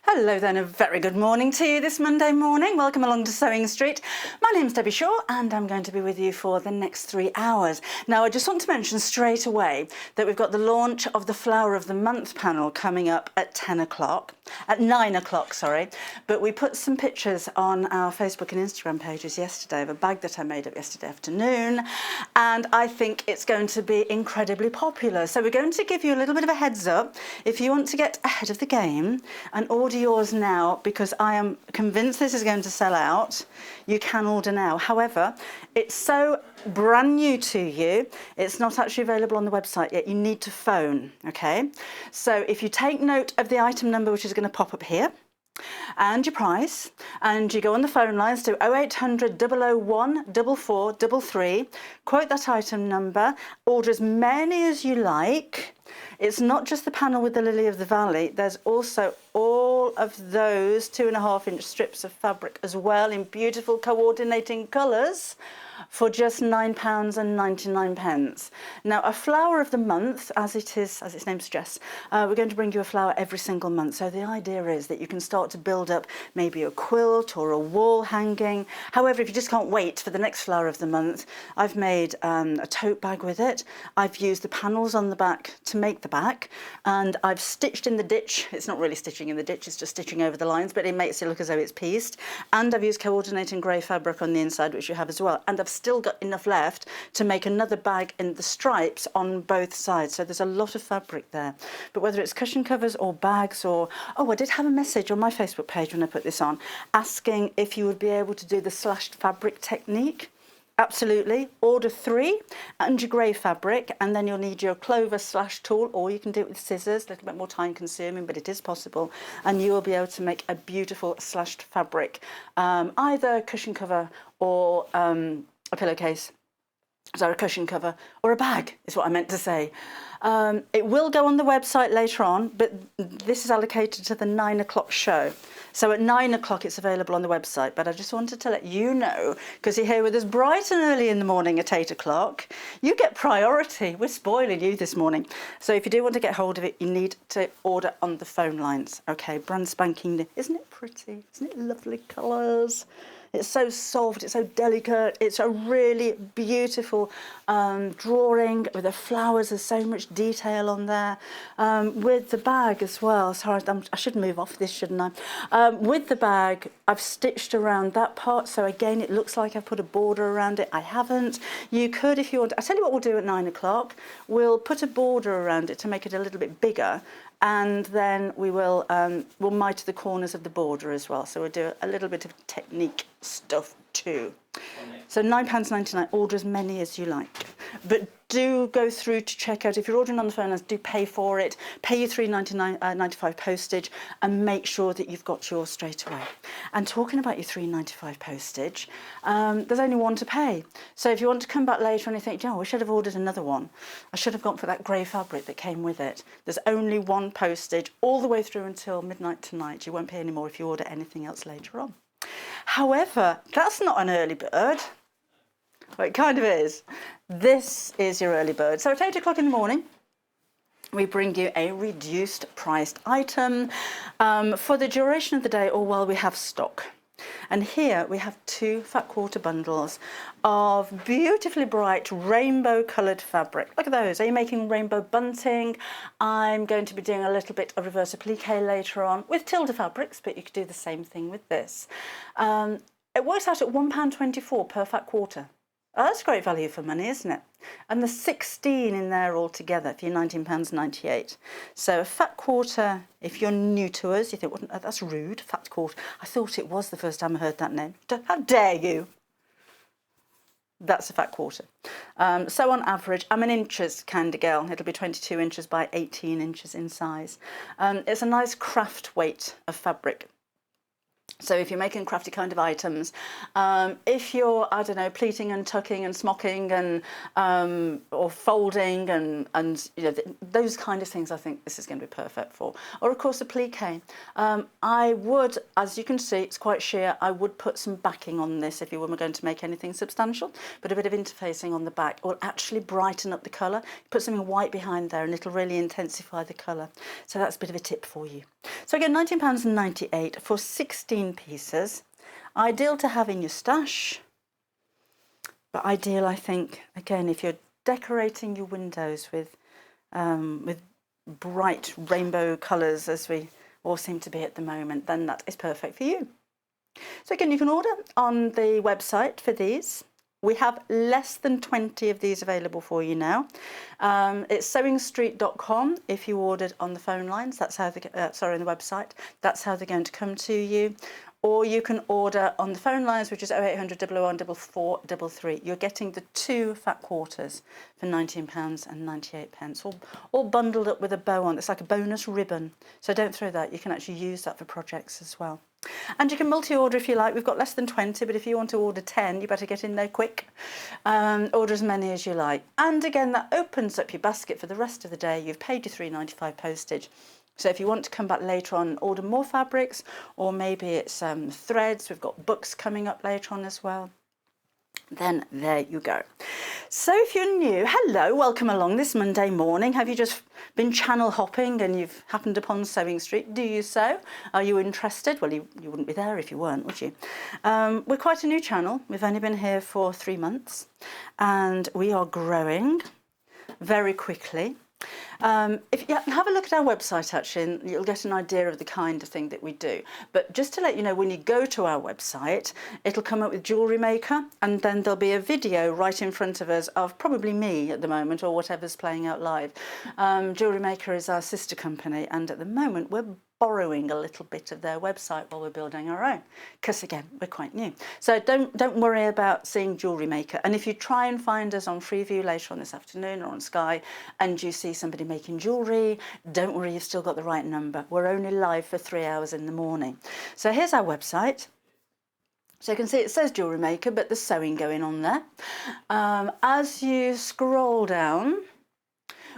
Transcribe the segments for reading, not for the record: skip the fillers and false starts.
Hello then, a very good morning to you this Monday morning. Welcome along to Sewing Street. My name's Debbie Shaw and I'm going to be with you for the next 3 hours. Now I just want to mention straight away that we've got the launch of the Flower of the Month panel coming up at 9 o'clock, sorry. But we put some pictures on our Facebook and Instagram pages yesterday of a bag that I made up yesterday afternoon, and I think it's going to be incredibly popular. So we're going to give you a little bit of a heads up if you want to get ahead of the game and order yours now, because I am convinced this is going to sell out. You can order now. However, it's so brand new to you, it's not actually available on the website yet. You need to phone, okay? So if you take note of the item number, which is going to pop up here, and your price, and you go on the phone lines to 0800 001 4433, quote that item number, order as many as you like. It's not just the panel with the Lily of the Valley, there's also all of those 2.5-inch strips of fabric as well in beautiful coordinating colours for just £9.99. Now, a flower of the month, as its name suggests, we're going to bring you a flower every single month. So the idea is that you can start to build up maybe a quilt or a wall hanging. However, if you just can't wait for the next flower of the month, I've made a tote bag with it. I've used the panels on the back to make the back, and I've stitched in the ditch. It's not really stitching in the ditch, it's just stitching over the lines, but it makes it look as though it's pieced. And I've used coordinating grey fabric on the inside, which you have as well. And I've still got enough left to make another bag in the stripes on both sides. So there's a lot of fabric there. But whether it's cushion covers or bags or... Oh, I did have a message on my Facebook page when I put this on, asking if you would be able to do the slashed fabric technique. Absolutely. Order 3 and your grey fabric, and then you'll need your clover slash tool, or you can do it with scissors, a little bit more time consuming, but it is possible, and you will be able to make a beautiful slashed fabric, either a cushion cover or a pillowcase. Sorry, a cushion cover or a bag is what I meant to say. It will go on the website later on, but this is allocated to the 9 o'clock show. So at 9 o'clock it's available on the website, but I just wanted to let you know, because you're here with us bright and early in the morning at 8 o'clock, you get priority. We're spoiling you this morning. So if you do want to get hold of it, you need to order on the phone lines. Okay, brand spanking new. Isn't it pretty? Isn't it lovely colours? It's so soft, it's so delicate, it's a really beautiful drawing with the flowers. There's so much detail on there. With the bag as well, sorry, I should move off this, shouldn't I? With the bag, I've stitched around that part, so again, it looks like I've put a border around it. I haven't. You could, if you want. I'll tell you what we'll do at 9 o'clock. We'll put a border around it to make it a little bit bigger, and then we'll miter the corners of the border as well. So we'll do a little bit of technique stuff too. So £9.99, order as many as you like. But do go through to check out. If you're ordering on the phone, do pay for it. Pay your £3.95 postage, and make sure that you've got yours straight away. And talking about your £3.95 postage, there's only one to pay. So if you want to come back later and you think, oh, I should have ordered another one. I should have gone for that grey fabric that came with it. There's only one postage all the way through until midnight tonight. You won't pay any more if you order anything else later on. However, that's not an early bird. Well, it kind of is. This is your early bird. So at 8 o'clock in the morning, we bring you a reduced priced item for the duration of the day or while we have stock. And here we have 2 fat quarter bundles of beautifully bright rainbow coloured fabric. Look at those. Are you making rainbow bunting? I'm going to be doing a little bit of reverse applique later on with Tilda fabrics, but you could do the same thing with this. It works out at £1.24 per fat quarter. Oh, that's great value for money, isn't it? And there's 16 in there altogether for your £19.98. So a fat quarter, if you're new to us, you think, well, that's rude, fat quarter. I thought it was the first time I heard that name. How dare you? That's a fat quarter. So on average, I'm an inches kind of girl. It'll be 22 inches by 18 inches in size. It's a nice craft weight of fabric. So if you're making crafty kind of items, if you're, I don't know, pleating and tucking and smocking and or folding and you know, those kind of things, I think this is going to be perfect for. Or of course applique. I would, as you can see, it's quite sheer. I would put some backing on this if you were going to make anything substantial, but a bit of interfacing on the back will actually brighten up the colour. Put something white behind there and it'll really intensify the colour. So that's a bit of a tip for you. So again, £19.98 for 16 pieces. Ideal to have in your stash, but ideal, I think, again, if you're decorating your windows with bright rainbow colours, as we all seem to be at the moment, then that is perfect for you. So again, you can order on the website for these. We have less than 20 of these available for you now. It's sewingstreet.com if you ordered on the phone lines. That's how on the website. That's how they're going to come to you. Or you can order on the phone lines, which is 0800 001 4433. You're getting the 2 fat quarters for £19.98, all bundled up with a bow on. It's like a bonus ribbon. So don't throw that. You can actually use that for projects as well. And you can multi-order if you like. We've got less than 20, but if you want to order 10, you better get in there quick. Order as many as you like. And again, that opens up your basket for the rest of the day. You've paid your £3.95 postage. So if you want to come back later on and order more fabrics, or maybe it's threads, we've got books coming up later on as well, then there you go. So if you're new, hello, welcome along this Monday morning. Have you just been channel hopping and you've happened upon Sewing Street? Do you sew? Are you interested? Well, you wouldn't be there if you weren't, would you? We're quite a new channel. We've only been here for 3 months and we are growing very quickly. If you have a look at our website, actually, and you'll get an idea of the kind of thing that we do. But just to let you know, when you go to our website, it'll come up with Jewellery Maker, and then there'll be a video right in front of us of probably me at the moment, or whatever's playing out live. Jewellery Maker is our sister company, and at the moment we're borrowing a little bit of their website while we're building our own, because again, we're quite new. So don't worry about seeing Jewellery Maker. And if you try and find us on Freeview later on this afternoon or on Sky and you see somebody making jewellery, don't worry, you've still got the right number. We're only live for 3 hours in the morning. So here's our website. So you can see it says Jewellery Maker, but there's sewing going on there. As you scroll down,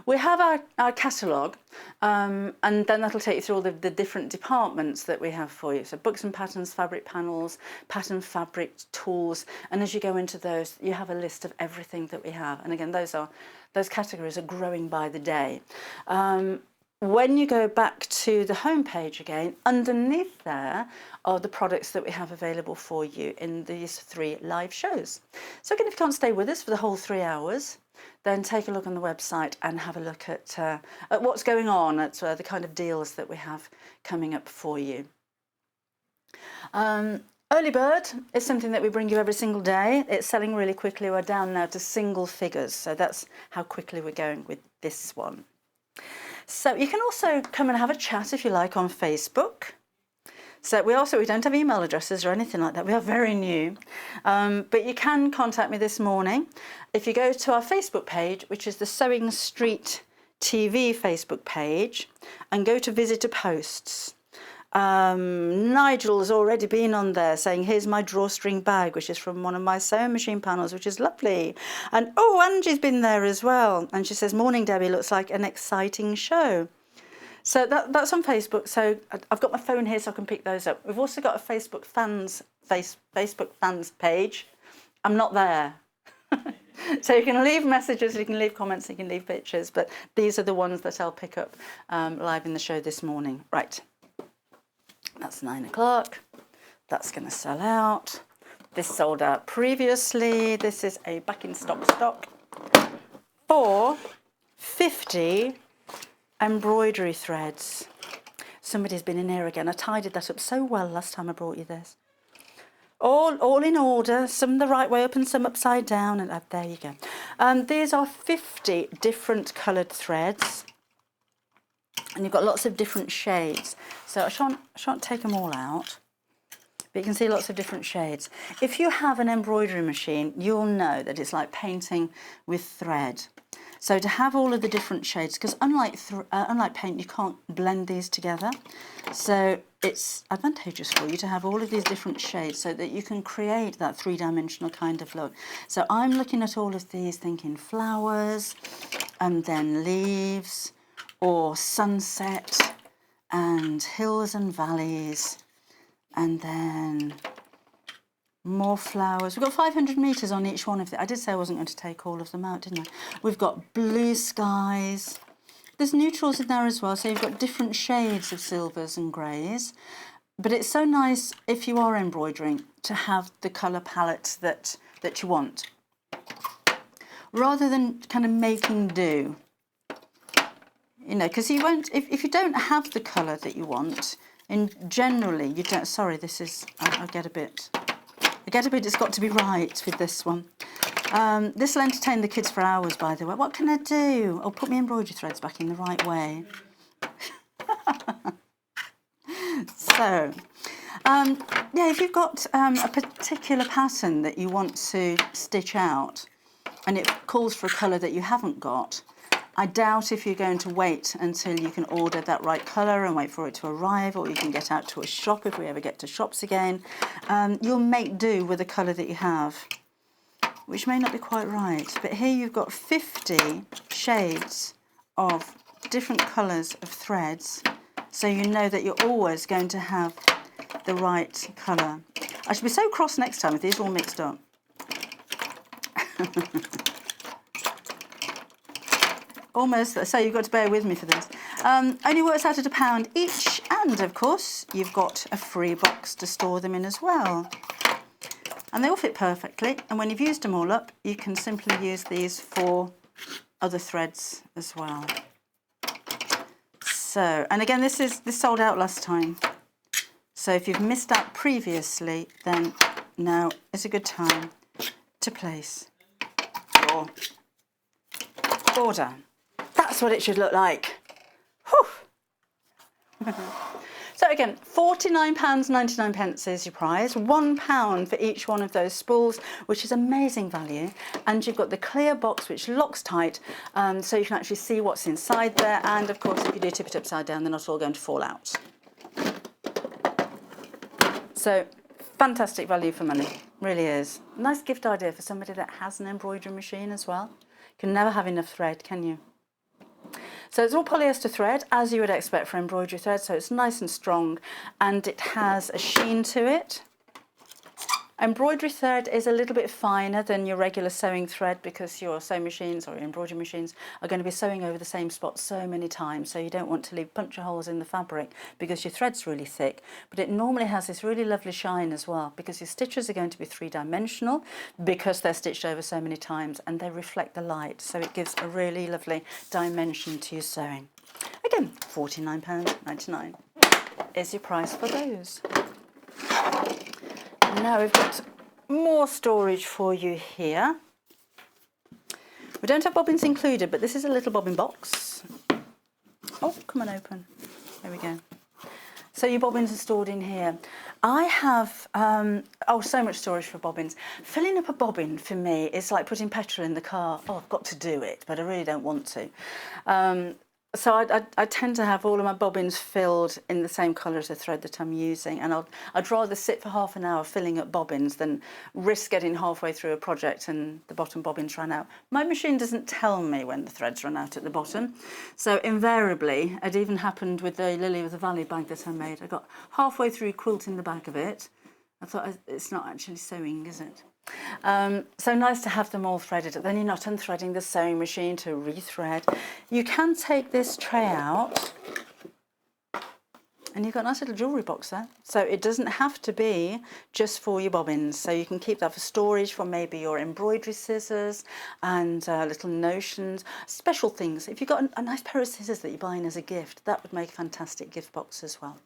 we have our catalogue, and then that'll take you through all the different departments that we have for you. So books and patterns, fabric panels, pattern fabric tools, and as you go into those, you have a list of everything that we have. And again, those categories are growing by the day. When you go back to the home page again, underneath there are the products that we have available for you in these 3 live shows. So again, if you can't stay with us for the whole 3 hours, then take a look on the website and have a look at what's going on, at the kind of deals that we have coming up for you. Early Bird is something that we bring you every single day. It's selling really quickly. We're down now to single figures, so that's how quickly we're going with this one. So you can also come and have a chat if you like on Facebook. So we don't have email addresses or anything like that. We are very new, but you can contact me this morning. If you go to our Facebook page, which is the Sewing Street TV Facebook page, and go to visitor posts. Nigel has already been on there saying, here's my drawstring bag, which is from one of my sewing machine panels, which is lovely. And oh, Angie's been there as well. And she says, morning, Debbie, looks like an exciting show. So that's on Facebook. So I've got my phone here so I can pick those up. We've also got a Facebook fans page. I'm not there. So you can leave messages, you can leave comments, you can leave pictures, but these are the ones that I'll pick up live in the show this morning. Right. That's 9 o'clock. That's going to sell out. This sold out previously. This is a back in stock for 50 embroidery threads. Somebody's been in here again. I tidied that up so well last time I brought you this. All in order, some the right way up and some upside down, and there you go. These are 50 different coloured threads. And you've got lots of different shades. So I shan't take them all out, but you can see lots of different shades. If you have an embroidery machine, you'll know that it's like painting with thread. So to have all of the different shades, because unlike paint, you can't blend these together. So it's advantageous for you to have all of these different shades so that you can create that three-dimensional kind of look. So I'm looking at all of these thinking flowers and then leaves or sunset and hills and valleys and then more flowers. We've got 500 metres on each one of them. I did say I wasn't going to take all of them out, didn't I? We've got blue skies. There's neutrals in there as well, so you've got different shades of silvers and greys. But it's so nice, if you are embroidering, to have the colour palette that you want, rather than kind of making do. You know, because you won't, if you don't have the colour that you want, and generally you don't, sorry, this is, I get a bit, it's got to be right with this one. This will entertain the kids for hours, by the way. What can I do? Oh, put my embroidery threads back in the right way. So, yeah, if you've got a particular pattern that you want to stitch out and it calls for a colour that you haven't got, I doubt if you're going to wait until you can order that right colour and wait for it to arrive, or you can get out to a shop if we ever get to shops again. You'll make do with the colour that you have, which may not be quite right. But here you've got 50 shades of different colours of threads, so you know that you're always going to have the right colour. I should be so cross next time if these are all mixed up. Almost, so you've got to bear with me for this. Only works out at £1 each, and of course you've got a free box to store them in as well. And they all fit perfectly, and when you've used them all up, you can simply use these for other threads as well. So, and again, this sold out last time. So if you've missed out previously, then now is a good time to place your order. That's what it should look like. Whew. So again, £49.99 is your prize, £1 for each one of those spools, which is amazing value. And you've got the clear box which locks tight, so you can actually see what's inside there. And of course, if you do tip it upside down, they're not all going to fall out. So fantastic value for money, really is. Nice gift idea for somebody that has an embroidery machine as well. You can never have enough thread, can you? So it's all polyester thread, as you would expect for embroidery thread, so it's nice and strong, and it has a sheen to it. Embroidery thread is a little bit finer than your regular sewing thread, because your sewing machines or your embroidery machines are going to be sewing over the same spot so many times, so you don't want to leave puncture holes in the fabric because your thread's really thick. But it normally has this really lovely shine as well, because your stitches are going to be three-dimensional because they're stitched over so many times, and they reflect the light, so it gives a really lovely dimension to your sewing. Again, £49.99 is your price for those. Now we've got more storage for you here. We don't have bobbins included, but this is a little bobbin box. Oh, come on, open. There we go. So your bobbins are stored in here. I have, so much storage for bobbins. Filling up a bobbin for me is like putting petrol in the car. Oh, I've got to do it, but I really don't want to. So I tend to have all of my bobbins filled in the same colour as the thread that I'm using, and I'd rather sit for half an hour filling up bobbins than risk getting halfway through a project and the bottom bobbins run out. My machine doesn't tell me when the threads run out at the bottom, so invariably, it even happened with the Lilly of the Valley bag that I made. I got halfway through quilting the back of it. I thought, it's not actually sewing, is it? So nice to have them all threaded. Then you're not unthreading the sewing machine to rethread. You can take this tray out and you've got a nice little jewellery box there. So it doesn't have to be just for your bobbins. So you can keep that for storage for maybe your embroidery scissors and little notions, special things. If you've got a nice pair of scissors that you're buying as a gift, that would make a fantastic gift box as well.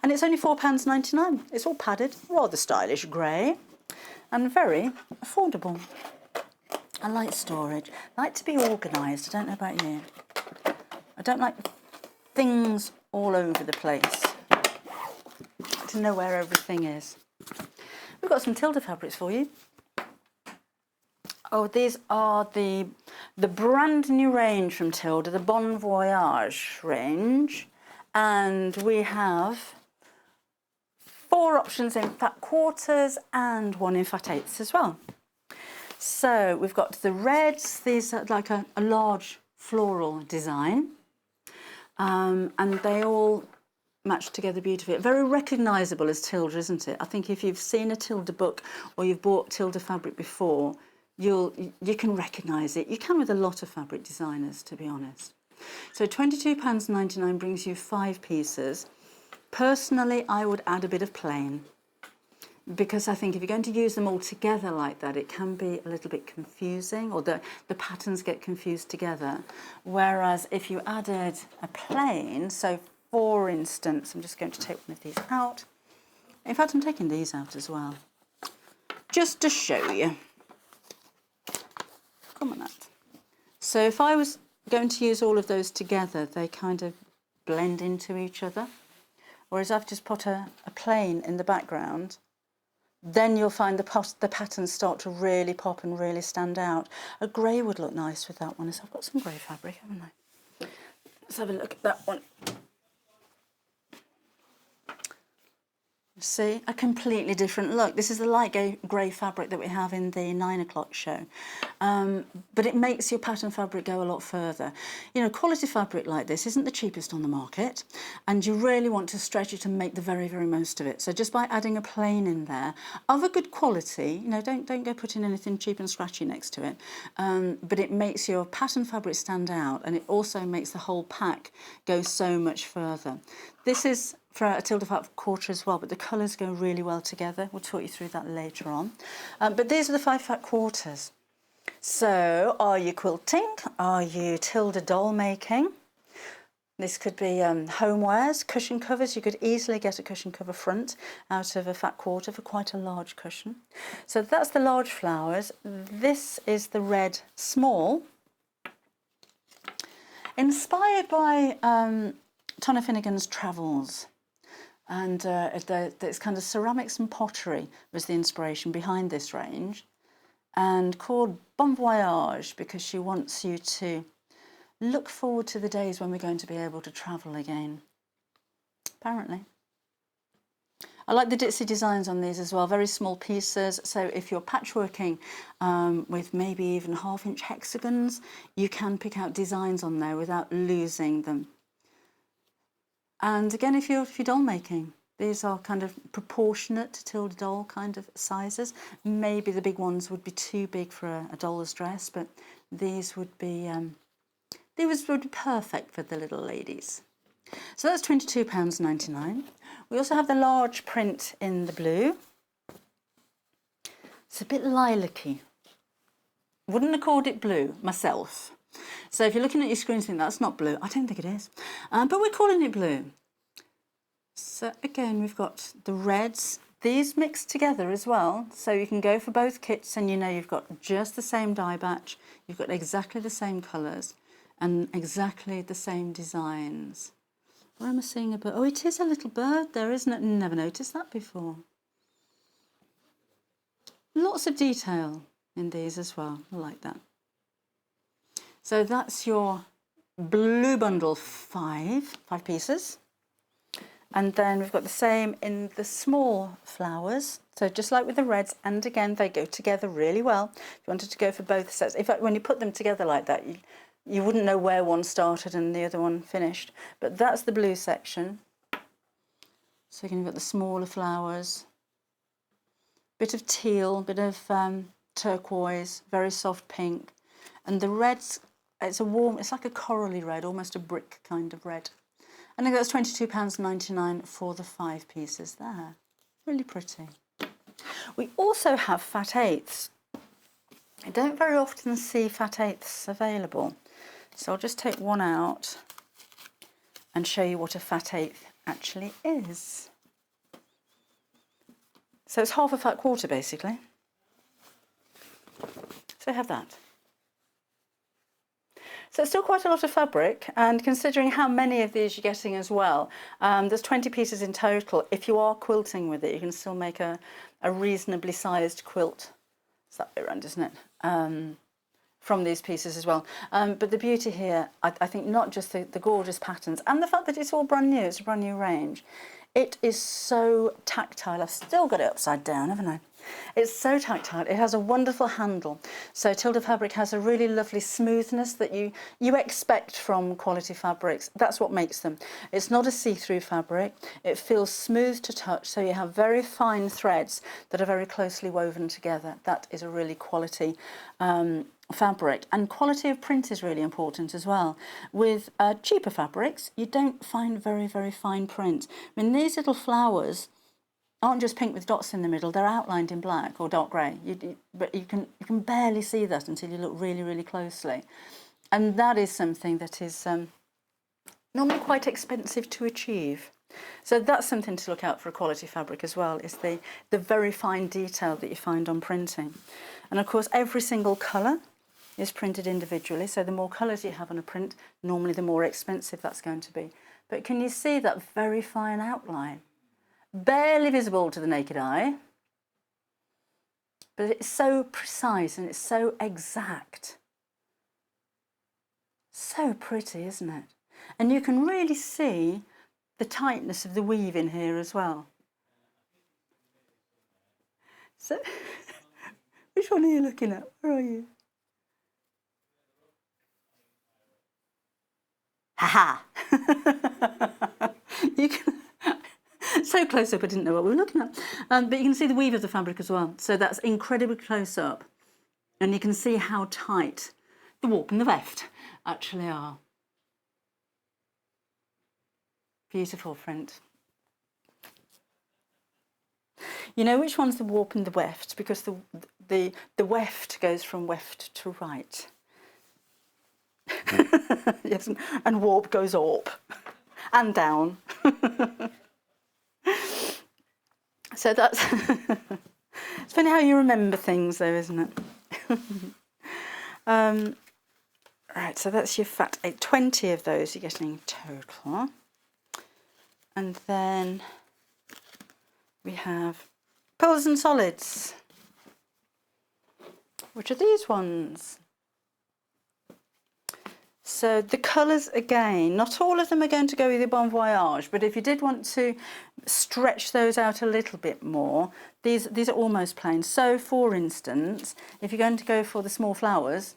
And it's only £4.99. It's all padded, rather stylish grey, and very affordable. I like storage. I like to be organised. I don't know about you. I don't like things all over the place. I like to know where everything is. We've got some Tilda fabrics for you. Oh, these are the the brand new range from Tilda, the Bon Voyage range, and we have 4 options in fat quarters and 1 in fat eighths as well. So we've got the reds, these are like a large floral design, and they all match together beautifully. Very recognisable as Tilda, isn't it? I think if you've seen a Tilda book or you've bought Tilda fabric before, you can recognise it. You can with a lot of fabric designers, to be honest. So £22.99 brings you 5 pieces. Personally, I would add a bit of plain, because I think if you're going to use them all together like that, it can be a little bit confusing, or the patterns get confused together. Whereas if you added a plain, so for instance, I'm just going to take one of these out. In fact, I'm taking these out as well, just to show you. Come on out. So if I was going to use all of those together, they kind of blend into each other. Whereas I've just put a plain in the background, then you'll find the patterns start to really pop and really stand out. A grey would look nice with that one, as I've got some grey fabric, haven't I? Let's have a look at that one. See, a completely different look. This is the light grey fabric that we have in the 9 o'clock show. But it makes your pattern fabric go a lot further. You know, quality fabric like this isn't the cheapest on the market, and you really want to stretch it and make the very, very most of it. So just by adding a plain in there, of a good quality, you know, don't go putting anything cheap and scratchy next to it, but it makes your pattern fabric stand out, and it also makes the whole pack go so much further. This is for a Tilda fat quarter as well, but the colours go really well together. We'll talk you through that later on. But these are the 5 fat quarters. So are you quilting? Are you Tilda doll making? This could be homewares, cushion covers. You could easily get a cushion cover front out of a fat quarter for quite a large cushion. So that's the large flowers. This is the red small. Inspired by Tonna Finnegan's travels. And it's kind of ceramics and pottery was the inspiration behind this range, and called Bon Voyage because she wants you to look forward to the days when we're going to be able to travel again, apparently. I like the ditzy designs on these as well, very small pieces, so if you're patchworking with maybe even 1/2-inch hexagons, you can pick out designs on there without losing them. And again, if you're doll making, these are kind of proportionate to Tilda doll kind of sizes. Maybe the big ones would be too big for a doll's dress, but these would be perfect for the little ladies. So that's £22.99. We also have the large print in the blue. It's a bit lilac-y. Wouldn't have called it blue myself. So if you're looking at your screen thinking that's not blue, I don't think it is, but we're calling it blue. So again, we've got the reds, these mixed together as well, so you can go for both kits and you know you've got just the same dye batch, you've got exactly the same colours and exactly the same designs. Where am I seeing a bird? Oh, it is a little bird there, isn't it? Never noticed that before. Lots of detail in these as well, I like that. So that's your blue bundle, 5 pieces. And then we've got the same in the small flowers. So just like with the reds, and again, they go together really well. If you wanted to go for both sets, in fact, when you put them together like that, you wouldn't know where one started and the other one finished. But that's the blue section. So again, you've got the smaller flowers, bit of teal, bit of turquoise, very soft pink. And the reds, it's like a corally red, almost a brick kind of red. And I think that's £22.99 for the 5 pieces there. Really pretty. We also have fat eighths. I don't very often see fat eighths available. So I'll just take one out and show you what a fat eighth actually is. So it's 1/2 a fat quarter basically. So I have that. So it's still quite a lot of fabric, and considering how many of these you're getting as well, there's 20 pieces in total. If you are quilting with it, you can still make a reasonably sized quilt. It's that way around, isn't it? from these pieces as well. But the beauty here, I think not just the gorgeous patterns and the fact that it's all brand new, it's a brand new range. It is so tactile. I've still got it upside down, haven't I? It's so tactile. It has a wonderful handle. So Tilda fabric has a really lovely smoothness that you expect from quality fabrics. That's what makes them. It's not a see-through fabric. It feels smooth to touch, so you have very fine threads that are very closely woven together. That is a really quality fabric, and quality of print is really important as well. With cheaper fabrics, you don't find very, very fine print. I mean, these little flowers aren't just pink with dots in the middle, they're outlined in black or dark grey. But you can barely see that until you look really, really closely. And that is something that is normally quite expensive to achieve. So that's something to look out for a quality fabric as well, is the very fine detail that you find on printing. And of course, every single colour is printed individually, so the more colours you have on a print, normally the more expensive that's going to be. But can you see that very fine outline? Barely visible to the naked eye, but it's so precise and it's so exact. So pretty, isn't it? And you can really see the tightness of the weave in here as well. So, which one are you looking at? Where are you? Ha ha! You can. So close up, I didn't know what we were looking at. But you can see the weave of the fabric as well. So that's incredibly close up. And you can see how tight the warp and the weft actually are. Beautiful print. You know which one's the warp and the weft? Because the weft goes from weft to right. Yes, and warp goes up and down. So that's it's funny how you remember things though, isn't it? Right, so that's your fat 20 of those you're getting total. And then we have pearls and solids, which are these ones. So the colours, again, not all of them are going to go with your Bon Voyage, but if you did want to stretch those out a little bit more, these are almost plain. So, for instance, if you're going to go for the small flowers,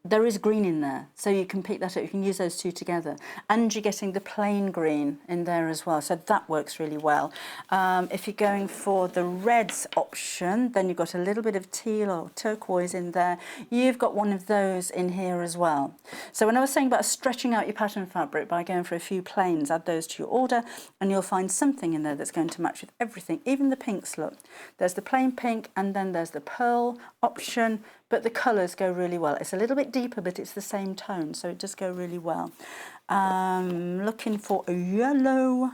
there is green in there, so you can pick that up. You can use those two together. And you're getting the plain green in there as well, so that works really well. If you're going for the reds option, then you've got a little bit of teal or turquoise in there. You've got one of those in here as well. So when I was saying about stretching out your pattern fabric by going for a few plains, add those to your order, and you'll find something in there that's going to match with everything, even the pinks. Look, there's the plain pink, and then there's the pearl option, but the colours go really well. It's a little bit deeper, but it's the same tone, so it does go really well. Looking for a yellow.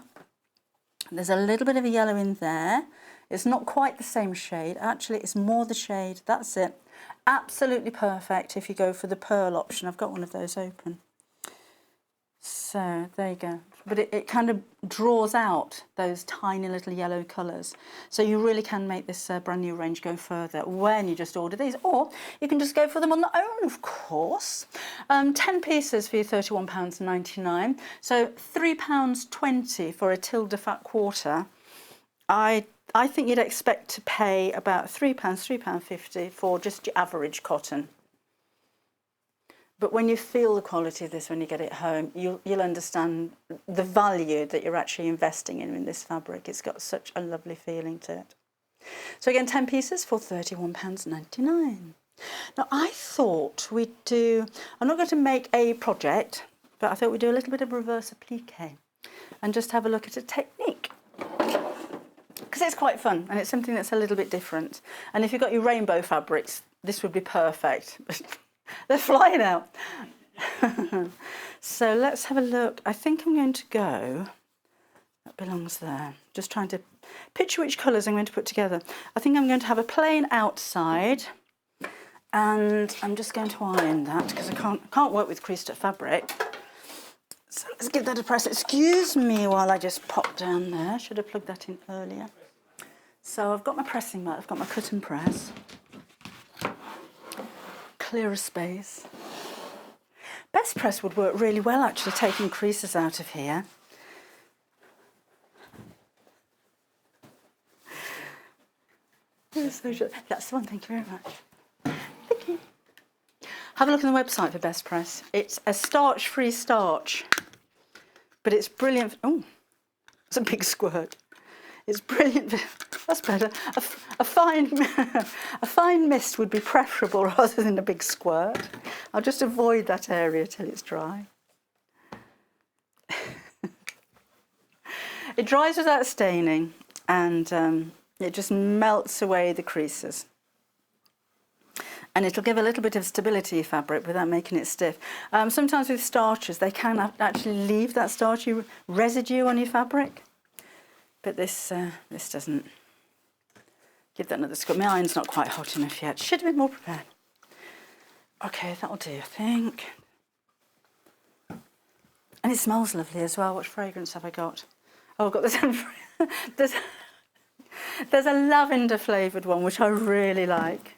There's a little bit of a yellow in there. It's not quite the same shade. Actually, it's more the shade. That's it. Absolutely perfect if you go for the pearl option. I've got one of those open. So there you go. But it kind of draws out those tiny little yellow colours. So you really can make this brand new range go further when you just order these. Or you can just go for them on their own, of course. 10 pieces for your £31.99. So £3.20 for a Tilda fat quarter. I think you'd expect to pay about £3, £3.50 for just your average cotton. But when you feel the quality of this when you get it home, you'll understand the value that you're actually investing in this fabric. It's got such a lovely feeling to it. So again, 10 pieces for £31.99. Now I thought we'd do, I'm not going to make a project, but I thought we'd do a little bit of reverse applique and just have a look at a technique. Because it's quite fun and it's something that's a little bit different. And if you've got your rainbow fabrics, this would be perfect. They're flying out. So let's have a look. I think I'm going to go, that belongs there. Just trying to picture which colours I'm going to put together. I think I'm going to have a plain outside, and I'm just going to iron that because I can't work with creased up fabric. So let's give that a press. Excuse me while I just pop down there. Should have plugged that in earlier. So I've got my pressing mat, I've got my cut and press. clear a space. Best press would work really well, actually, taking creases out of here. That's the one, thank you very much. Thank you. Have a look on the website for Best Press. It's a starch-free starch, but it's brilliant. Oh, it's a big squirt. It's brilliant. That's better. A fine mist would be preferable rather than a big squirt. I'll just avoid that area till it's dry. It dries without staining, and it just melts away the creases. And it'll give a little bit of stability to your fabric without making it stiff. Sometimes with starches, they can actually leave that starchy residue on your fabric. But this doesn't. Give that another squirt. My iron's not quite hot enough yet. Should have been more prepared. Okay, that'll do, I think. And it smells lovely as well. What fragrance have I got? Oh, I've got this. There's a lavender flavoured one, which I really like.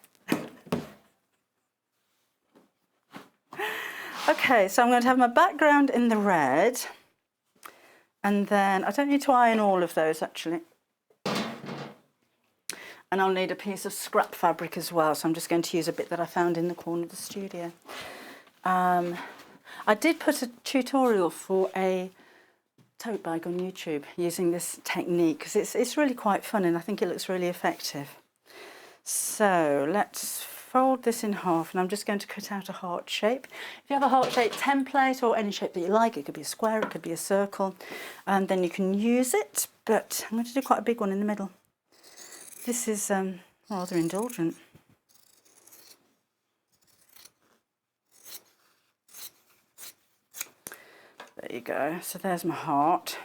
Okay, so I'm going to have my background in the red. And then I don't need to iron all of those, actually. And I'll need a piece of scrap fabric as well, so I'm just going to use a bit that I found in the corner of the studio. I did put a tutorial for a tote bag on YouTube using this technique, because it's really quite fun and I think it looks really effective. So let's fold this in half, and I'm just going to cut out a heart shape. If you have a heart shape template or any shape that you like, it could be a square, it could be a circle, and then you can use it, but I'm going to do quite a big one in the middle. This is rather indulgent. There you go, so there's my heart.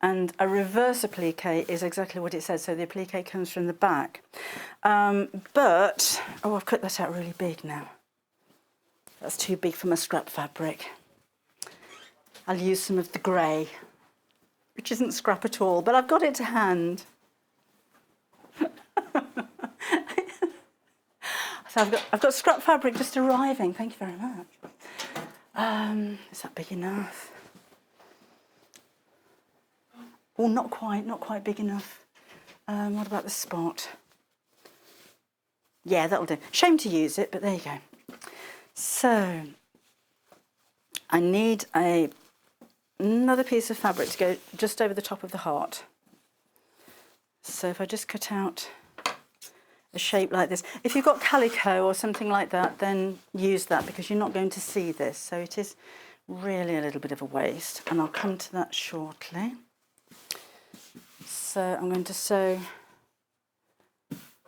And a reverse applique is exactly what it says, so the applique comes from the back. But, oh, I've cut that out really big now. That's too big for my scrap fabric. I'll use some of the grey, which isn't scrap at all, but I've got it to hand. So I've got scrap fabric just arriving, thank you very much. Is that big enough? Oh, not quite big enough. What about the spot? Yeah, that'll do. Shame to use it, but there you go. So, I need another piece of fabric to go just over the top of the heart. So if I just cut out a shape like this. If you've got calico or something like that, then use that, because you're not going to see this. So it is really a little bit of a waste, and I'll come to that shortly. So I'm going to sew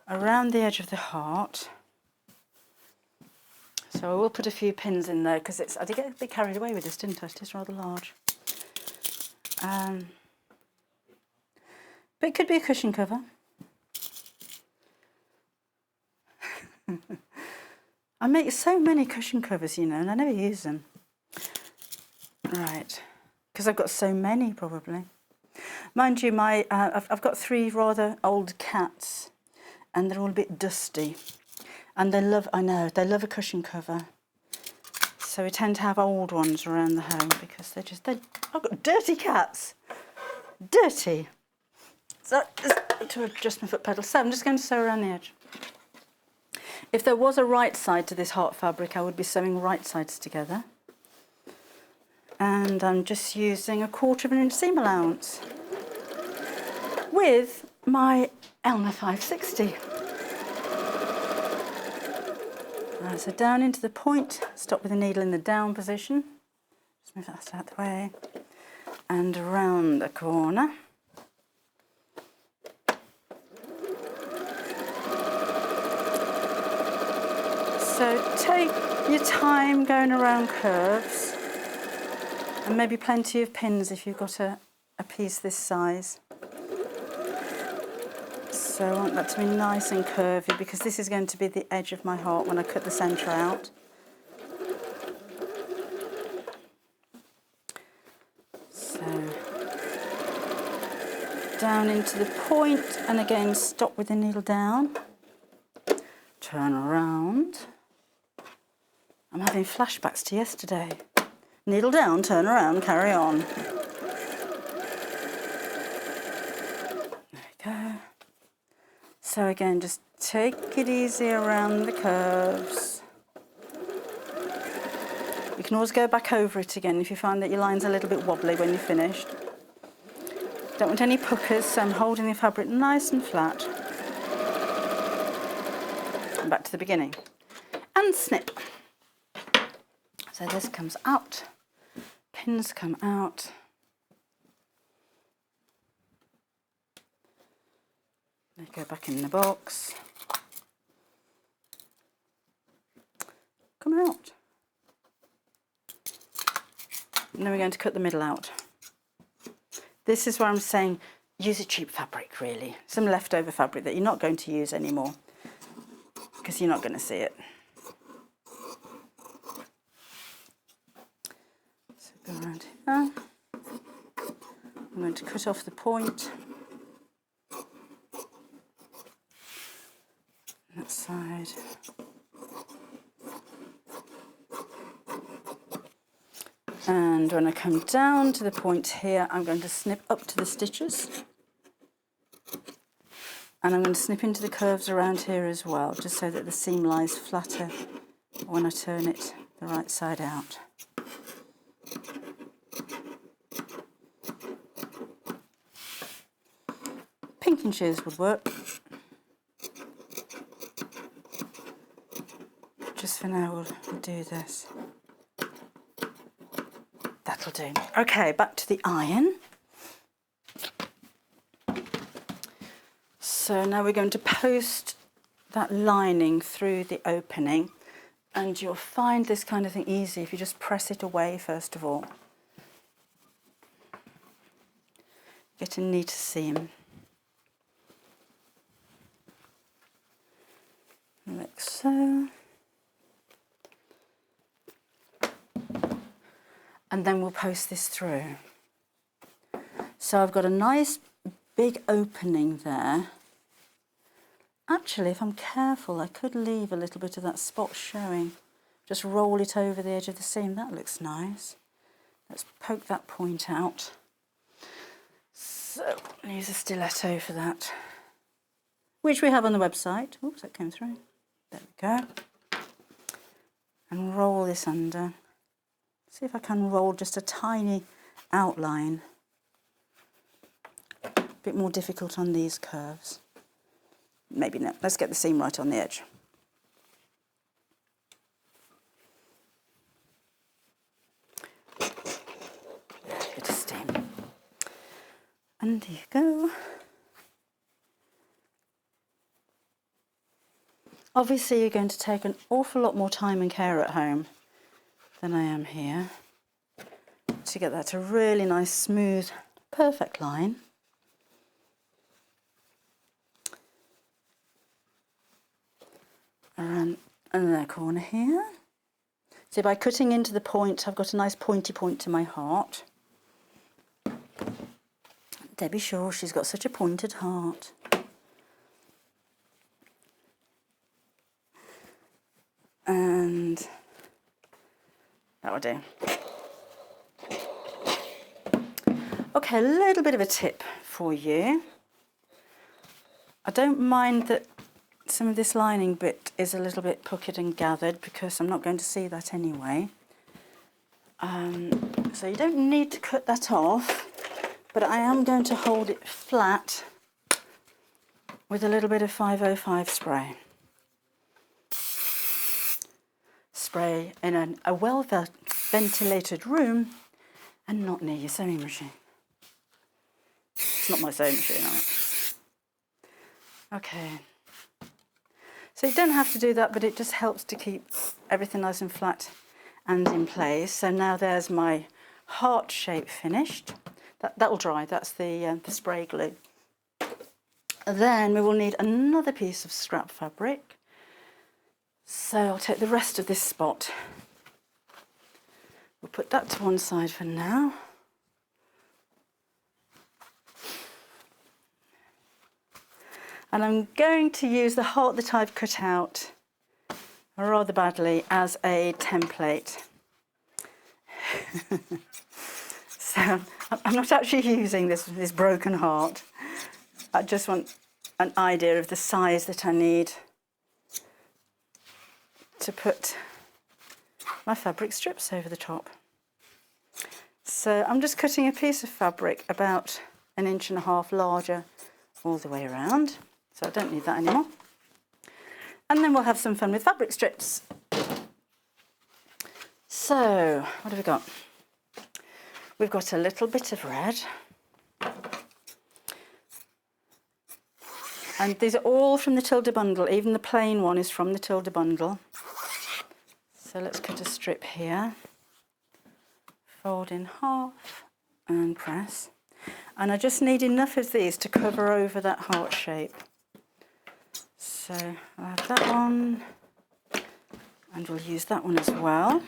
around the edge of the heart. So I will put a few pins in there, because I did get a bit carried away with this, didn't I? It is rather large. But it could be a cushion cover. I make so many cushion covers, you know, and I never use them. Right, because I've got so many, probably. Mind you, I've got 3 rather old cats, and they're all a bit dusty. And they love a cushion cover. So we tend to have old ones around the home, because I've got dirty cats. Dirty. So to adjust my foot pedal. So I'm just going to sew around the edge. If there was a right side to this heart fabric, I would be sewing right sides together. And I'm just using 1/4 inch seam allowance with my Elmer 560. Right, so down into the point, stop with the needle in the down position. Just move that out of the way. And around the corner. So take your time going around curves, and maybe plenty of pins if you've got a piece this size. So I want that to be nice and curvy, because this is going to be the edge of my heart when I cut the centre out. So down into the point, and again stop with the needle down. turn around. I'm having flashbacks to yesterday. Needle down, turn around, carry on. There we go. So again, just take it easy around the curves. You can always go back over it again if you find that your line's a little bit wobbly when you're finished. Don't want any puckers, so I'm holding the fabric nice and flat. And back to the beginning. And snip. So this comes out, pins come out. They go back in the box. Come out. And then we're going to cut the middle out. This is where I'm saying use a cheap fabric, really. Some leftover fabric that you're not going to use anymore because you're not going to see it. So go around here. I'm going to cut off the point. That side. And when I come down to the point here, I'm going to snip up to the stitches. And I'm going to snip into the curves around here as well, just so that the seam lies flatter when I turn it the right side out. Pinking shears would work. Just for now, we'll do this. That'll do. Okay, back to the iron. So now we're going to post that lining through the opening, and you'll find this kind of thing easy if you just press it away first of all. Get a neater seam. Like so. And then we'll post this through. So I've got a nice big opening there. Actually, if I'm careful, I could leave a little bit of that spot showing. Just roll it over the edge of the seam. That looks nice. Let's poke that point out. So I'll use a stiletto for that, which we have on the website. Oops, that came through. There we go. And roll this under. See if I can roll just a tiny outline. A bit more difficult on these curves. Maybe not. Let's get the seam right on the edge. Bit of steam. And there you go. Obviously, you're going to take an awful lot more time and care at home than I am here to get that a really nice, smooth, perfect line. Around another corner here. So by cutting into the point, I've got a nice pointy point to my heart. Debbie Shaw, she's got such a pointed heart. And that will do. Okay, a little bit of a tip for you. I don't mind that some of this lining bit is a little bit puckered and gathered because I'm not going to see that anyway. So you don't need to cut that off, but I am going to hold it flat with a little bit of 505 spray. Spray in a well-ventilated room and not near your sewing machine. It's not my sewing machine, is it? Okay. So you don't have to do that, but it just helps to keep everything nice and flat and in place. So now there's my heart shape finished. That will dry. That's the spray glue. Then we will need another piece of scrap fabric. So I'll take the rest of this spot. We'll put that to one side for now. And I'm going to use the heart that I've cut out rather badly as a template. So I'm not actually using this broken heart. I just want an idea of the size that I need to put my fabric strips over the top. So I'm just cutting a piece of fabric about 1.5 inches larger all the way around. So I don't need that anymore. And then we'll have some fun with fabric strips. So what have we got? We've got a little bit of red. And these are all from the Tilde bundle, even the plain one is from the Tilde bundle. So let's cut a strip here, fold in half and press. And I just need enough of these to cover over that heart shape. So I'll have that one, and we'll use that one as well.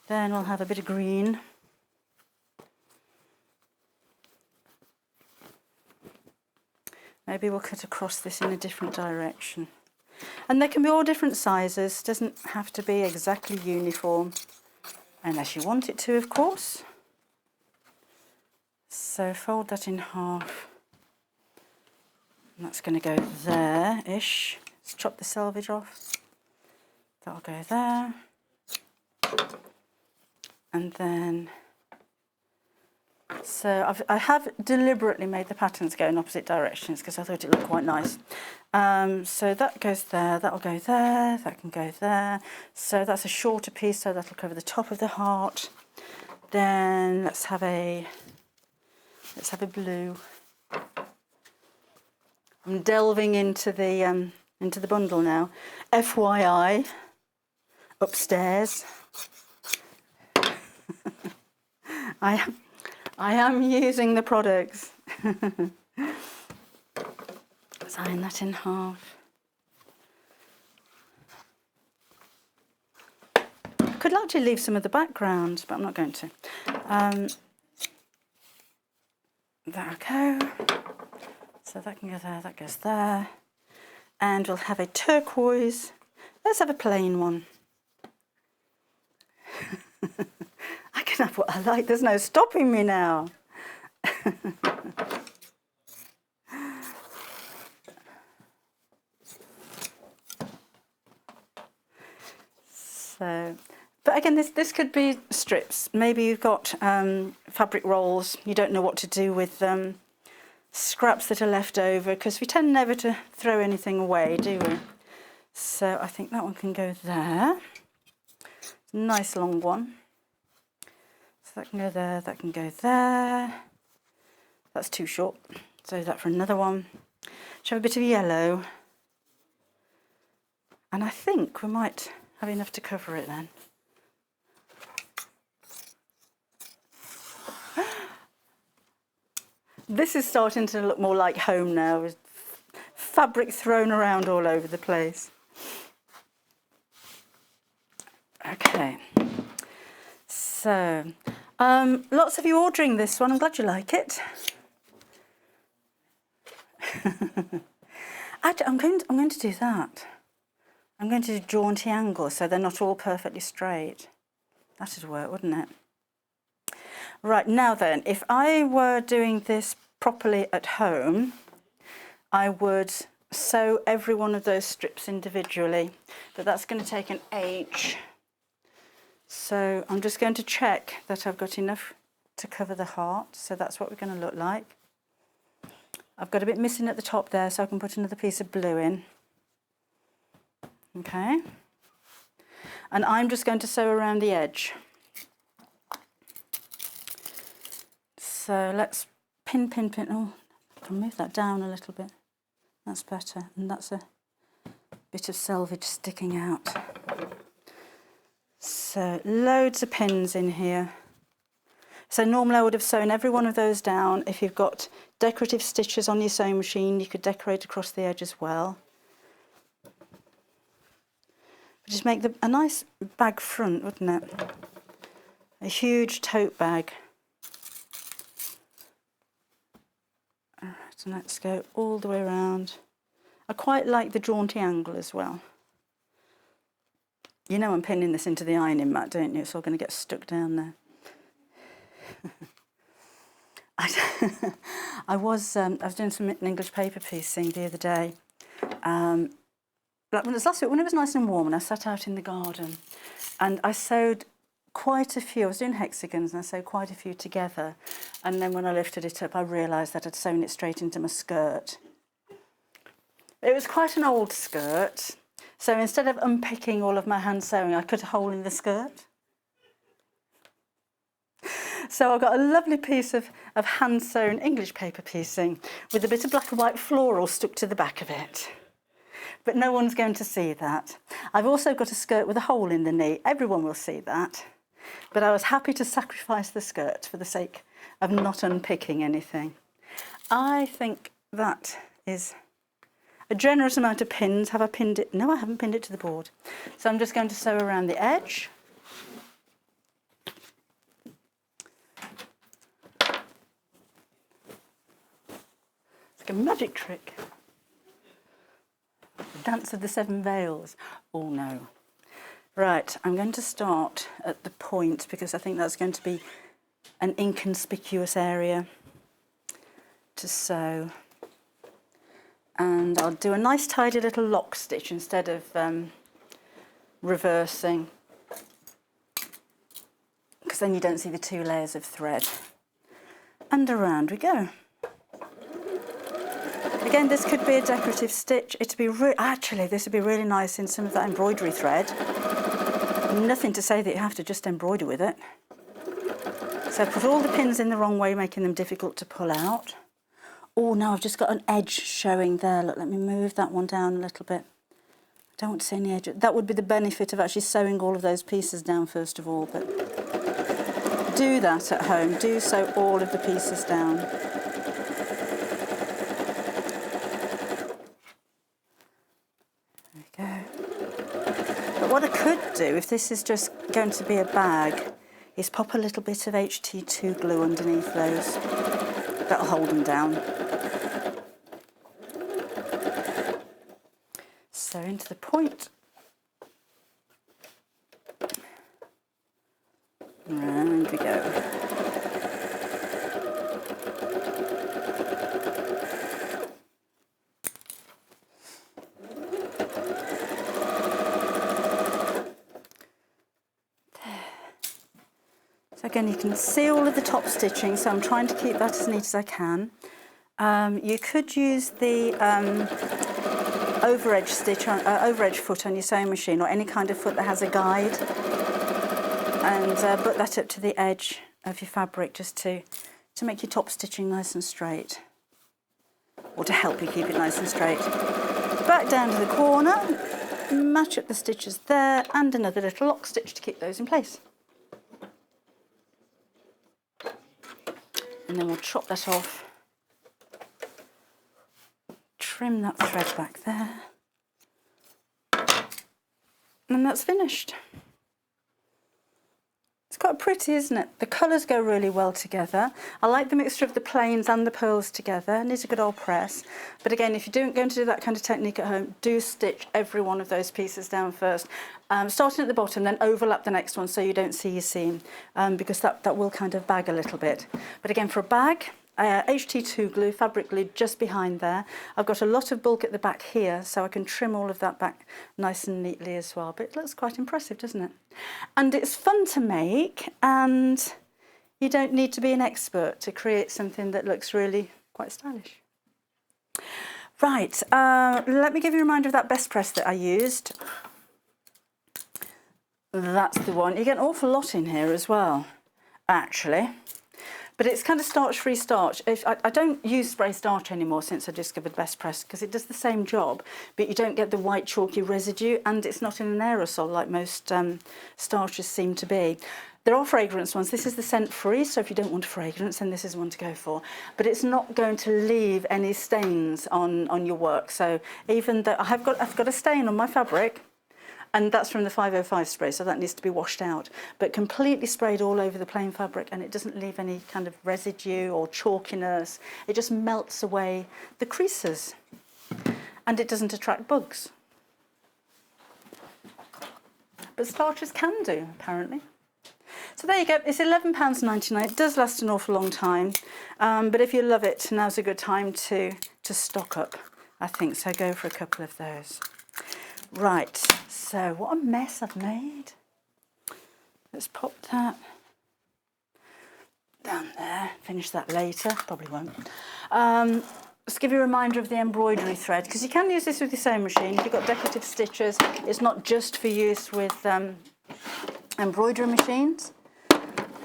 Then we'll have a bit of green. Maybe we'll cut across this in a different direction. And they can be all different sizes, doesn't have to be exactly uniform, unless you want it to, of course. So fold that in half. And that's going to go there-ish. Let's chop the selvage off. That'll go there. And then, so I have deliberately made the patterns go in opposite directions because I thought it looked quite nice. So that goes there, that'll go there, that can go there. So that's a shorter piece, so that'll cover the top of the heart. Then let's have a blue. I'm delving into the bundle now. FYI, upstairs. I am using the products. Let's iron that in half. Could actually leave some of the background, but I'm not going to. That'll go. So that can go there, that goes there. And we'll have a turquoise. Let's have a plain one. I can have what I like, there's no stopping me now. So, but again, this could be strips. Maybe you've got fabric rolls, you don't know what to do with them. Scraps that are left over, because we tend never to throw anything away, do we? So I think that one can go there. Nice long one. So that can go there, that can go there. That's too short. So that for another one. Should have a bit of yellow. And I think we might have enough to cover it then. This is starting to look more like home now, with fabric thrown around all over the place. Okay, so lots of you ordering this one. I'm glad you like it. I'm going to do that. I'm going to do jaunty angles so they're not all perfectly straight. That'd work, wouldn't it? Right, now then, if I were doing this properly at home, I would sew every one of those strips individually, but that's going to take an age. So I'm just going to check that I've got enough to cover the heart, so that's what we're going to look like. I've got a bit missing at the top there, so I can put another piece of blue in. Okay. And I'm just going to sew around the edge. So let's pin. Oh, I can move that down a little bit. That's better. And that's a bit of selvage sticking out. So loads of pins in here. So normally I would have sewn every one of those down. If you've got decorative stitches on your sewing machine, you could decorate across the edge as well. Just make a nice bag front, wouldn't it? A huge tote bag. Alright, so let's go all the way around. I quite like the jaunty angle as well. You know I'm pinning this into the ironing mat, don't you? It's all going to get stuck down there. I was doing some English paper piecing the other day. Like when it was nice and warm, and I sat out in the garden, and I sewed quite a few. I was doing hexagons, and I sewed quite a few together. And then when I lifted it up, I realised that I'd sewn it straight into my skirt. It was quite an old skirt, so instead of unpicking all of my hand sewing, I cut a hole in the skirt. So I got a lovely piece of hand sewn English paper piecing with a bit of black and white floral stuck to the back of it. But no one's going to see that. I've also got a skirt with a hole in the knee. Everyone will see that. But I was happy to sacrifice the skirt for the sake of not unpicking anything. I think that is a generous amount of pins. Have I pinned it? No, I haven't pinned it to the board. So I'm just going to sew around the edge. It's like a magic trick. Dance of the Seven Veils. Oh no. Right, I'm going to start at the point because I think that's going to be an inconspicuous area to sew. And I'll do a nice tidy little lock stitch instead of reversing, because then you don't see the two layers of thread. And around we go. Again, this could be a decorative stitch. Actually, this would be really nice in some of that embroidery thread. Nothing to say that you have to just embroider with it. So put all the pins in the wrong way, making them difficult to pull out. Oh no, I've just got an edge showing there. Look, let me move that one down a little bit. I don't want to see any edge. That would be the benefit of actually sewing all of those pieces down first of all, but do that at home. Do sew all of the pieces down. What I could do, if this is just going to be a bag, is pop a little bit of HT2 glue underneath those. That'll hold them down. So into the point. Round we go. So again, you can see all of the top stitching, so I'm trying to keep that as neat as I can. You could use the over-edge foot on your sewing machine, or any kind of foot that has a guide, and butt that up to the edge of your fabric just to make your top stitching nice and straight, or to help you keep it nice and straight. Back down to the corner, match up the stitches there, and another little lock stitch to keep those in place. And then we'll chop that off, trim that thread back there, and that's finished. It's quite pretty, isn't it? The colours go really well together. I like the mixture of the plains and the pearls together. Needs a good old press. But again, if you're going to do that kind of technique at home, do stitch every one of those pieces down first. Starting at the bottom, then overlap the next one so you don't see your seam, because that will kind of bag a little bit. But again, for a bag, HT2 glue, fabric glue just behind there. I've got a lot of bulk at the back here, so I can trim all of that back nice and neatly as well. But it looks quite impressive, doesn't it? And it's fun to make, and you don't need to be an expert to create something that looks really quite stylish. Right, let me give you a reminder of that best press that I used. That's the one. You get an awful lot in here as well, actually. But it's kind of starch-free starch. I don't use spray starch anymore since I discovered Best Press, because it does the same job, but you don't get the white chalky residue, and it's not in an aerosol like most starches seem to be. There are fragrance ones. This is the scent-free, so if you don't want a fragrance, then this is one to go for. But it's not going to leave any stains on your work. So even though I've got a stain on my fabric, and that's from the 505 spray, so that needs to be washed out. But completely sprayed all over the plain fabric, and it doesn't leave any kind of residue or chalkiness. It just melts away the creases, and it doesn't attract bugs. but starters can do, apparently. So there you go, it's £11.99. It does last an awful long time, but if you love it, now's a good time to stock up, I think. So go for a couple of those. Right, so what a mess I've made. Let's pop that down there, finish that later, probably won't. Let's give you a reminder of the embroidery thread, because you can use this with your sewing machine. If you've got decorative stitches, it's not just for use with embroidery machines.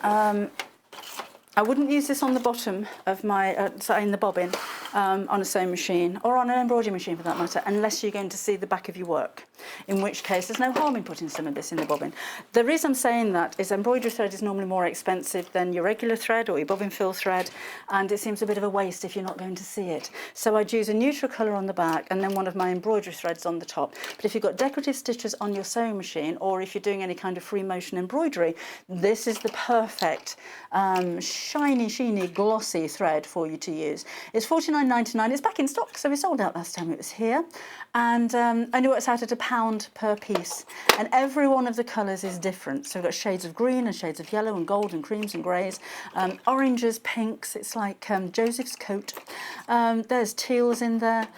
I wouldn't use this on the bottom of my, in the bobbin, on a sewing machine, or on an embroidery machine for that matter, unless you're going to see the back of your work, in which case there's no harm in putting some of this in the bobbin. The reason I'm saying that is embroidery thread is normally more expensive than your regular thread or your bobbin fill thread, and it seems a bit of a waste if you're not going to see it. So I'd use a neutral colour on the back and then one of my embroidery threads on the top. But if you've got decorative stitches on your sewing machine, or if you're doing any kind of free motion embroidery, this is the perfect shiny, sheeny, glossy thread for you to use. It's $49.99. It's back in stock, so we sold out last time it was here. And only works out at £1 per piece. And every one of the colours is different. So we've got shades of green and shades of yellow and gold and creams and greys, oranges, pinks. It's like Joseph's coat. There's teals in there,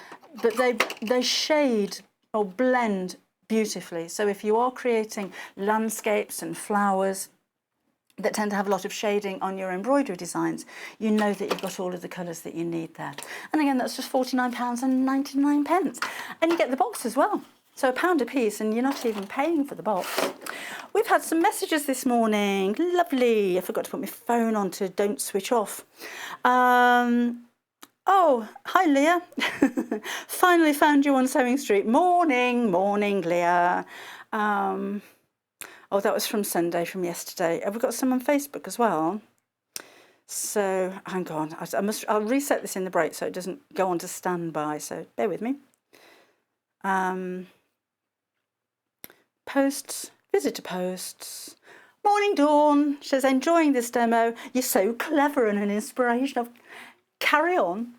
but they shade or blend beautifully. So if you are creating landscapes and flowers that tend to have a lot of shading on your embroidery designs, you know that you've got all of the colours that you need there. And again, that's just £49.99. And you get the box as well. So £1 a piece, and you're not even paying for the box. We've had some messages this morning. Lovely. I forgot to put my phone on to don't switch off. Oh, hi Leah. Finally found you on Sewing Street. Morning, Leah. Oh, that was from Sunday, from yesterday. Have we got some on Facebook as well? So, hang on. I'll reset this in the break so it doesn't go on to standby. So, bear with me. Posts, visitor posts. Morning, Dawn. She says, enjoying this demo. You're so clever and an inspiration. Carry on.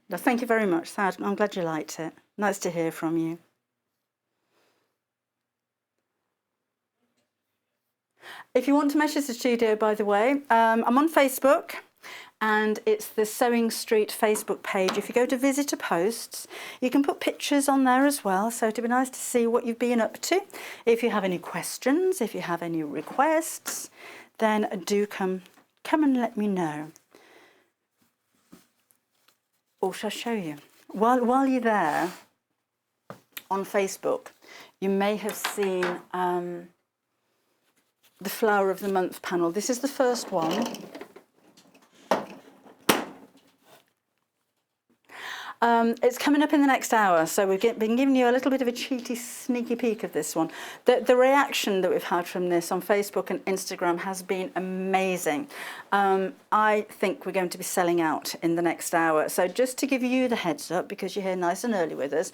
No, thank you very much, Thad. I'm glad you liked it. Nice to hear from you. If you want to message the studio, by the way, I'm on Facebook, and it's the Sewing Street Facebook page. If you go to visitor posts, you can put pictures on there as well, so it'd be nice to see what you've been up to. If you have any questions, if you have any requests, then do come and let me know. Or shall I show you? While you're there on Facebook, you may have seen the Flower of the Month panel. This is the first one. It's coming up in the next hour, so we've been giving you a little bit of a cheeky, sneaky peek of this one. The reaction that we've had from this on Facebook and Instagram has been amazing. I think we're going to be selling out in the next hour. So just to give you the heads up, because you're here nice and early with us,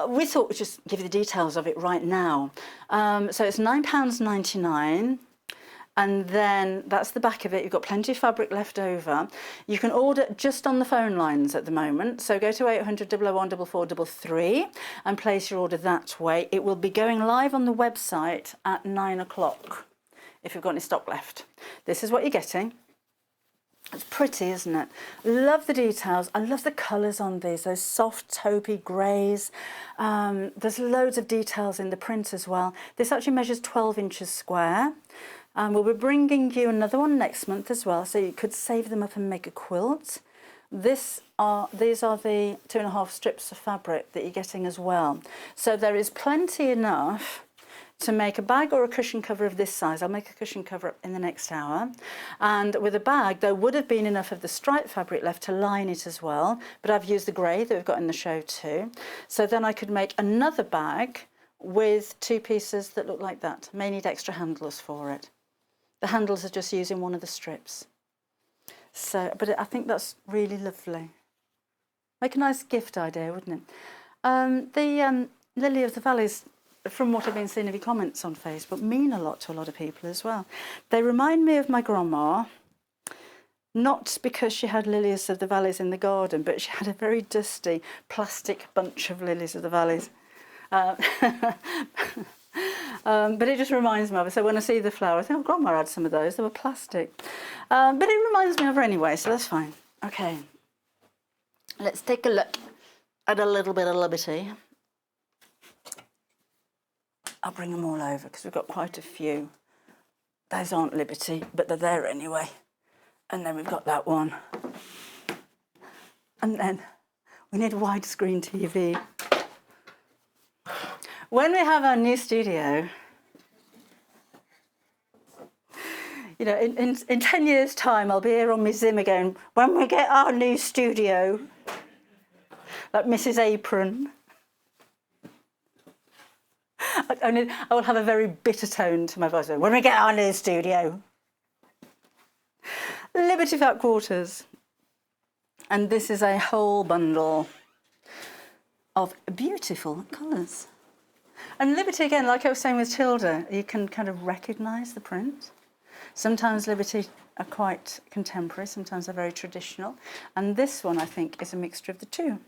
we thought we'd just give you the details of it right now. So it's £9.99. And then that's the back of it. You've got plenty of fabric left over. You can order just on the phone lines at the moment. So go to 800 001 4433 and place your order that way. It will be going live on the website at 9 o'clock if you've got any stock left. This is what you're getting. It's pretty, isn't it? Love the details. I love the colours on these, those soft taupey greys. There's loads of details in the print as well. This actually measures 12 inches square. We'll be bringing you another one next month as well, so you could save them up and make a quilt. These are the 2.5 strips of fabric that you're getting as well. So there is plenty enough to make a bag or a cushion cover of this size. I'll make a cushion cover in the next hour. And with a bag, there would have been enough of the striped fabric left to line it as well, but I've used the grey that we've got in the show too. So then I could make another bag with 2 pieces that look like that. May need extra handles for it. The handles are just using one of the strips. So, but I think that's really lovely. Make a nice gift idea, wouldn't it? The Lily of the Valleys, from what I've been seeing of your comments on Facebook, mean a lot to a lot of people as well. They remind me of my grandma, not because she had lilies of the valleys in the garden, but she had a very dusty plastic bunch of lilies of the valleys. But it just reminds me of it. So when I see the flower, I think, oh, Grandma had some of those. They were plastic. But it reminds me of her anyway, so that's fine. Okay. Let's take a look at a little bit of Liberty. I'll bring them all over because we've got quite a few. Those aren't Liberty, but they're there anyway. And then we've got that one. And then we need a widescreen TV. When we have our new studio, you know, in 10 years' time, I'll be here on my Zimmer going, when we get our new studio, like Mrs. Apron. I will have a very bitter tone to my voice when we get our new studio. Liberty Fat Quarters. And this is a whole bundle of beautiful colours. And Liberty, again, like I was saying with Tilda, you can kind of recognise the print. Sometimes Liberty are quite contemporary, sometimes they're very traditional. And this one, I think, is a mixture of the two.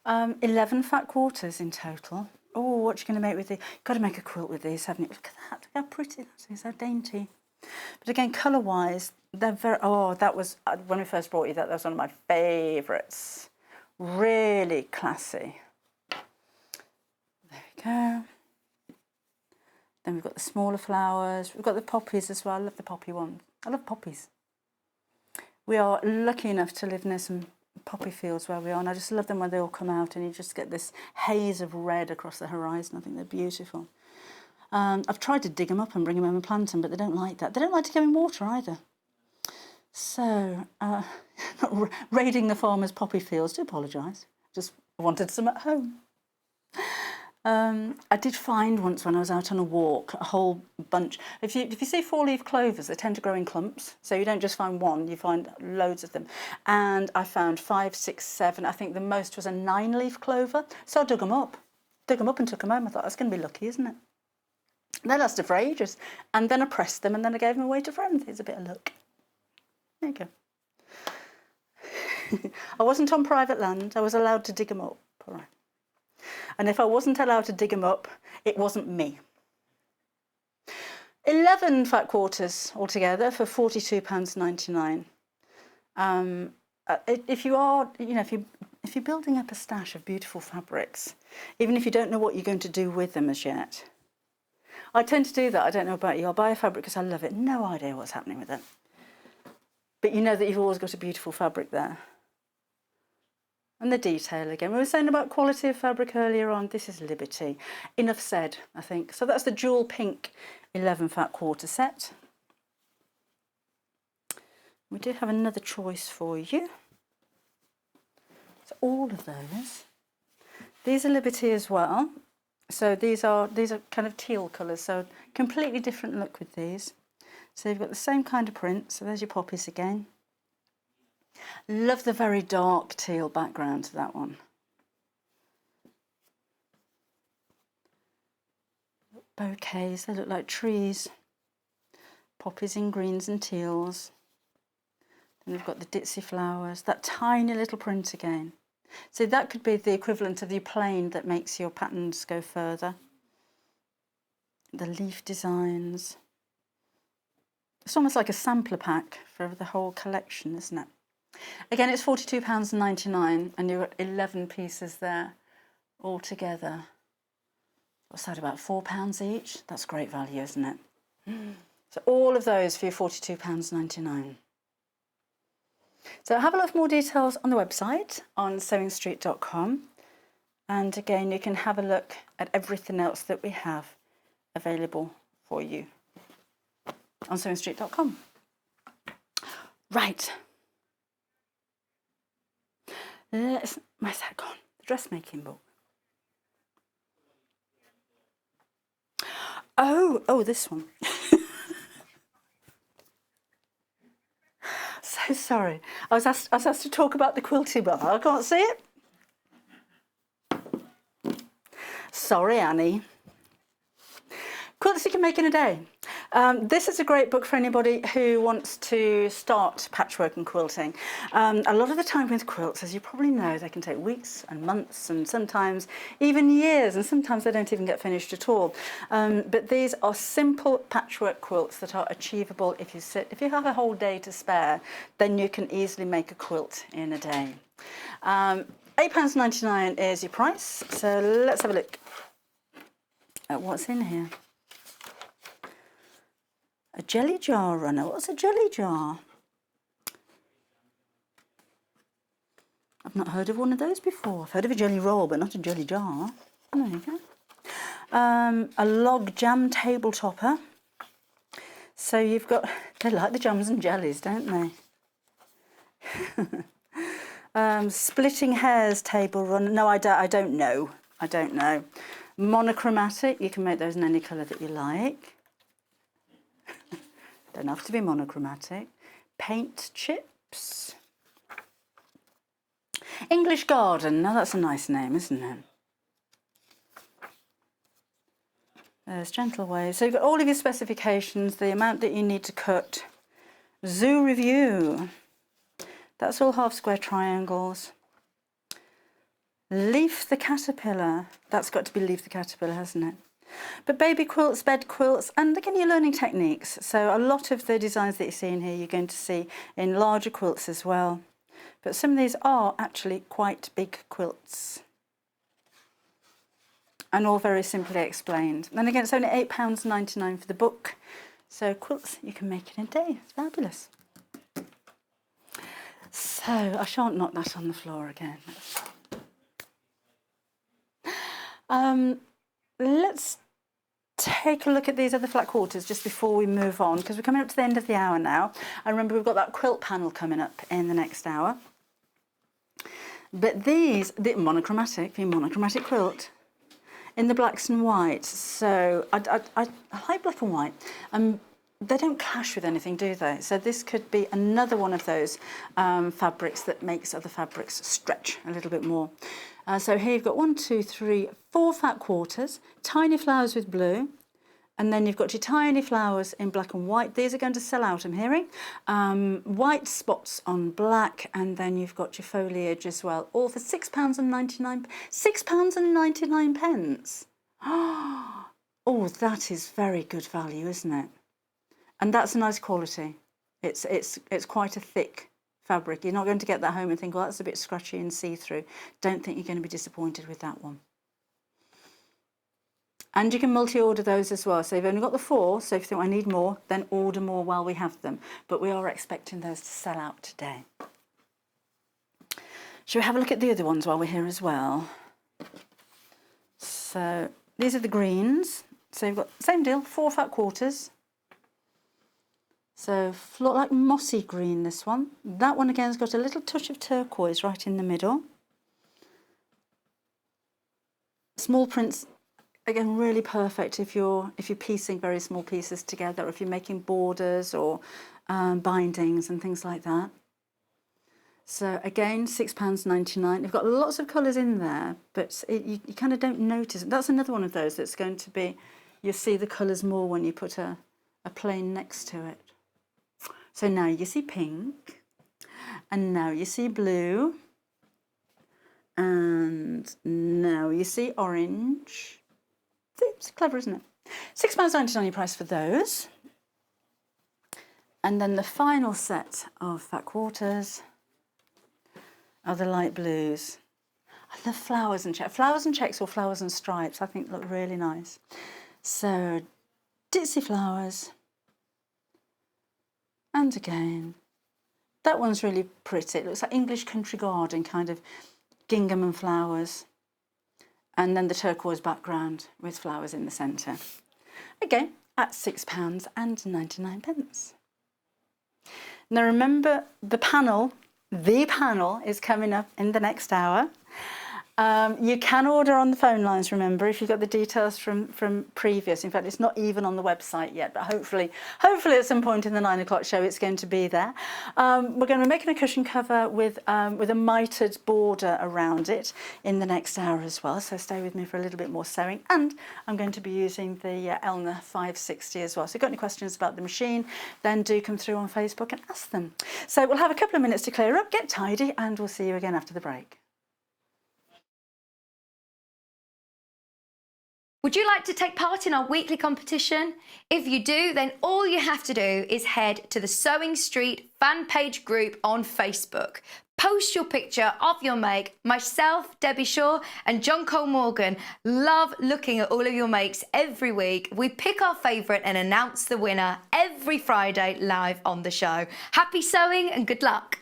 11 fat quarters in total. Oh, what are you going to make with these? You've got to make a quilt with these, haven't you? Look at that, look how pretty that is, how dainty. But again, colour-wise, they're very, oh, that was, when we first brought you that was one of my favourites. Really classy. There we go. Then we've got the smaller flowers. We've got the poppies as well. I love the poppy one. I love poppies. We are lucky enough to live near some poppy fields where we are, and I just love them when they all come out and you just get this haze of red across the horizon. I think they're beautiful. I've tried to dig them up and bring them home and plant them, but they don't like that. They don't like to go in water either. So, not raiding the farmer's poppy fields, do apologise. Just wanted some at home. I did find once when I was out on a walk a whole bunch. If you see four-leaf clovers, they tend to grow in clumps. So you don't just find one, you find loads of them. And I found 5, 6, 7. I think the most was a 9-leaf clover. So I dug them up and took them home. I thought, that's going to be lucky, isn't it? They lasted for ages. And then I pressed them and then I gave them away to friends. Here's a bit of luck. There you go. I wasn't on private land. I was allowed to dig them up. All right. And if I wasn't allowed to dig them up, it wasn't me. 11 fat quarters altogether for £42.99. If you are, you know, if you're building up a stash of beautiful fabrics, even if you don't know what you're going to do with them as yet, I tend to do that. I don't know about you. I'll buy a fabric because I love it. No idea what's happening with it. But you know that you've always got a beautiful fabric there. And the detail again. We were saying about quality of fabric earlier on. This is Liberty. Enough said, I think. So that's the dual pink 11 fat quarter set. We did have another choice for you. So all of those. These are Liberty as well. So these are kind of teal colours. So completely different look with these. So you've got the same kind of print. So there's your poppies again. Love the very dark teal background to that one. Bouquets, they look like trees. Poppies in greens and teals. Then we've got the ditzy flowers, that tiny little print again. So that could be the equivalent of the plane that makes your patterns go further. The leaf designs. It's almost like a sampler pack for the whole collection, isn't it? Again, it's £42.99 and you've got 11 pieces there altogether. What's that, about £4 each? That's great value, isn't it? So all of those for your £42.99. So have a lot more details on the website on sewingstreet.com. And again, you can have a look at everything else that we have available for you on sewingstreet.com. Right. Where's that gone? The dressmaking book. Oh, this one. So sorry. I was asked to talk about the quilting bar. I can't see it. Sorry, Annie. Quilts you can make in a day. This is a great book for anybody who wants to start patchwork and quilting. A lot of the time with quilts, as you probably know, they can take weeks and months and sometimes even years, and sometimes they don't even get finished at all. But these are simple patchwork quilts that are achievable if you have a whole day to spare, then you can easily make a quilt in a day. £8.99 is your price, so let's have a look at what's in here. A jelly jar runner. What's a jelly jar? I've not heard of one of those before. I've heard of a jelly roll, but not a jelly jar. There you go. A log jam table topper. So you've got, they like the jams and jellies, don't they? Splitting hairs table runner. No, I don't know. I don't know. Monochromatic. You can make those in any colour that you like. Don't have to be monochromatic. Paint chips. English garden. Now that's a nice name, isn't it? There's gentle waves. So you've got all of your specifications, the amount that you need to cut. Zoo review. That's all half square triangles. Leaf the caterpillar. That's got to be Leaf the caterpillar, hasn't it? But baby quilts, bed quilts, and again you're learning techniques. So a lot of the designs that you see in here you're going to see in larger quilts as well. But some of these are actually quite big quilts. And all very simply explained. And again, it's only £8.99 for the book. So quilts you can make in a day. It's fabulous. So I shan't knock that on the floor again. Let's take a look at these other flat quarters just before we move on, because we're coming up to the end of the hour now. And remember, we've got that quilt panel coming up in the next hour. But these, the monochromatic quilt in the blacks and whites. So I like black and white. They don't clash with anything, do they? So this could be another one of those fabrics that makes other fabrics stretch a little bit more. So here you've got 1, 2, 3, 4 fat quarters, tiny flowers with blue, and then you've got your tiny flowers in black and white. These are going to sell out, I'm hearing. White spots on black, and then you've got your foliage as well, all for £6.99. £6.99. Oh, that is very good value, isn't it? And that's a nice quality. It's quite a thick fabric. You're not going to get that home and think, well, that's a bit scratchy and see-through. Don't think you're going to be disappointed with that one. And you can multi-order those as well. So you've only got the 4, so if you think I need more, then order more while we have them. But we are expecting those to sell out today. Shall we have a look at the other ones while we're here as well? So these are the greens. So you've got the same deal, 4 fat quarters. So like mossy green, this one. That one again has got a little touch of turquoise right in the middle. Small prints, again, really perfect if you're piecing very small pieces together, or if you're making borders or bindings and things like that. So again, £6.99. You've got lots of colours in there, but you kind of don't notice it. That's another one of those that's going to be, you'll see the colours more when you put a plain next to it. So now you see pink, and now you see blue, and now you see orange. It's clever, isn't it? £6.99 price for those. And then the final set of fat quarters are the light blues. I love flowers and checks. Flowers and checks or flowers and stripes, I think look really nice. So ditzy flowers. And again, that one's really pretty. It looks like English country garden, kind of gingham and flowers. And then the turquoise background with flowers in the centre. Again, at £6.99. Now remember, the panel is coming up in the next hour. You can order on the phone lines, remember, if you've got the details from previous. In fact, it's not even on the website yet, but hopefully at some point in the 9 o'clock show, it's going to be there. We're going to be making a cushion cover with a mitered border around it in the next hour as well. So stay with me for a little bit more sewing. And I'm going to be using the Elna 560 as well. So if you've got any questions about the machine, then do come through on Facebook and ask them. So we'll have a couple of minutes to clear up, get tidy, and we'll see you again after the break. Would you like to take part in our weekly competition? If you do, then all you have to do is head to the Sewing Street fan page group on Facebook. Post your picture of your make. Myself, Debbie Shaw and John Cole Morgan love looking at all of your makes every week. We pick our favourite and announce the winner every Friday live on the show. Happy sewing and good luck.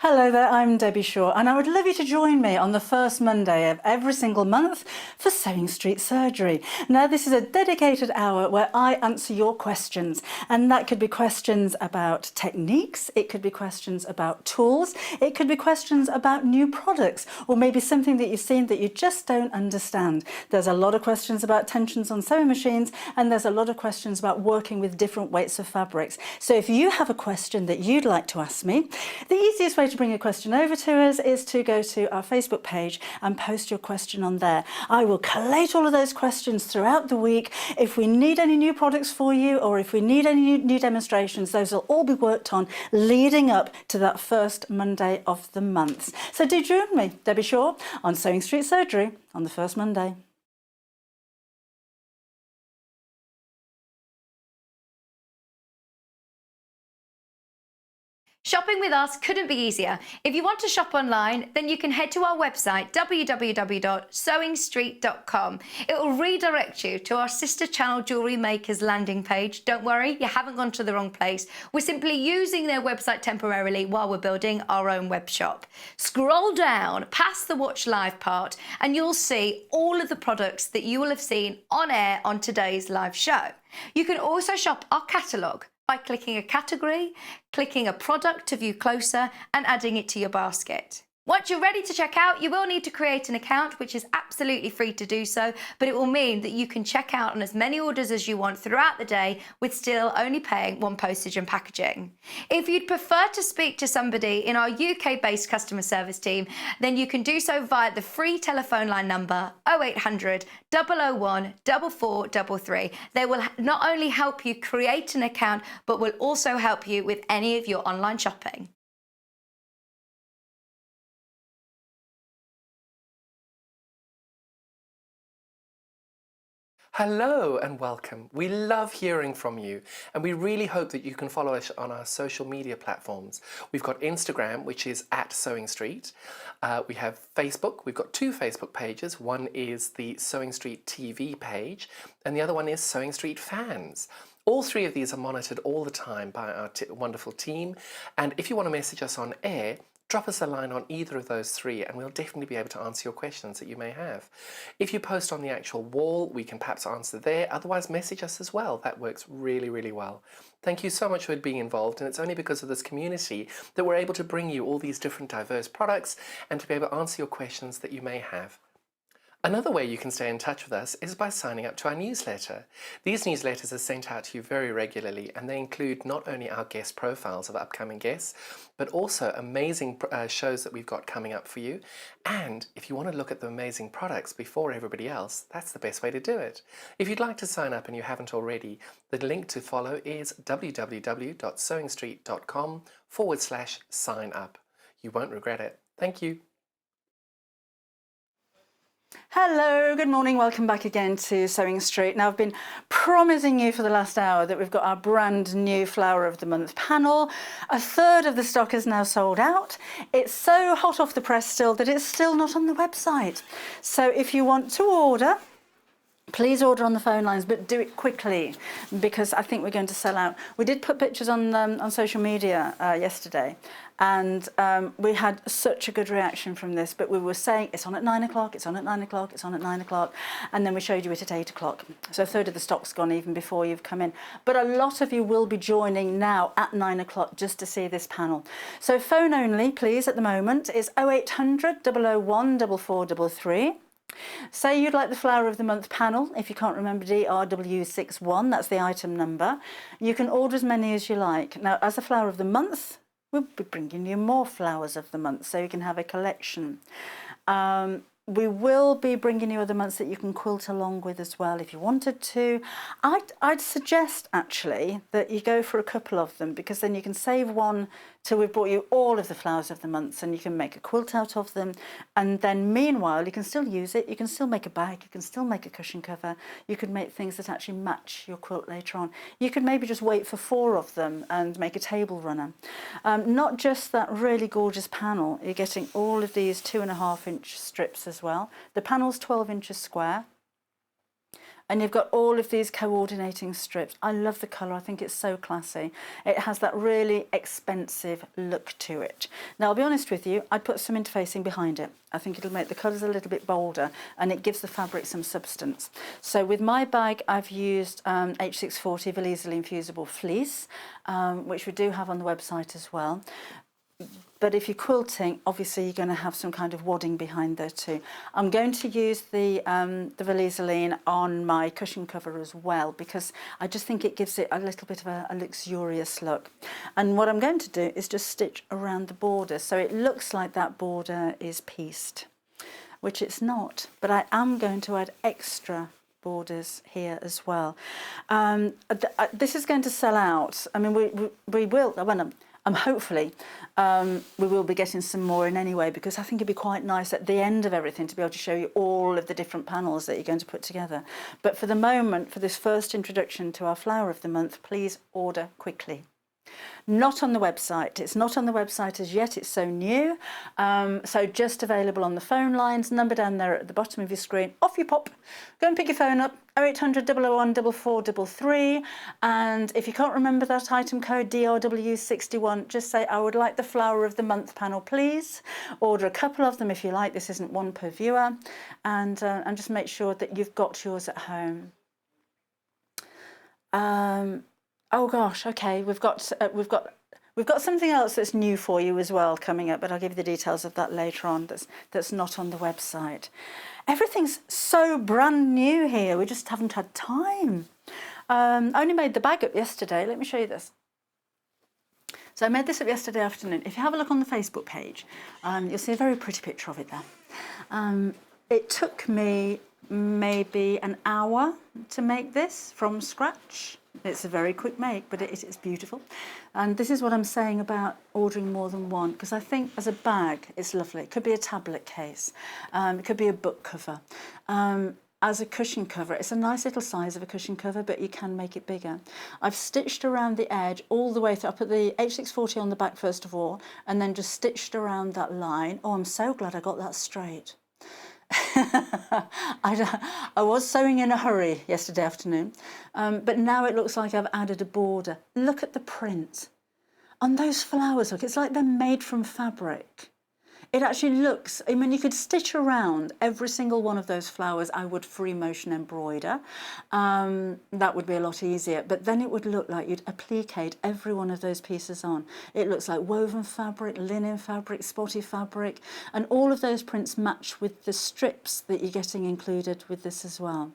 Hello there, I'm Debbie Shaw, and I would love you to join me on the first Monday of every single month for Sewing Street Surgery. Now, this is a dedicated hour where I answer your questions, and that could be questions about techniques, it could be questions about tools, it could be questions about new products, or maybe something that you've seen that you just don't understand. There's a lot of questions about tensions on sewing machines, and there's a lot of questions about working with different weights of fabrics. So if you have a question that you'd like to ask me, the easiest way to bring a question over to us is to go to our Facebook page and post your question on there. I will collate all of those questions throughout the week. If we need any new products for you, or if we need any new demonstrations, those will all be worked on leading up to that first Monday of the month. So do join me, Debbie Shaw, on Sewing Street Surgery on the first Monday. Shopping with us couldn't be easier. If you want to shop online, then you can head to our website, www.sewingstreet.com. It will redirect you to our sister channel Jewellery Makers landing page. Don't worry, you haven't gone to the wrong place. We're simply using their website temporarily while we're building our own web shop. Scroll down past the Watch Live part and you'll see all of the products that you will have seen on air on today's live show. You can also shop our catalogue by clicking a category, clicking a product to view closer, and adding it to your basket. Once you're ready to check out, you will need to create an account, which is absolutely free to do so, but it will mean that you can check out on as many orders as you want throughout the day with still only paying one postage and packaging. If you'd prefer to speak to somebody in our UK-based customer service team, then you can do so via the free telephone line number 0800 001 4433. They will not only help you create an account, but will also help you with any of your online shopping. Hello and welcome. We love hearing from you, and we really hope that you can follow us on our social media platforms. We've got Instagram, which is @Sewing Street. We have Facebook. We've got 2 Facebook pages. One is the Sewing Street TV page, and the other one is Sewing Street Fans. All 3 of these are monitored all the time by our wonderful team, and if you want to message us on air, drop us a line on either of those 3 and we'll definitely be able to answer your questions that you may have. If you post on the actual wall, we can perhaps answer there. Otherwise, message us as well. That works really, really well. Thank you so much for being involved, and it's only because of this community that we're able to bring you all these different diverse products and to be able to answer your questions that you may have. Another way you can stay in touch with us is by signing up to our newsletter. These newsletters are sent out to you very regularly, and they include not only our guest profiles of upcoming guests, but also amazing shows that we've got coming up for you. And if you want to look at the amazing products before everybody else, that's the best way to do it. If you'd like to sign up and you haven't already, the link to follow is www.sewingstreet.com/sign up. You won't regret it. Thank you. Hello, good morning, welcome back again to Sewing Street. Now, I've been promising you for the last hour that we've got our brand new Flower of the Month panel. A third of the stock is now sold out. It's so hot off the press still that it's still not on the website. So if you want to order, Please order on the phone lines, but do it quickly because I think we're going to sell out. We did put pictures on social media yesterday, and we had such a good reaction from this. But we were saying it's on at 9 o'clock, it's on at 9 o'clock, it's on at 9 o'clock, and then we showed you it at 8 o'clock. So a third of the stock's gone even before you've come in. But a lot of you will be joining now at 9 o'clock just to see this panel. So phone only, please, at the moment. It's 0800 001 4433. Say you'd like the Flower of the Month panel. If you can't remember DRW61, that's the item number. You can order as many as you like. Now, as a Flower of the Month, we'll be bringing you more Flowers of the Month, so you can have a collection. We will be bringing you other months that you can quilt along with as well if you wanted to. I'd suggest actually that you go for a couple of them, because then you can save one till we've brought you all of the Flowers of the Months, and you can make a quilt out of them. And then meanwhile, you can still use it. You can still make a bag. You can still make a cushion cover. You could make things that actually match your quilt later on. You could maybe just wait for 4 of them and make a table runner. Not just that really gorgeous panel, you're getting all of these 2.5-inch strips as well. The panel's 12 inches square. And you've got all of these coordinating strips. I love the colour. I think it's so classy. It has that really expensive look to it. Now, I'll be honest with you, I'd put some interfacing behind it. I think it'll make the colours a little bit bolder, and it gives the fabric some substance. So with my bag, I've used H640 Valisely Infusible Fleece, which we do have on the website as well. But if you're quilting, obviously you're going to have some kind of wadding behind there too. I'm going to use the Valisely on my cushion cover as well, because I just think it gives it a little bit of a luxurious look. And what I'm going to do is just stitch around the border, so it looks like that border is pieced, which it's not. But I am going to add extra borders here as well. This is going to sell out. I mean, we will. Hopefully we will be getting some more in anyway, because I think it'd be quite nice at the end of everything to be able to show you all of the different panels that you're going to put together. But for the moment, for this first introduction to our Flower of the Month, please order quickly. Not on the website. It's not on the website as yet. It's so new. So just available on the phone lines. Number down there at the bottom of your screen. Off you pop. Go and pick your phone up. 0800 001 4433. And if you can't remember that item code, DRW61, just say, I would like the Flower of the Month panel, please. Order a couple of them if you like. This isn't one per viewer. And just make sure that you've got yours at home. Oh gosh, okay, we've got something else that's new for you as well coming up, but I'll give you the details of that later on. That's not on the website. Everything's so brand new here. We just haven't had time. I only made the bag up yesterday. Let me show you this. So I made this up yesterday afternoon. If you have a look on the Facebook page, you'll see a very pretty picture of it there. It took me maybe an hour to make this from scratch. It's a very quick make, but it's beautiful. And this is what I'm saying about ordering more than one, because I think as a bag, it's lovely. It could be a tablet case. It could be a book cover. As a cushion cover, it's a nice little size of a cushion cover, but you can make it bigger. I've stitched around the edge all the way through. I put the H640 on the back first of all, and then just stitched around that line. Oh, I'm so glad I got that straight. I was sewing in a hurry yesterday afternoon, but now it looks like I've added a border. Look at the print on those flowers. Look, it's like they're made from fabric. It actually looks, I mean, you could stitch around every single one of those flowers. I would free motion embroider. That would be a lot easier, but then it would look like you'd applique every one of those pieces on. It looks like woven fabric, linen fabric, spotty fabric, and all of those prints match with the strips that you're getting included with this as well.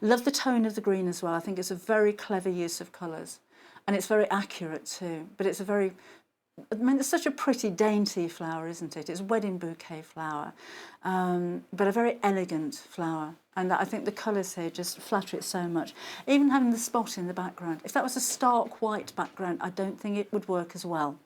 Love the tone of the green as well. I think it's a very clever use of colours, and it's very accurate too, but it's a very, I mean, it's such a pretty, dainty flower, isn't it? It's a wedding bouquet flower, but a very elegant flower. And I think the colours here just flatter it so much. Even having the spot in the background. If that was a stark white background, I don't think it would work as well.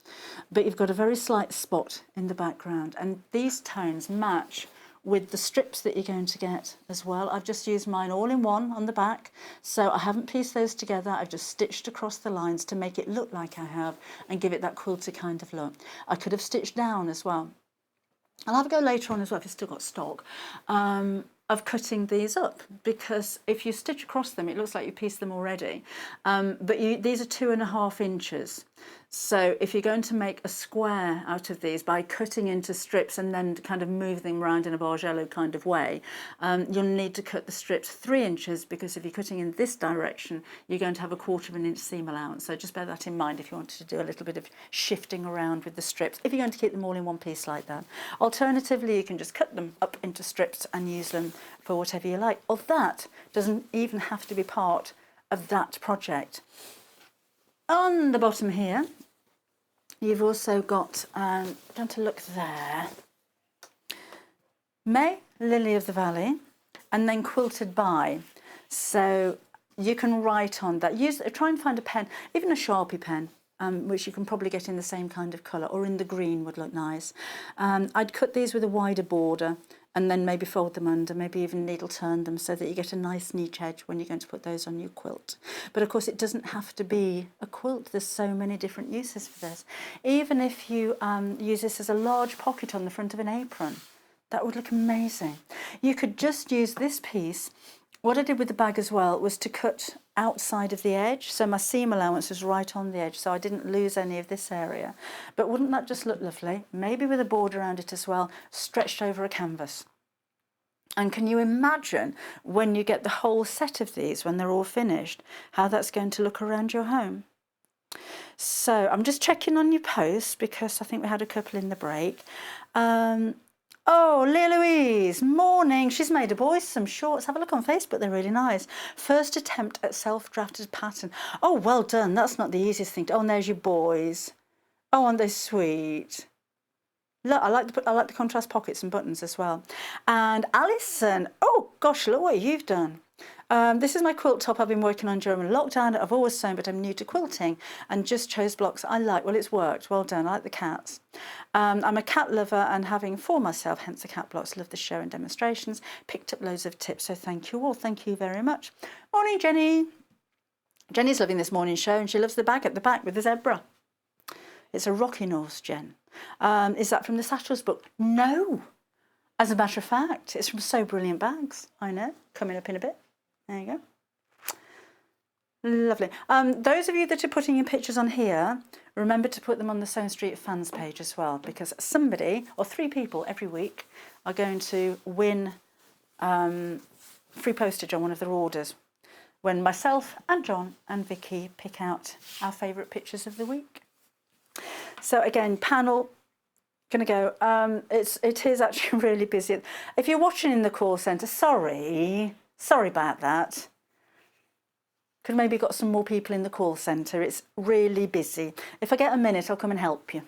But you've got a very slight spot in the background. And these tones match with the strips that you're going to get as well. I've just used mine all in one on the back, so I haven't pieced those together. I've just stitched across the lines to make it look like I have and give it that quilty kind of look. I could have stitched down as well. I'll have a go later on as well if it's still got stock. of cutting these up, because if you stitch across them, it looks like you pieced them already. But these are 2.5 inches. So if you're going to make a square out of these by cutting into strips and then kind of move them around in a bargello kind of way, you'll need to cut the strips 3 inches, because if you're cutting in this direction, you're going to have a 1/4 inch seam allowance. So just bear that in mind if you wanted to do a little bit of shifting around with the strips, if you're going to keep them all in one piece like that. Alternatively, you can just cut them up into strips and use them for whatever you like. Or that doesn't even have to be part of that project. On the bottom here, you've also got, don't to look there, May, Lily of the Valley, and then quilted by. So you can write on that. Try and find a pen, even a Sharpie pen, which you can probably get in the same kind of colour, or in the green would look nice. I'd cut these with a wider border, and then maybe fold them under, maybe even needle turn them so that you get a nice niche edge when you're going to put those on your quilt. But of course it doesn't have to be a quilt. There's so many different uses for this. Even if you use this as a large pocket on the front of an apron, that would look amazing. You could just use this piece. What I did with the bag as well was to cut outside of the edge, so my seam allowance was right on the edge, so I didn't lose any of this area. But wouldn't that just look lovely? Maybe with a border around it as well, stretched over a canvas. And can you imagine when you get the whole set of these, when they're all finished, how that's going to look around your home? So I'm just checking on your posts, because I think we had a couple in the break. Oh, Leah Louise, morning. She's made a boys some shorts. Have a look on Facebook, they're really nice. First attempt at self-drafted pattern. Oh, well done. That's not the easiest thing to... Oh, and there's your boys. Oh, aren't they sweet? Look, I like the contrast pockets and buttons as well. And Alison, oh gosh, look what you've done. This is my quilt top I've been working on during lockdown. I've always sewn, but I'm new to quilting and just chose blocks I like. Well, it's worked. Well done. I like the cats. I'm a cat lover, and having for myself, hence the cat blocks, love the show and demonstrations. Picked up loads of tips, so thank you all. Thank you very much. Morning, Jenny. Jenny's loving this morning show, and she loves the bag at the back with the zebra. It's a rocking horse, Jen. Is that from the Satchels book? No. As a matter of fact, it's from So Brilliant Bags. I know. Coming up in a bit. There you go. Lovely. Those of you that are putting your pictures on here, remember to put them on the Sewing Street fans page as well, because somebody, or 3 people every week, are going to win free postage on one of their orders when myself and John and Vicky pick out our favourite pictures of the week. So again, panel, going to go. It is actually really busy. If you're watching in the call centre, sorry about that. Could maybe got some more people in the call centre. It's really busy. If I get a minute, I'll come and help you.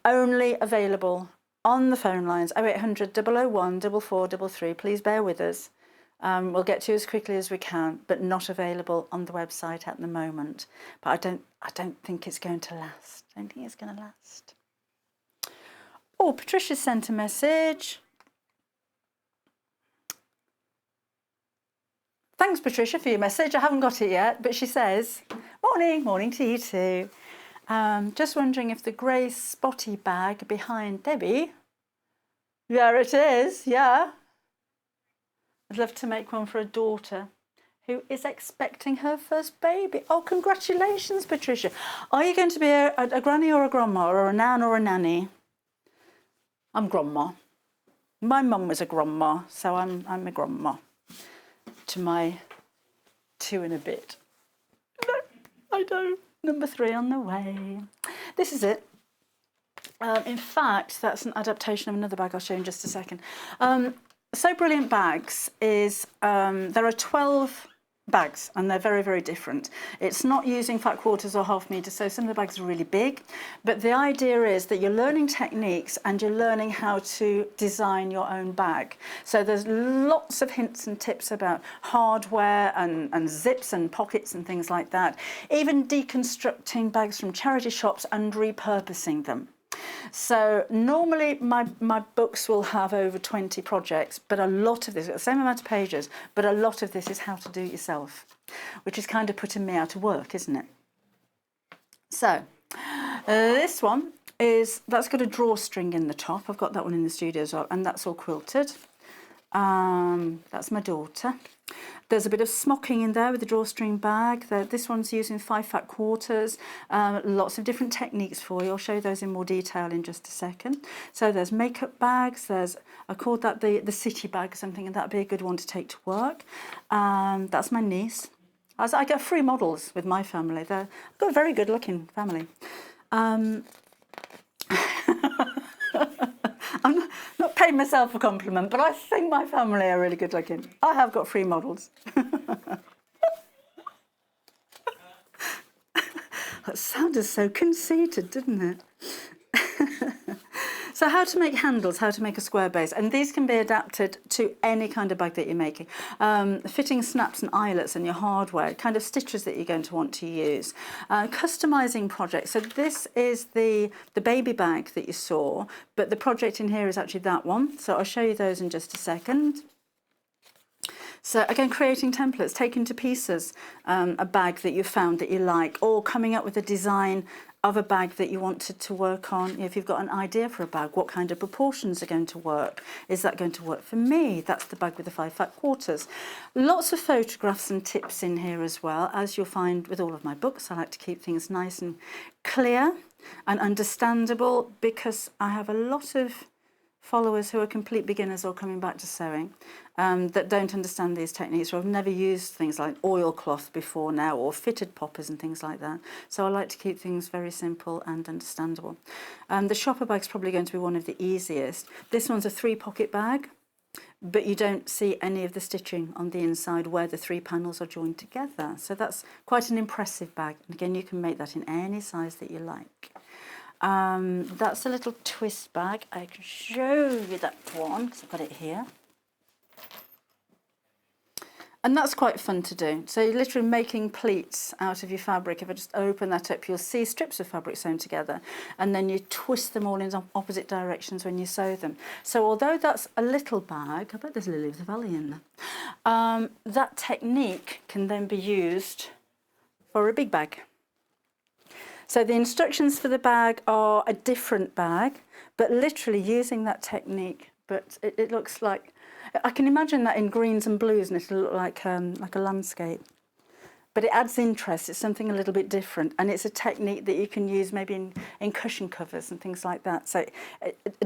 Only available on the phone lines 0800 001 4433. Please bear with us. We'll get to you as quickly as we can, but not available on the website at the moment. But I don't think it's going to last. I don't think it's going to last. Oh, Patricia sent a message. Thanks, Patricia, for your message. I haven't got it yet, but she says, morning to you too. Just wondering if the grey spotty bag behind Debbie, there it is, yeah. I'd love to make one for a daughter who is expecting her first baby. Oh, congratulations, Patricia. Are you going to be a granny or a grandma, or a nan or a nanny? I'm grandma. My mum was a grandma, so I'm a grandma. To my 2 and a bit. No, I don't. Number 3 on the way. This is it. In fact, that's an adaptation of another bag I'll show you in just a second. So Brilliant Bags is, there are 12 bags, and they're very, very different. It's not using fat quarters or half meters, so some of the bags are really big, but the idea is that you're learning techniques and you're learning how to design your own bag. So there's lots of hints and tips about hardware and zips and pockets and things like that, even deconstructing bags from charity shops and repurposing them. So normally my books will have over 20 projects, but a lot of this, the same amount of pages, but a lot of this is how to do it yourself, which is kind of putting me out of work, isn't it? So this one that's got a drawstring in the top. I've got that one in the studio as well, and that's all quilted. That's my daughter. There's a bit of smocking in there with the drawstring bag. This one's using 5 fat quarters. Lots of different techniques for you. I'll show those in more detail in just a second. So there's makeup bags. I called that the city bag or something, and that'd be a good one to take to work. That's my niece. I get free models with my family. I've got a very good looking family. I'm not paying myself a compliment, but I think my family are really good looking. I have got free models. That sounded so conceited, didn't it? So how to make handles, how to make a square base, and these can be adapted to any kind of bag that you're making. Fitting snaps and eyelets and your hardware, kind of stitches that you're going to want to use. Customizing projects. So this is the baby bag that you saw, but the project in here is actually that one. So I'll show you those in just a second. So again, creating templates, taking to pieces a bag that you found that you like, or coming up with a design of a bag that you wanted to work on. If you've got an idea for a bag, what kind of proportions are going to work? Is that going to work for me? That's the bag with the 5 fat quarters. Lots of photographs and tips in here as well. As you'll find with all of my books, I like to keep things nice and clear and understandable, because I have a lot of followers who are complete beginners or coming back to sewing that don't understand these techniques, or have never used things like oilcloth before now, or fitted poppers and things like that. So I like to keep things very simple and understandable. The shopper bag's probably going to be one of the easiest. This one's a 3-pocket bag, but you don't see any of the stitching on the inside where the 3 panels are joined together. So that's quite an impressive bag. And again, you can make that in any size that you like. That's a little twist bag. I can show you that one because I've got it here. And that's quite fun to do. So you're literally making pleats out of your fabric. If I just open that up, you'll see strips of fabric sewn together, and then you twist them all in opposite directions when you sew them. So although that's a little bag, I bet there's Lily of the Valley in there, that technique can then be used for a big bag. So the instructions for the bag are a different bag, but literally using that technique. But it looks like, I can imagine that in greens and blues, and it'll look like a landscape. But it adds interest. It's something a little bit different, and it's a technique that you can use maybe in cushion covers and things like that. So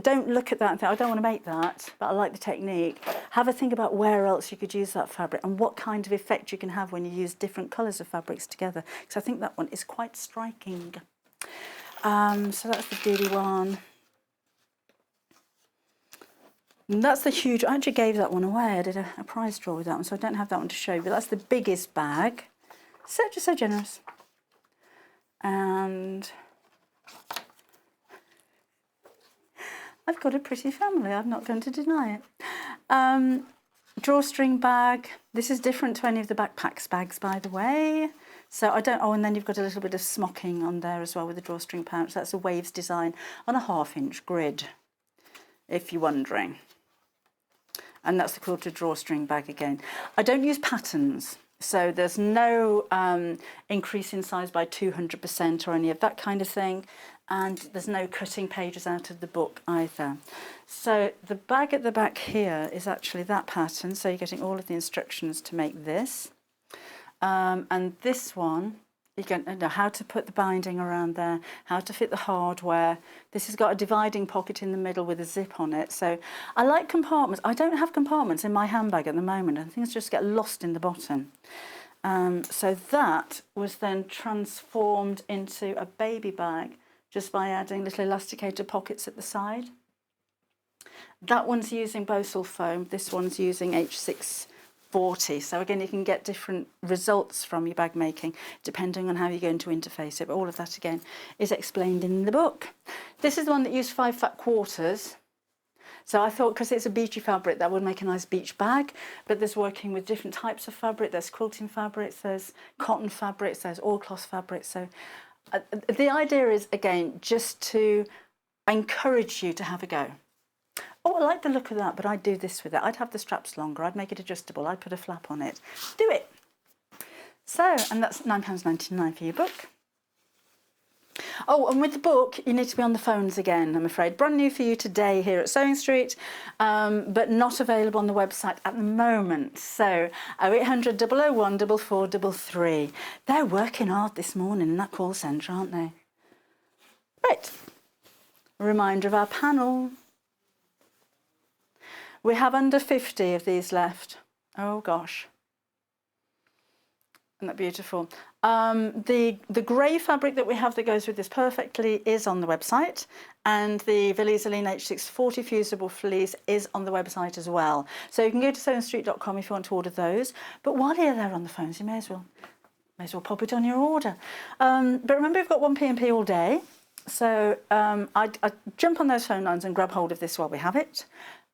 don't look at that and think, I don't want to make that, but I like the technique. Have a think about where else you could use that fabric and what kind of effect you can have when you use different colours of fabrics together. Because I think that one is quite striking. So that's the beauty one. And that's the huge, I actually gave that one away. I did a prize draw with that one, so I don't have that one to show you, but that's the biggest bag. So just so generous. And I've got a pretty family, I'm not going to deny it. Drawstring bag. This is different to any of the backpacks bags, by the way. So I don't, and then you've got a little bit of smocking on there as well with the drawstring pouch. That's a waves design on a 1/2-inch grid, if you're wondering. And that's the quilted drawstring bag again. I don't use patterns, so there's no increase in size by 200% or any of that kind of thing, and there's no cutting pages out of the book either. So the bag at the back here is actually that pattern, so you're getting all of the instructions to make this. And this one, you can know how to put the binding around there, how to fit the hardware. This has got a dividing pocket in the middle with a zip on it. So I like compartments. I don't have compartments in my handbag at the moment, and things just get lost in the bottom. So that was then transformed into a baby bag just by adding little elasticated pockets at the side. That one's using Bosal foam. This one's using H640. So again, you can get different results from your bag making depending on how you're going to interface it. But all of that again is explained in the book. This is the one that used 5 fat quarters. So I thought, because it's a beachy fabric, that would make a nice beach bag. But there's working with different types of fabric. There's quilting fabrics, there's cotton fabrics, there's oilcloth fabrics. So the idea is, again, just to encourage you to have a go. Oh, I like the look of that, but I'd do this with it. I'd have the straps longer. I'd make it adjustable. I'd put a flap on it. Do it. So, and that's £9.99 for your book. Oh, and with the book, you need to be on the phones again, I'm afraid. Brand new for you today here at Sewing Street, but not available on the website at the moment. So 0800 001 4433. They're working hard this morning in that call centre, aren't they? Right. A reminder of our panel. We have under 50 of these left. Oh gosh. Isn't that beautiful? The grey fabric that we have that goes with this perfectly is on the website, and the Valiseline H640 fusible fleece is on the website as well. So you can go to sewingstreet.com if you want to order those. But while you're there on the phones, you may as well pop it on your order. But remember, we've got 1 P&P all day. So I'd jump on those phone lines and grab hold of this while we have it,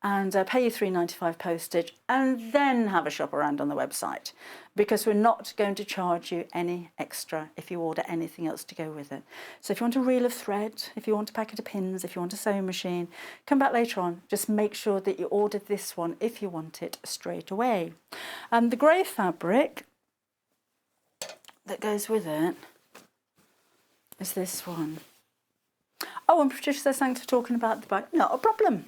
and pay you £3.95 postage, and then have a shop around on the website, because we're not going to charge you any extra if you order anything else to go with it. So if you want a reel of thread, if you want a packet of pins, if you want a sewing machine, come back later on. Just make sure that you order this one if you want it straight away. The grey fabric that goes with it is this one. Oh, and Patricia says thanks for talking about the bag. Not a problem.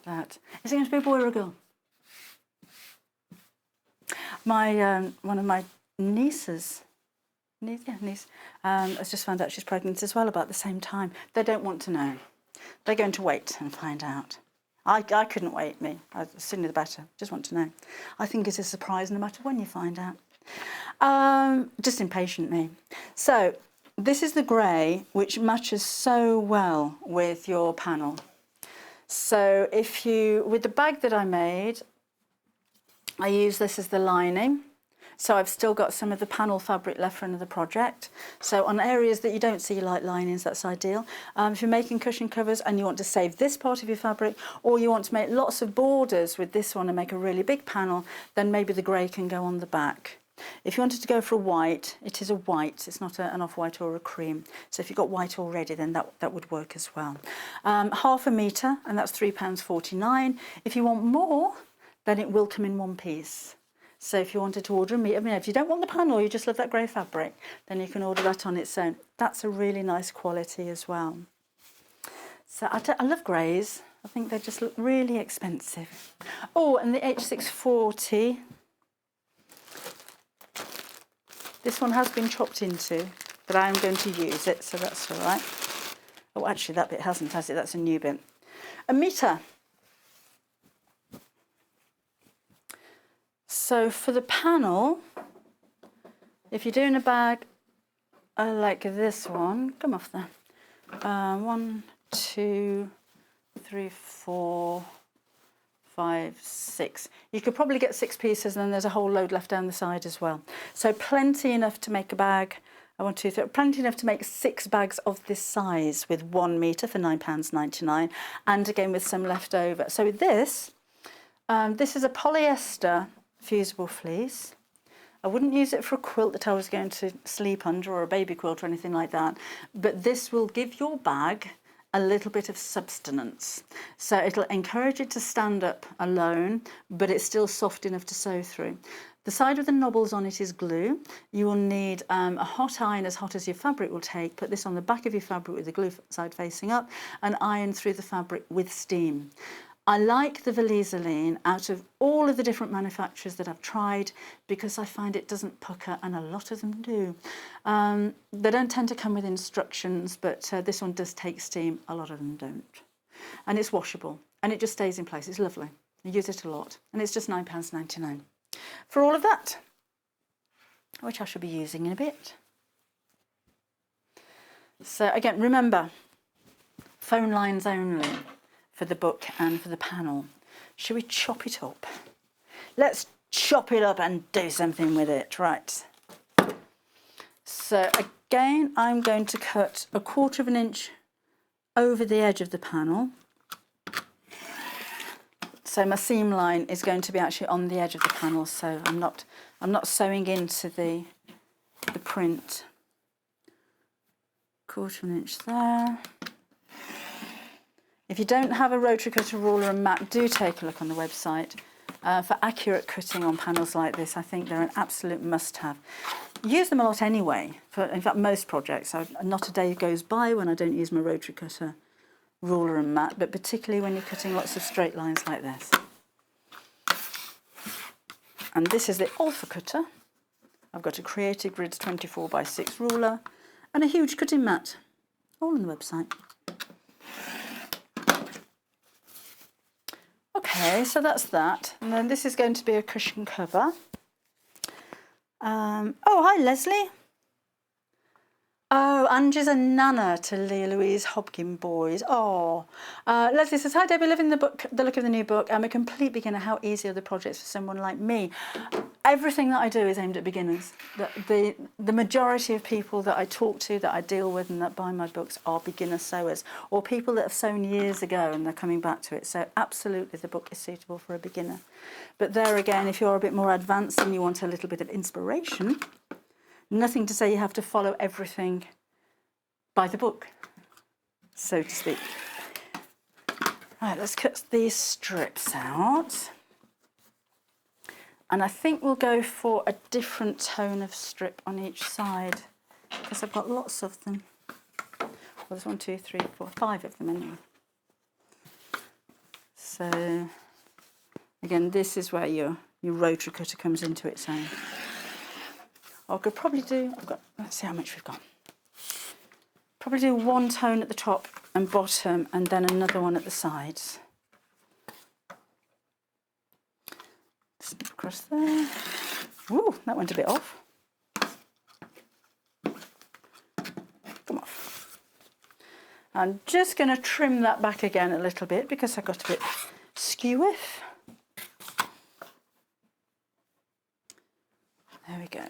That. Is it going to be a boy or a girl? My one of my nieces, has just found out she's pregnant as well about the same time. They don't want to know. They're going to wait and find out. I couldn't wait, me. The sooner the better. Just want to know. I think it's a surprise no matter when you find out. Just impatient, me. So this is the grey, which matches so well with your panel. So if you, with the bag that I made, I use this as the lining. So I've still got some of the panel fabric left for another project. So on areas that you don't see light linings, that's ideal. If you're making cushion covers and you want to save this part of your fabric, or you want to make lots of borders with this one and make a really big panel, then maybe the grey can go on the back. If you wanted to go for a white, it is a white, it's not an off-white or a cream. So if you've got white already, then that would work as well. Half a metre, and that's £3.49. If you want more, then it will come in one piece. So if you wanted to order a metre, I mean, if you don't want the panel, you just love that grey fabric, then you can order that on its own. That's a really nice quality as well. So I love greys. I think they just look really expensive. Oh, and the H640. This one has been chopped into, but I am going to use it, so that's all right. Oh, actually, that bit hasn't, has it? That's a new bit. A metre. So for the panel, if you're doing a bag like this one, come off there. 1, 2, 3, 4, 5, 6. You could probably get 6 pieces, and then there's a whole load left down the side as well. So plenty enough to make a bag. Plenty enough to make 6 bags of this size with 1 metre for £9.99, and again with some left over. So with this, this is a polyester fusible fleece. I wouldn't use it for a quilt that I was going to sleep under, or a baby quilt or anything like that, but this will give your bag a little bit of substance. So it'll encourage it to stand up alone, but it's still soft enough to sew through. The side with the knobbles on it is glue. You will need a hot iron, as hot as your fabric will take. Put this on the back of your fabric with the glue side facing up, and iron through the fabric with steam. I like the Valiseline out of all of the different manufacturers that I've tried, because I find it doesn't pucker, and a lot of them do. They don't tend to come with instructions, but this one does take steam. A lot of them don't. And it's washable, and it just stays in place. It's lovely. I use it a lot, and it's just £9.99 for all of that, which I shall be using in a bit. So again, remember, phone lines only for the book and for the panel. Should we chop it up? Let's chop it up and do something with it, right? So again, I'm going to cut 1/4 inch over the edge of the panel. So my seam line is going to be actually on the edge of the panel, so I'm not sewing into the print. 1/4 inch there. If you don't have a rotary cutter ruler and mat, do take a look on the website. For accurate cutting on panels like this, I think they're an absolute must-have. Use them a lot anyway, in fact most projects. Not a day goes by when I don't use my rotary cutter, ruler and mat, but particularly when you're cutting lots of straight lines like this. And this is the Alpha cutter. I've got a Creative Grids 24x6 ruler and a huge cutting mat, all on the website. Okay, so that's that. And then this is going to be a cushion cover. Oh, hi, Leslie. Oh, Angie's a nana to Leah Louise Hobkin boys. Oh, Leslie says, hi Debbie, loving the look of the new book. I'm a complete beginner. How easy are the projects for someone like me? Everything that I do is aimed at beginners. The majority of people that I talk to, that I deal with and that buy my books are beginner sewers or people that have sewn years ago and they're coming back to it. So absolutely the book is suitable for a beginner. But there again, if you're a bit more advanced and you want a little bit of inspiration, nothing to say you have to follow everything by the book, so to speak. Right, let's cut these strips out. And I think we'll go for a different tone of strip on each side because I've got lots of them. Well, there's 1, 2, 3, 4, 5 of them anyway. So again, this is where your rotary cutter comes into its own. I could probably do, let's see how much we've got. Probably do one tone at the top and bottom and then another one at the sides. Snip across there. Ooh, that went a bit off. Come off. I'm just going to trim that back again a little bit because I got a bit skew-iff. There we go.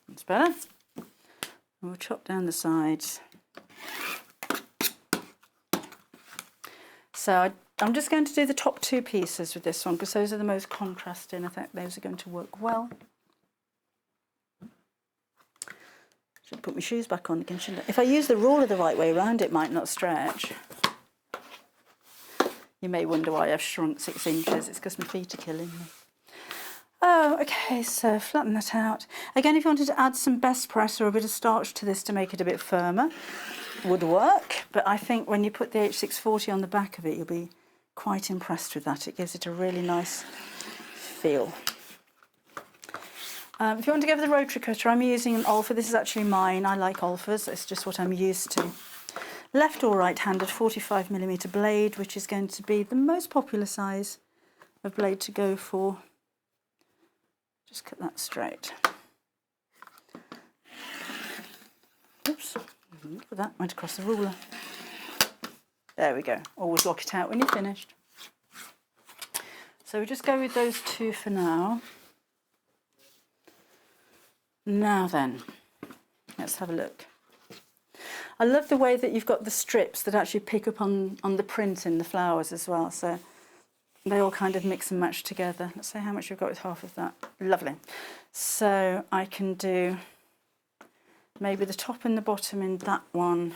That's better. And we'll chop down the sides. So I'm just going to do the top 2 pieces with this one because those are the most contrasting. I think those are going to work well. Should put my shoes back on again, shouldn't I? If I use the ruler the right way around, it might not stretch. You may wonder why I've shrunk 6 inches. It's because my feet are killing me. Oh, okay, so flatten that out. Again, if you wanted to add some best press or a bit of starch to this to make it a bit firmer, would work. But I think when you put the H640 on the back of it, you'll be quite impressed with that. It gives it a really nice feel. If you want to go for the rotary cutter, I'm using an Alpha. This is actually mine. I like Alphas. It's just what I'm used to. Left or right-handed 45mm blade, which is going to be the most popular size of blade to go for. Just cut that straight. Oops, look at that, went across the ruler. There we go. Always lock it out when you're finished. So we just go with those 2 for now. Now then, let's have a look. I love the way that you've got the strips that actually pick up on the print in the flowers as well. So they all kind of mix and match together. Let's see how much we've got with half of that. Lovely. So I can do maybe the top and the bottom in that one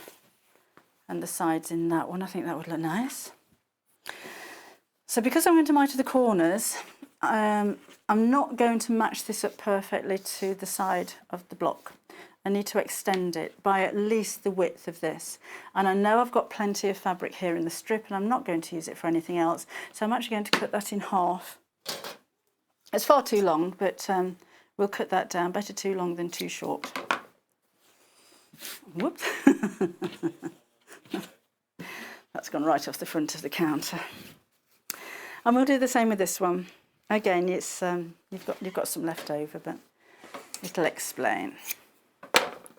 and the sides in that one. I think that would look nice. So because I'm going to miter the corners, I'm not going to match this up perfectly to the side of the block. I need to extend it by at least the width of this. And I know I've got plenty of fabric here in the strip and I'm not going to use it for anything else. So I'm actually going to cut that in half. It's far too long, but we'll cut that down. Better too long than too short. Whoops. That's gone right off the front of the counter. And we'll do the same with this one. Again, it's you've got some left over, but it'll explain.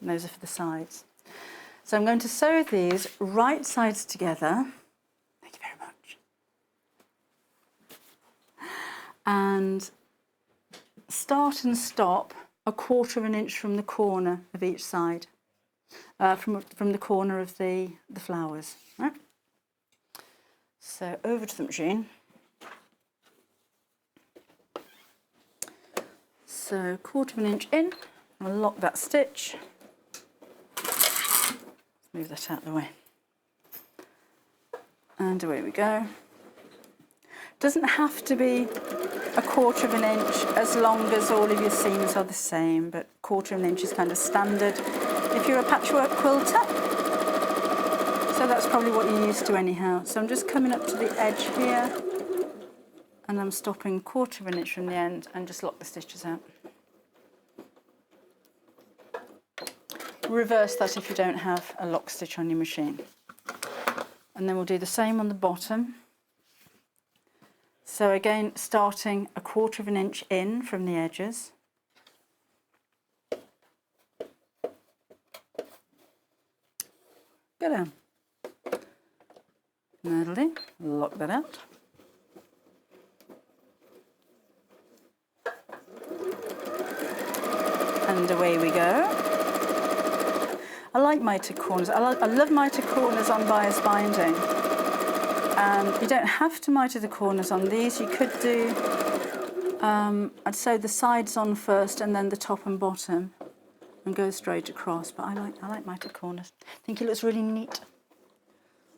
And those are for the sides. So I'm going to sew these right sides together. Thank you very much. And start and stop 1/4 inch from the corner of each side, from the corner of the flowers. Right? So over to the machine. So 1/4 inch in. I'll lock that stitch. Move that out of the way. And away we go. Doesn't have to be 1/4 of an inch as long as all of your seams are the same, but 1/4 of an inch is kind of standard if you're a patchwork quilter. So that's probably what you're used to anyhow. So I'm just coming up to the edge here and I'm stopping 1/4 of an inch from the end and just lock the stitches out. Reverse that if you don't have a lock stitch on your machine. And then we'll do the same on the bottom. So again, starting 1/4 of an inch in from the edges. Go down. Lovely, lock that out. And away we go. I like mitered corners. I love mitered corners on bias binding. You don't have to miter the corners on these. You could do, I'd sew the sides on first and then the top and bottom and go straight across. But I like mitered corners. I think it looks really neat,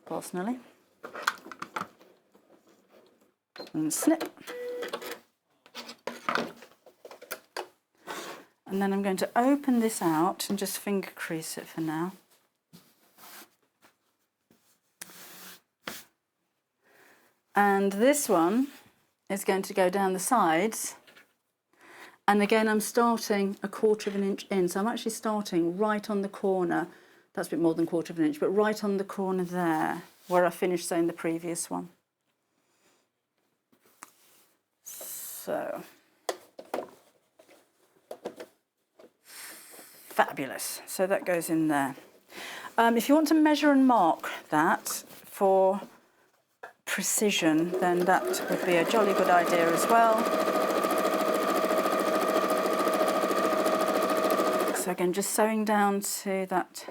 personally. And snip. And then I'm going to open this out and just finger crease it for now. And this one is going to go down the sides. And again, I'm starting 1/4 of an inch in. So I'm actually starting right on the corner. That's a bit more than 1/4 of an inch, but right on the corner there where I finished sewing the previous one. So, fabulous. So that goes in there. If you want to measure and mark that for precision, then that would be a jolly good idea as well. So again, just sewing down to that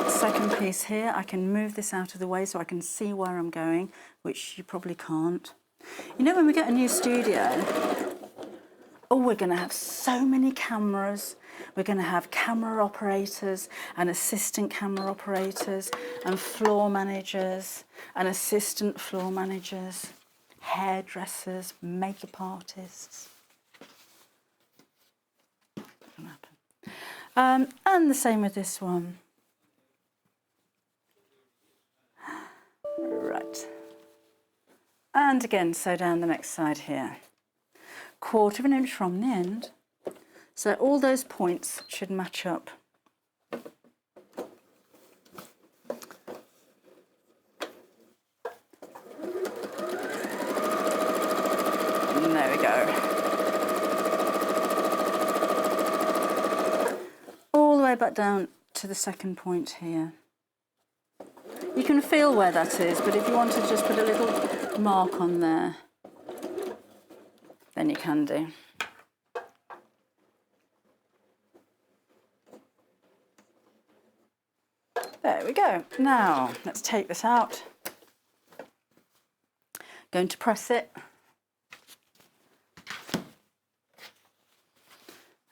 second piece here. I can move this out of the way so I can see where I'm going, which you probably can't. You know, when we get a new studio, oh, we're going to have so many cameras. We're going to have camera operators and assistant camera operators and floor managers and assistant floor managers, hairdressers, makeup artists. And the same with this one. Right. And again, sew down the next side here. 1/4 of an inch from the end. So all those points should match up. And there we go. All the way back down to the second point here. You can feel where that is, but if you want to just put a little mark on there, then you can do. There we go. Now, let's take this out. Going to press it.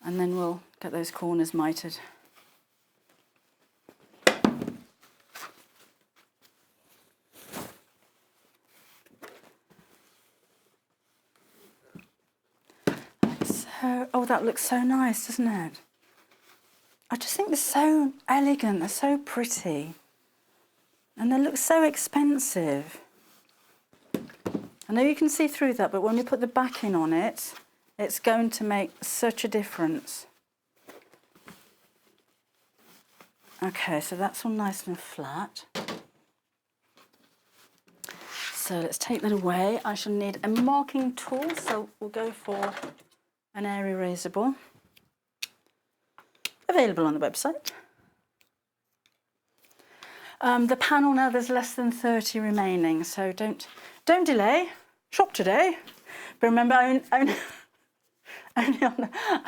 And then we'll get those corners mitered. Oh, that looks so nice, doesn't it? I just think they're so elegant, they're so pretty. And they look so expensive. I know you can see through that, but when we put the backing on it, it's going to make such a difference. Okay, so that's all nice and flat. So let's take that away. I shall need a marking tool, so we'll go for an air erasable. Available on the website. The panel now, there's less than 30 remaining, so don't delay. Shop today. But remember, I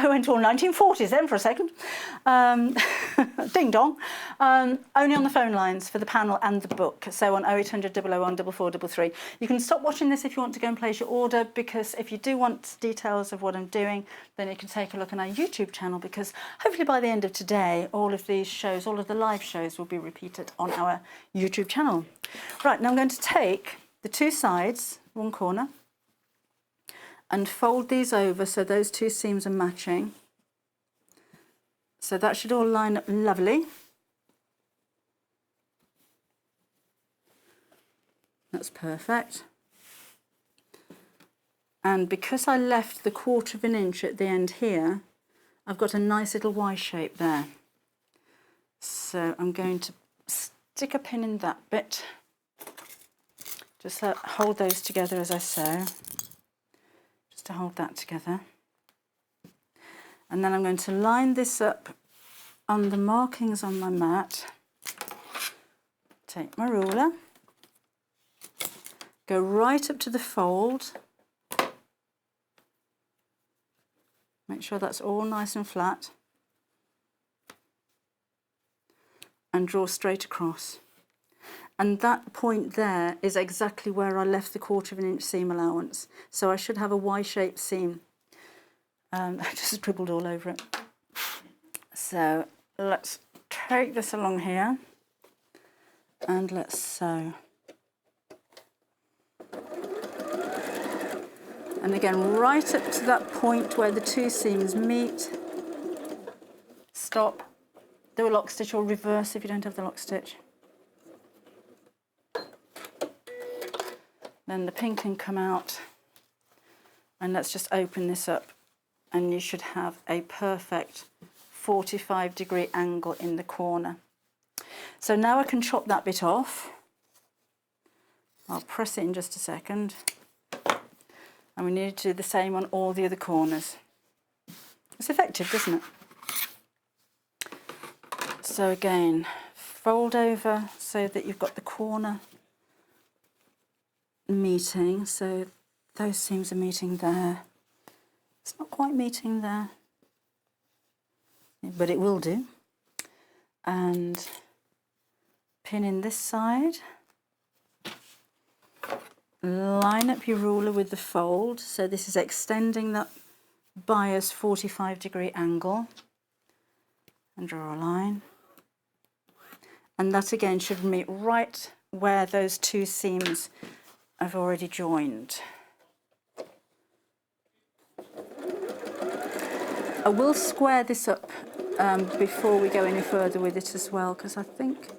went all 1940s then for a second. Ding dong. Only on the phone lines for the panel and the book. So on 0800 001 4433. You can stop watching this if you want to go and place your order, because if you do want details of what I'm doing, then you can take a look on our YouTube channel, because hopefully by the end of today, all of these shows, all of the live shows will be repeated on our YouTube channel. Right, now I'm going to take the two sides, one corner, and fold these over so those two seams are matching. So that should all line up lovely. That's perfect. And because I left the 1/4 inch at the end here, I've got a nice little Y shape there. So I'm going to stick a pin in that bit. Just hold those together as I sew. Just to hold that together. And then I'm going to line this up on the markings on my mat. Take my ruler. Go right up to the fold. Make sure that's all nice and flat. And draw straight across. And that point there is exactly where I left the 1/4 inch seam allowance. So I should have a Y-shaped seam. I just scribbled all over it. So let's take this along here and let's sew. And again, right up to that point where the two seams meet, stop, do a lock stitch or reverse if you don't have the lock stitch. Then the pin can come out, and let's just open this up, and you should have a perfect 45-degree angle in the corner. So now I can chop that bit off. I'll press it in just a second. And we need to do the same on all the other corners. It's effective, doesn't it? So again, fold over so that you've got the corner meeting. So those seams are meeting there. It's not quite meeting there, but it will do. And pin in this side. Line up your ruler with the fold, so this is extending that bias 45-degree angle, and draw a line. And that again should meet right where those two seams have already joined. I will square this up before we go any further with it as well, because I think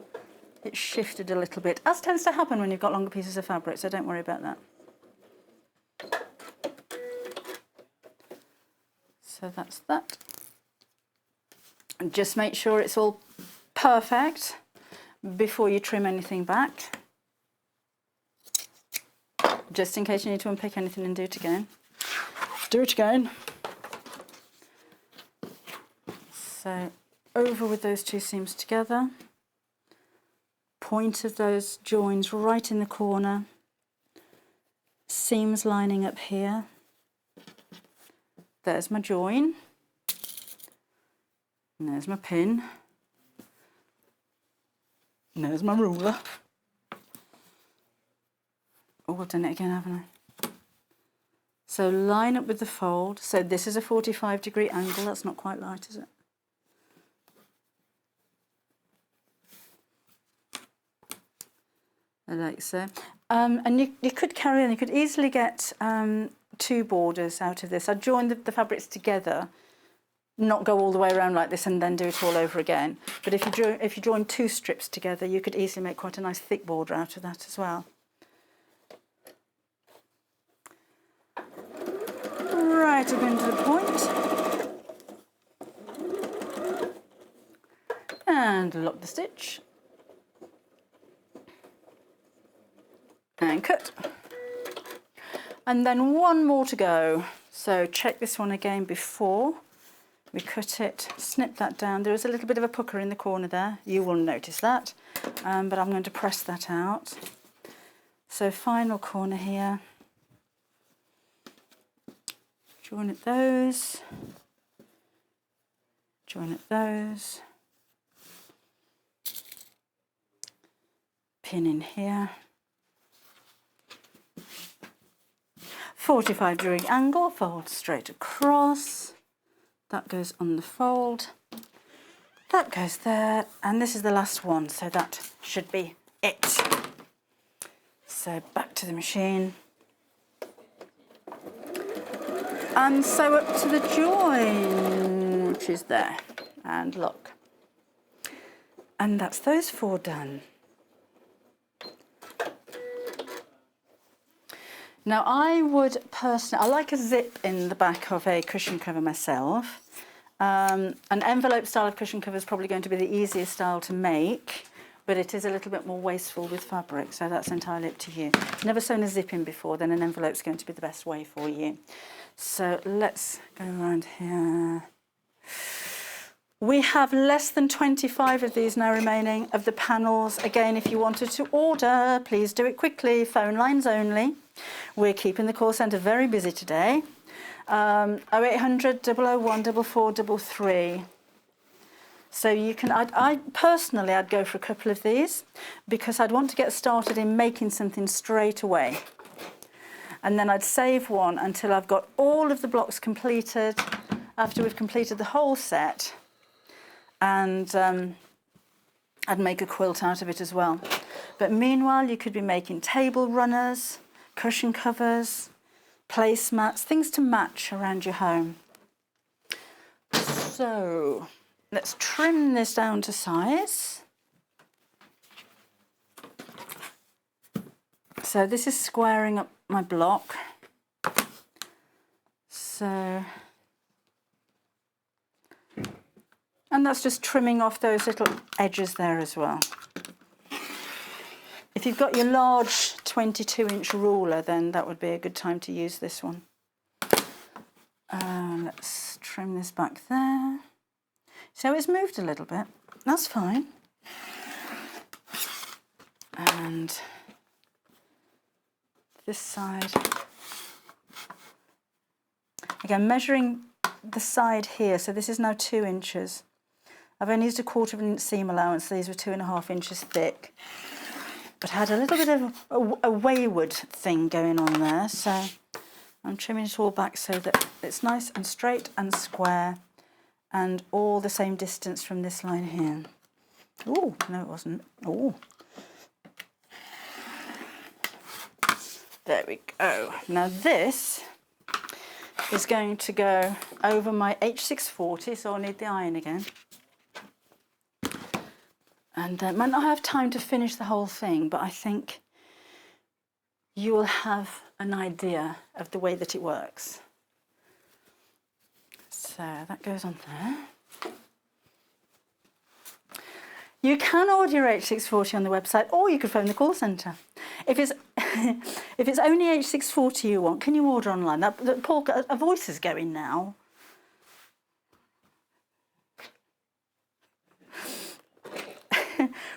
it shifted a little bit, as tends to happen when you've got longer pieces of fabric, so don't worry about that. So that's that. And just make sure it's all perfect before you trim anything back, just in case you need to unpick anything and do it again. Do it again. So over with those two seams together. Point of those joins right in the corner, seams lining up here. There's my join, and there's my pin, and there's my ruler. Oh, I've done it again, haven't I? So line up with the fold. So this is a 45-degree angle. That's not quite right, is it? Like so. And you could carry on, you could easily get two borders out of this. I'd join the fabrics together, not go all the way around like this and then do it all over again. But if you join two strips together, you could easily make quite a nice thick border out of that as well. Right, I'm going to the point. And lock the stitch. And cut. And then one more to go. So check this one again before we cut it, snip that down. There is a little bit of a pucker in the corner there. You will notice that, but I'm going to press that out. So final corner here. Join at those. Join at those. Pin in here. 45-degree angle, fold straight across. That goes on the fold. That goes there, and this is the last one, so that should be it. So back to the machine. And sew up to the join, which is there. And look. And that's those 4 done. Now I would personally, I like a zip in the back of a cushion cover myself. An envelope style of cushion cover is probably going to be the easiest style to make, but it is a little bit more wasteful with fabric, so that's entirely up to you. If you've never sewn a zip in before, then an envelope's going to be the best way for you. So let's go around here. We have less than 25 of these now remaining of the panels. Again, if you wanted to order, please do it quickly, phone lines only. We're keeping the call centre very busy today. 0800 001 4433. So you can, I personally, I'd go for a couple of these because I'd want to get started in making something straight away. And then I'd save one until I've got all of the blocks completed, after we've completed the whole set. And I'd make a quilt out of it as well. But meanwhile, you could be making table runners, cushion covers, placemats, things to match around your home. So let's trim this down to size. So this is squaring up my block. So, and that's just trimming off those little edges there as well. If you've got your large 22-inch ruler, then that would be a good time to use this one. Let's trim this back there. So it's moved a little bit. That's fine. And this side. Again, measuring the side here. So this is now 2 inches. I've only used a 1/4 inch seam allowance. These were 2.5 inches thick. But I had a little bit of a wayward thing going on there. So I'm trimming it all back so that it's nice and straight and square and all the same distance from this line here. Oh, no it wasn't. Oh. There we go. Now this is going to go over my H640, so I'll need the iron again. And might not have time to finish the whole thing, but I think you will have an idea of the way that it works. So that goes on there. You can order your H640 on the website, or you could phone the call centre. If it's if it's only H640 you want, can you order online? Paul, a voice is going now.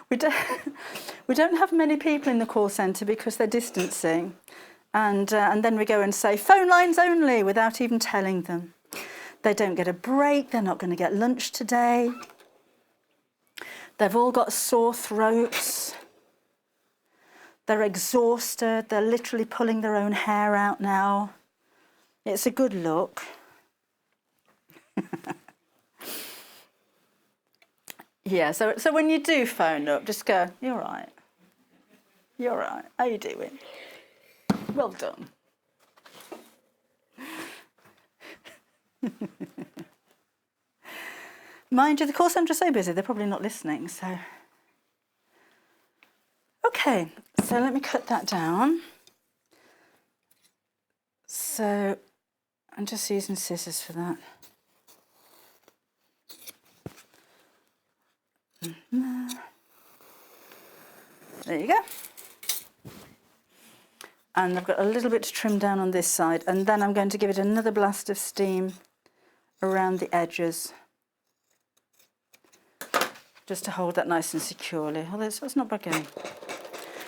We don't have many people in the call centre because they're distancing, and then we go and say phone lines only without even telling them. They don't get a break. They're not going to get lunch today. They've all got sore throats. They're exhausted. They're literally pulling their own hair out now. It's a good look. Yeah, so when you do phone up, just go, you're right. You're right. How you doing? Well done. Mind you, the call centre is so busy, they're probably not listening, so. Okay, so let me cut that down. So I'm just using scissors for that. There you go. And I've got a little bit to trim down on this side, and then I'm going to give it another blast of steam around the edges, just to hold that nice and securely. Oh, that's not bad going.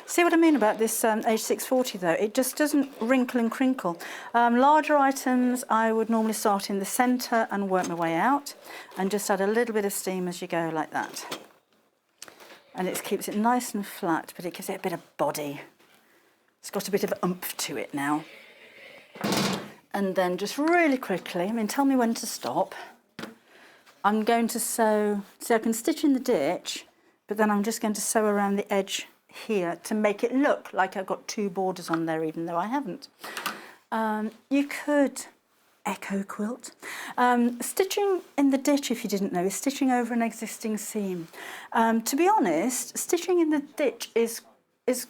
See what I mean about this H640 though? It just doesn't wrinkle and crinkle. Larger items, I would normally start in the centre and work my way out, and just add a little bit of steam as you go, like that. And it keeps it nice and flat, but it gives it a bit of body. It's got a bit of oomph to it now. And then just really quickly, I mean, tell me when to stop. I'm going to sew, see I can stitch in the ditch, but then I'm just going to sew around the edge here to make it look like I've got 2 borders on there, even though I haven't. You could echo quilt. Stitching in the ditch, if you didn't know, is stitching over an existing seam. To be honest, stitching in the ditch is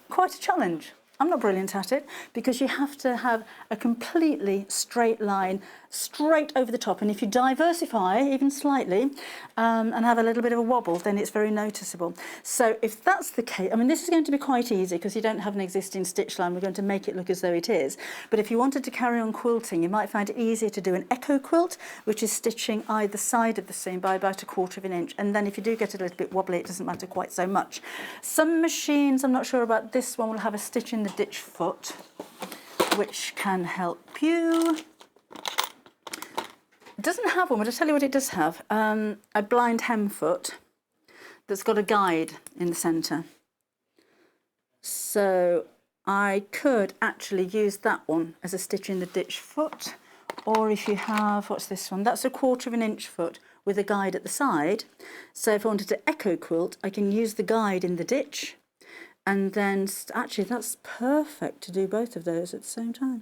quite a challenge. I'm not brilliant at it because you have to have a completely straight line straight over the top, and if you diversify even slightly and have a little bit of a wobble, then it's very noticeable. So if that's the case, I mean, this is going to be quite easy because you don't have an existing stitch line. We're going to make it look as though it is, but if you wanted to carry on quilting, you might find it easier to do an echo quilt, which is stitching either side of the seam by about 1/4 of an inch, and then if you do get it a little bit wobbly, it doesn't matter quite so much. Some machines, I'm not sure about this one, will have a stitch in the ditch foot, which can help you. It doesn't have one, but I'll tell you what it does have. A blind hem foot that's got a guide in the centre. So I could actually use that one as a stitch in the ditch foot, or if you have, what's this one? That's 1/4 of an inch foot with a guide at the side. So if I wanted to echo quilt, I can use the guide in the ditch, and then actually that's perfect to do both of those at the same time.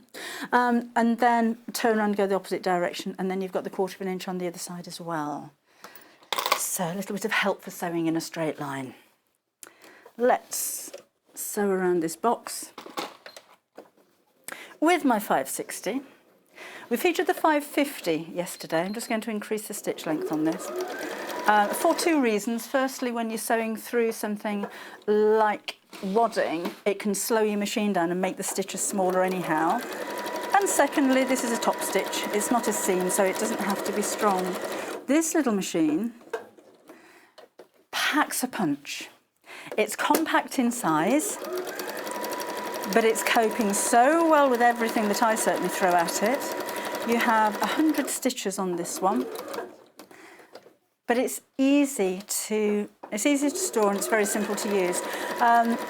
And then turn around and go the opposite direction, and then you've got the 1/4 of an inch on the other side as well. So a little bit of help for sewing in a straight line. Let's sew around this box with my 560. We featured the 550 yesterday. I'm just going to increase the stitch length on this for 2 reasons. Firstly, when you're sewing through something like wadding, it can slow your machine down and make the stitches smaller anyhow. And secondly, this is a top stitch. It's not a seam, so it doesn't have to be strong. This little machine packs a punch. It's compact in size, but it's coping so well with everything that I certainly throw at it. You have 100 stitches on this one, but it's easy to store and it's very simple to use.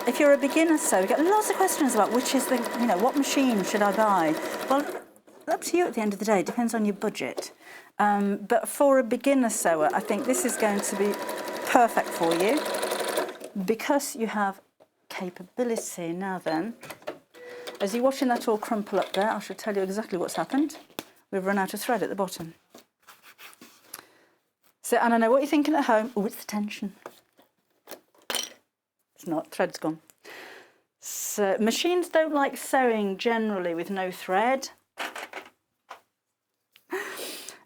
If you're a beginner sewer, we get lots of questions about which is the, what machine should I buy? Well, up to you at the end of the day. It depends on your budget. But for a beginner sewer, I think this is going to be perfect for you because you have capability. Now then, as you're watching that all crumple up there, I shall tell you exactly what's happened. We've run out of thread at the bottom. So, and I know what you're thinking at home. Oh, it's the tension. It's not, thread's gone. So machines don't like sewing generally with no thread.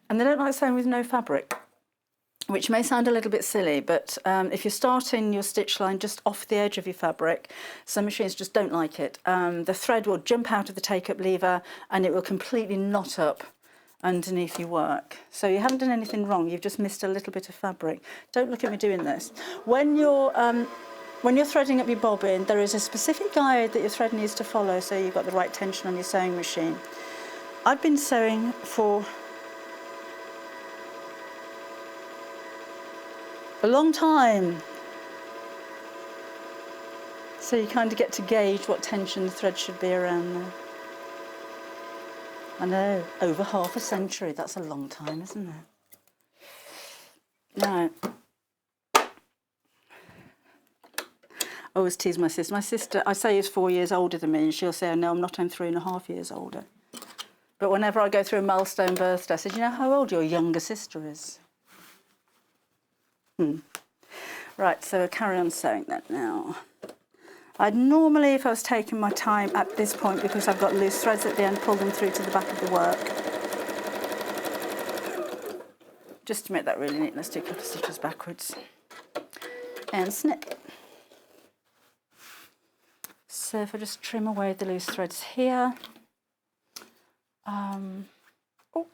And they don't like sewing with no fabric, which may sound a little bit silly, but if you're starting your stitch line just off the edge of your fabric, some machines just don't like it. The thread will jump out of the take-up lever and it will completely knot up underneath your work. So you haven't done anything wrong, you've just missed a little bit of fabric. Don't look at me doing this. When you're threading up your bobbin, there is a specific guide that your thread needs to follow so you've got the right tension on your sewing machine. I've been sewing for a long time, so you kind of get to gauge what tension the thread should be around there. I know, over half a century, that's a long time, isn't it? Now, I always tease my sister. My sister, I say, is 4 years older than me, and she'll say, oh, no, I'm not, I'm 3.5 years older. But whenever I go through a milestone birthday, I said, you know how old your younger sister is? Right, so I'll carry on sewing that now. I'd normally, if I was taking my time at this point, because I've got loose threads at the end, pull them through to the back of the work. Just to make that really neat, let's do a couple of stitches backwards. And snip. So if I just trim away the loose threads here. Oh,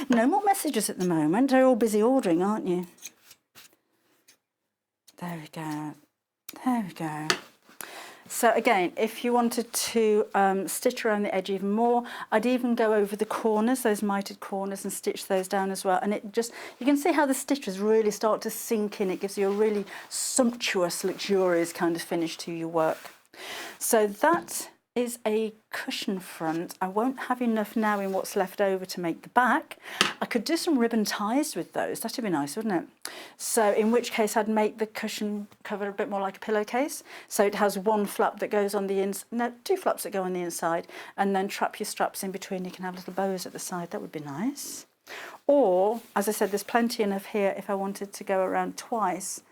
no more messages at the moment. They're all busy ordering, aren't you? There we go. There we go. So again, if you wanted to stitch around the edge even more, I'd even go over the corners, those mitered corners, and stitch those down as well. And it just, you can see how the stitches really start to sink in. It gives you a really sumptuous, luxurious kind of finish to your work. So that is a cushion front. I won't have enough now in what's left over to make the back. I could do some ribbon ties with those. That'd be nice, wouldn't it? So in which case I'd make the cushion cover a bit more like a pillowcase. So it has one flap that goes on the inside, no, two flaps that go on the inside, and then trap your straps in between. You can have little bows at the side. That would be nice. Or, as I said, there's plenty enough here if I wanted to go around twice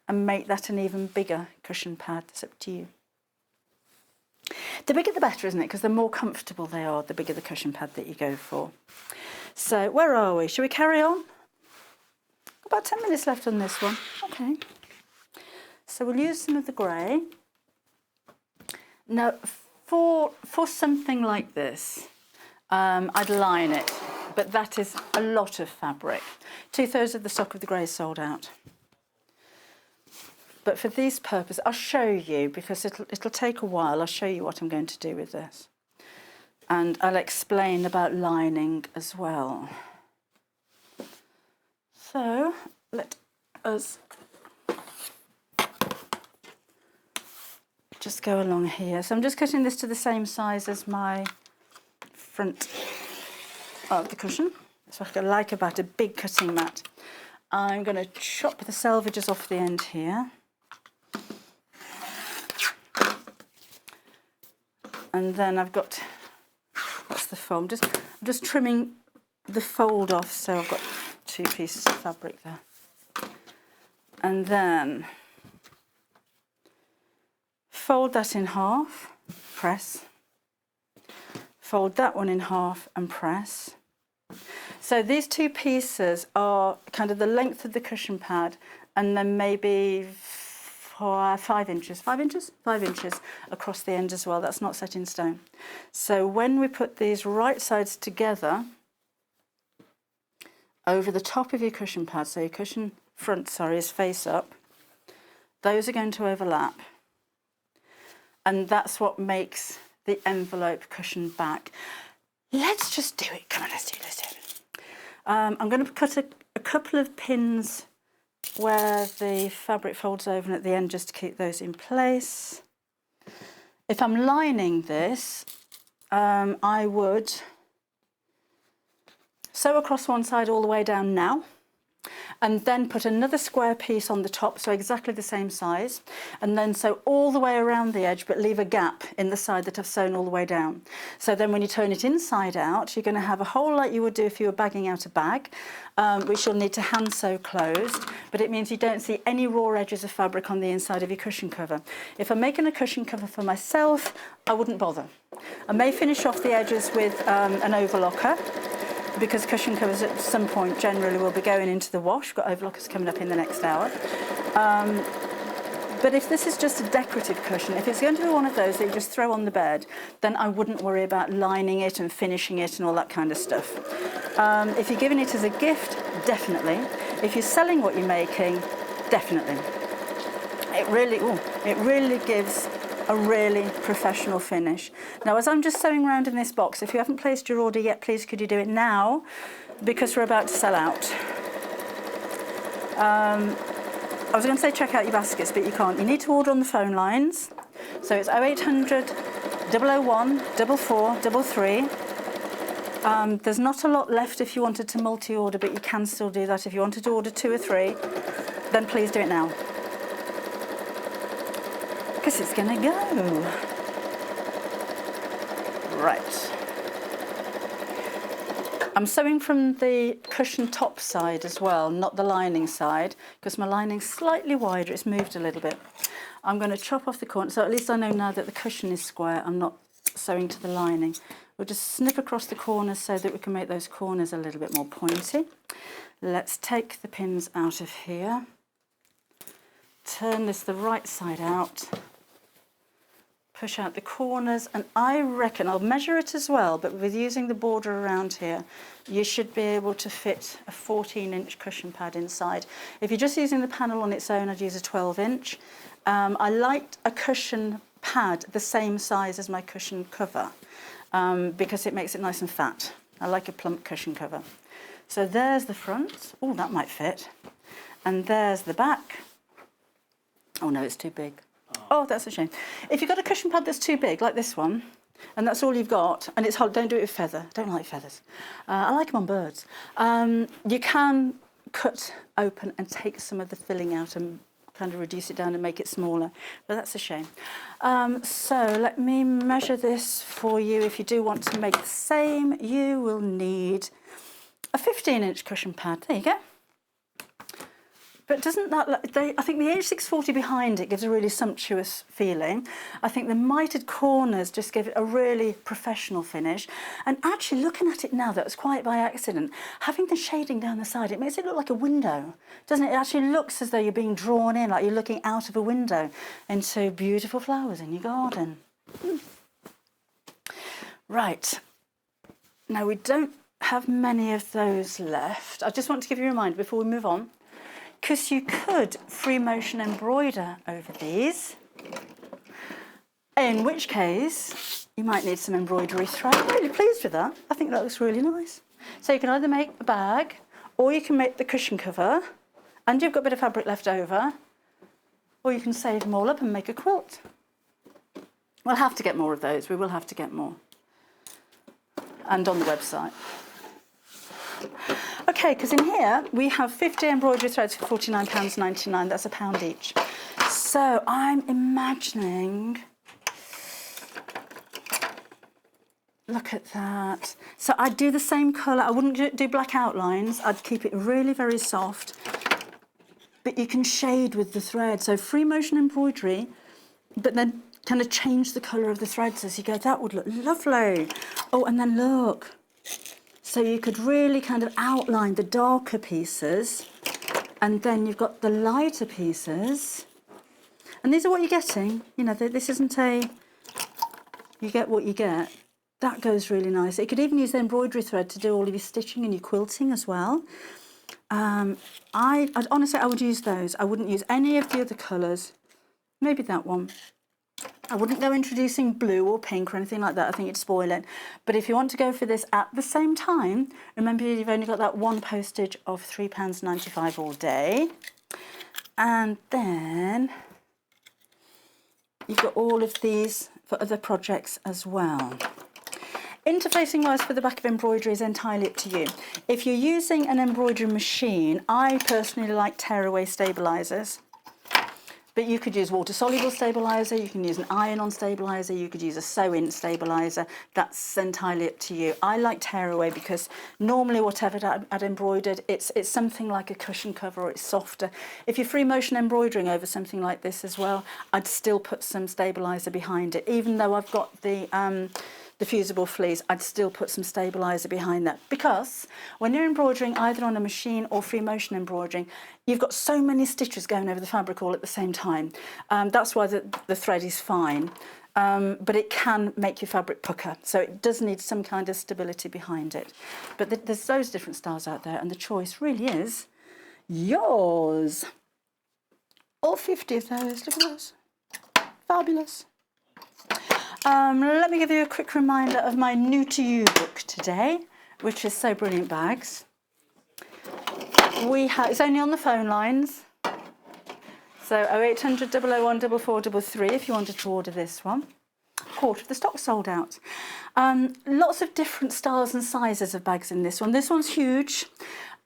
and make that an even bigger cushion pad. It's up to you. The bigger the better, isn't it? Because the more comfortable they are, the bigger the cushion pad that you go for. So where are we? Shall we carry on? About 10 minutes left on this one. Okay. So we'll use some of the grey. Now, for something like this, I'd line it, but that is a lot of fabric. 2/3 of the stock of the grey is sold out. But for these purposes, I'll show you, because it'll take a while. I'll show you what I'm going to do with this. And I'll explain about lining as well. So let us just go along here. So I'm just cutting this to the same size as my front of the cushion. It's like about a big cutting mat. I'm going to chop the selvages off the end here. And then I've got, what's the fold? I'm just trimming the fold off, so I've got 2 pieces of fabric there. And then fold that in half, press. Fold that one in half and press. So these 2 pieces are kind of the length of the cushion pad, and then maybe 5 inches across the end as well. That's not set in stone. So when we put these right sides together over the top of your cushion pad, so your cushion front, is face up, those are going to overlap. And that's what makes the envelope cushion back. Let's just do it. Come on, let's do it. I'm going to cut a couple of pins where the fabric folds over and at the end, just to keep those in place. If I'm lining this, I would sew across one side all the way down now, and then put another square piece on the top, so exactly the same size, and then sew all the way around the edge, but leave a gap in the side that I've sewn all the way down. So then when you turn it inside out, you're going to have a hole like you would do if you were bagging out a bag, which you'll need to hand sew closed, but it means you don't see any raw edges of fabric on the inside of your cushion cover. If I'm making a cushion cover for myself, I wouldn't bother. I may finish off the edges with an overlocker, because cushion covers at some point generally will be going into the wash. Got overlockers coming up in the next hour. But if this is just a decorative cushion, if it's going to be one of those that you just throw on the bed, then I wouldn't worry about lining it and finishing it and all that kind of stuff. If you're giving it as a gift, definitely. If you're selling what you're making, definitely. It really gives a really professional finish. Now, as I'm just sewing around in this box, if you haven't placed your order yet, please could you do it now, because we're about to sell out. I was going to say check out your baskets, but you can't. You need to order on the phone lines. So it's 0800 001 4433. There's not a lot left if you wanted to multi-order, but you can still do that. If you wanted to order 2 or 3, then please do it now, because it's going to go. Right. I'm sewing from the cushion top side as well, not the lining side, because my lining's slightly wider. It's moved a little bit. I'm going to chop off the corner, so at least I know now that the cushion is square. I'm not sewing to the lining. We'll just snip across the corners so that we can make those corners a little bit more pointy. Let's take the pins out of here. Turn this the right side out. Push out the corners, and I reckon, I'll measure it as well, but with using the border around here, you should be able to fit a 14-inch cushion pad inside. If you're just using the panel on its own, I'd use a 12-inch. I liked a cushion pad the same size as my cushion cover, because it makes it nice and fat. I like a plump cushion cover. So there's the front. Oh, that might fit. And there's the back. Oh no, it's too big. Oh, that's a shame. If you've got a cushion pad that's too big, like this one, and that's all you've got, and it's hard. Don't do it with feather. I don't like feathers. I like them on birds. You can cut open and take some of the filling out and kind of reduce it down and make it smaller, but that's a shame. So let me measure this for you. If you do want to make the same, you will need a 15-inch cushion pad. There you go. But doesn't that, I think the H640 behind it gives a really sumptuous feeling. I think the mitered corners just give it a really professional finish. And actually looking at it now, that was quite by accident, having the shading down the side, it makes it look like a window, doesn't it? It actually looks as though you're being drawn in, like you're looking out of a window into beautiful flowers in your garden. Right, now we don't have many of those left. I just want to give you a reminder before we move on, because you could free motion embroider over these, in which case you might need some embroidery thread. I'm really pleased with that. I think that looks really nice. So you can either make a bag, or you can make the cushion cover, and you've got a bit of fabric left over, or you can save them all up and make a quilt. We'll have to get more of those. We will have to get more. And on the website. Okay, because in here we have 50 embroidery threads for £49.99. That's £1 each. So I'm imagining, look at that. So I'd do the same colour. I wouldn't do black outlines. I'd keep it really very soft. But you can shade with the thread. So free motion embroidery, but then kind of change the colour of the threads as you go. That would look lovely. Oh, and then look. So you could really kind of outline the darker pieces, and then you've got the lighter pieces. And these are what you're getting. You know, this isn't a, you get what you get. That goes really nice. You could even use the embroidery thread to do all of your stitching and your quilting as well. Honestly, I would use those. I wouldn't use any of the other colours. Maybe that one. I wouldn't go introducing blue or pink or anything like that. I think it'd spoil it. But if you want to go for this at the same time, remember you've only got that one postage of £3.95 all day. And then you've got all of these for other projects as well. Interfacing wise for the back of embroidery is entirely up to you. If you're using an embroidery machine, I personally like tearaway stabilisers. But you could use water-soluble stabiliser, you can use an iron-on stabiliser, you could use a sew-in stabiliser. That's entirely up to you. I like tearaway because normally whatever I'd embroidered, it's something like a cushion cover, or it's softer. If you're free motion embroidering over something like this as well, I'd still put some stabiliser behind it. Even though I've got the fusible fleece, I'd still put some stabiliser behind that, because when you're embroidering either on a machine or free motion embroidering, you've got so many stitches going over the fabric all at the same time. That's why the thread is fine, but it can make your fabric pucker, so it does need some kind of stability behind it. But there's those different styles out there, and the choice really is yours. All 50 of those, look at those, fabulous. Let me give you a quick reminder of my new to you book today, which is So Brilliant Bags. It's only on the phone lines, so 0800 001 4433 if you wanted to order this one. Quarter of the stock sold out. Lots of different styles and sizes of bags in this one. This one's huge,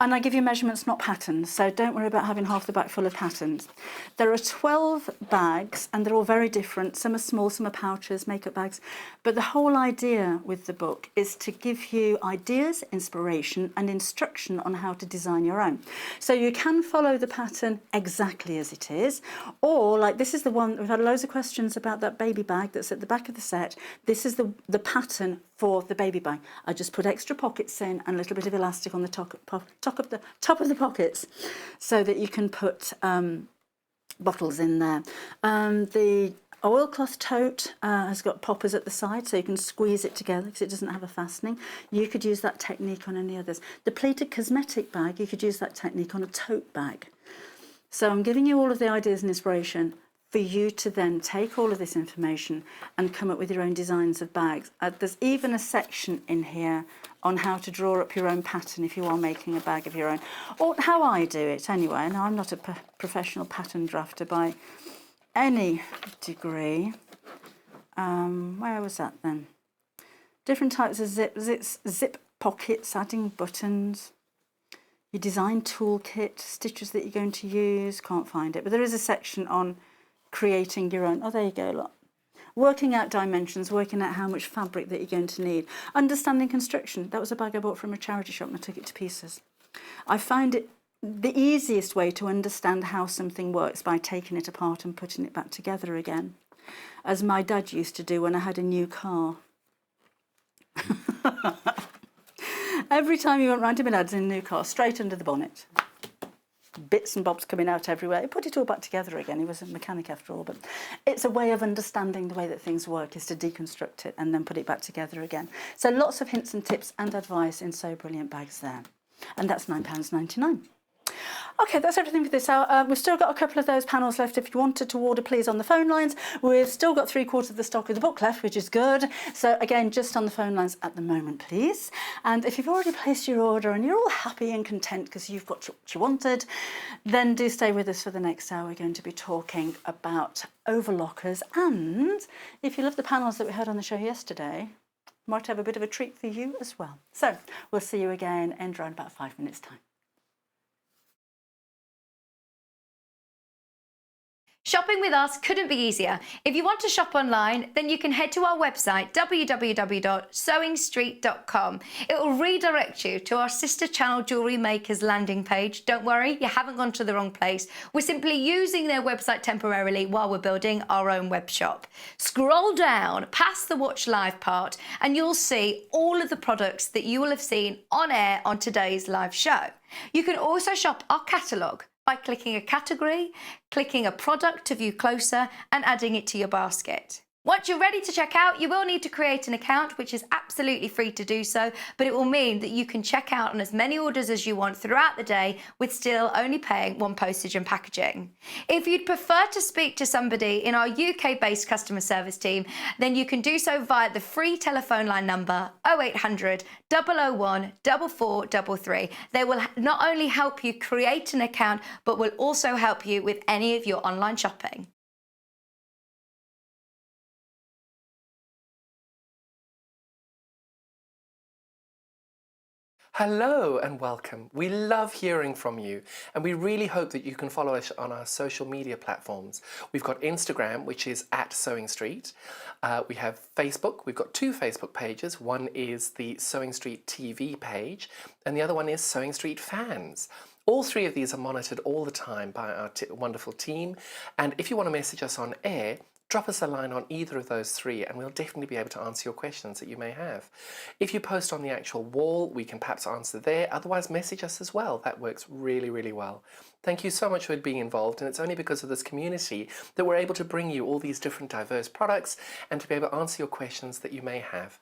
and I give you measurements, not patterns, so don't worry about having half the back full of patterns. There are 12 bags, and they're all very different. Some are small, some are pouches, makeup bags. But the whole idea with the book is to give you ideas, inspiration, and instruction on how to design your own. So you can follow the pattern exactly as it is, or like this is the one, we've had loads of questions about that baby bag that's at the back of the set. This is the pattern for the baby bag. I just put extra pockets in and a little bit of elastic on the top of the pockets, so that you can put bottles in there. The oilcloth tote has got poppers at the side, so you can squeeze it together because it doesn't have a fastening. You could use that technique on any others. The pleated cosmetic bag, you could use that technique on a tote bag. So I'm giving you all of the ideas and inspiration for you to then take all of this information and come up with your own designs of bags. There's even a section in here on how to draw up your own pattern if you are making a bag of your own, or how I do it anyway. Now, I'm not a professional pattern drafter by any degree. Where was that then? different types of zip pockets, adding buttons, your design toolkit, stitches that you're going to use, can't find it, but there is a section on creating your own. Oh, there you go, look. Working out dimensions, working out how much fabric that you're going to need. Understanding construction. That was a bag I bought from a charity shop and I took it to pieces. I found it the easiest way to understand how something works by taking it apart and putting it back together again, as my dad used to do when I had a new car. Every time he went round to my dad's in a new car, straight under the bonnet. Bits and bobs coming out everywhere. He put it all back together again. He was a mechanic after all, but it's a way of understanding the way that things work, is to deconstruct it and then put it back together again. So lots of hints and tips and advice in So Brilliant bags there. And that's £9.99. Okay, that's everything for this hour. We've still got a couple of those panels left. If you wanted to order, please, on the phone lines. We've still got 3/4 of the stock of the book left, which is good. So again, just on the phone lines at the moment, please. And if you've already placed your order and you're all happy and content because you've got what you wanted, then do stay with us for the next hour. We're going to be talking about overlockers. And if you love the panels that we had on the show yesterday, might have a bit of a treat for you as well. So we'll see you again in around about 5 minutes' time. Shopping with us couldn't be easier. If you want to shop online, then you can head to our website, www.sewingstreet.com. It will redirect you to our sister channel Jewellery Makers landing page. Don't worry, you haven't gone to the wrong place. We're simply using their website temporarily while we're building our own web shop. Scroll down past the Watch Live part and you'll see all of the products that you will have seen on air on today's live show. You can also shop our catalogue by clicking a category, clicking a product to view closer and adding it to your basket. Once you're ready to check out, you will need to create an account, which is absolutely free to do so, but it will mean that you can check out on as many orders as you want throughout the day with still only paying one postage and packaging. If you'd prefer to speak to somebody in our UK-based customer service team, then you can do so via the free telephone line number 0800 001 4433. They will not only help you create an account, but will also help you with any of your online shopping. Hello and welcome. We love hearing from you and we really hope that you can follow us on our social media platforms. We've got Instagram, which is @SewingStreet. We have Facebook. We've got 2 Facebook pages. One is the Sewing Street TV page and the other one is Sewing Street Fans. All 3 of these are monitored all the time by our wonderful team, and if you want to message us on air, drop us a line on either of those 3 and we'll definitely be able to answer your questions that you may have. If you post on the actual wall, we can perhaps answer there. Otherwise, message us as well. That works really, really well. Thank you so much for being involved, and it's only because of this community that we're able to bring you all these different diverse products and to be able to answer your questions that you may have.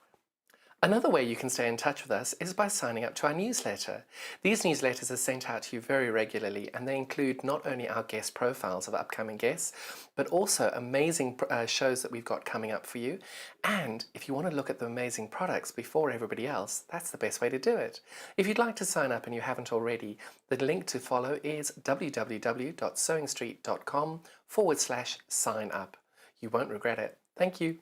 Another way you can stay in touch with us is by signing up to our newsletter. These newsletters are sent out to you very regularly and they include not only our guest profiles of upcoming guests, but also amazing shows that we've got coming up for you. And if you want to look at the amazing products before everybody else, that's the best way to do it. If you'd like to sign up and you haven't already, the link to follow is www.sewingstreet.com/sign up. You won't regret it. Thank you.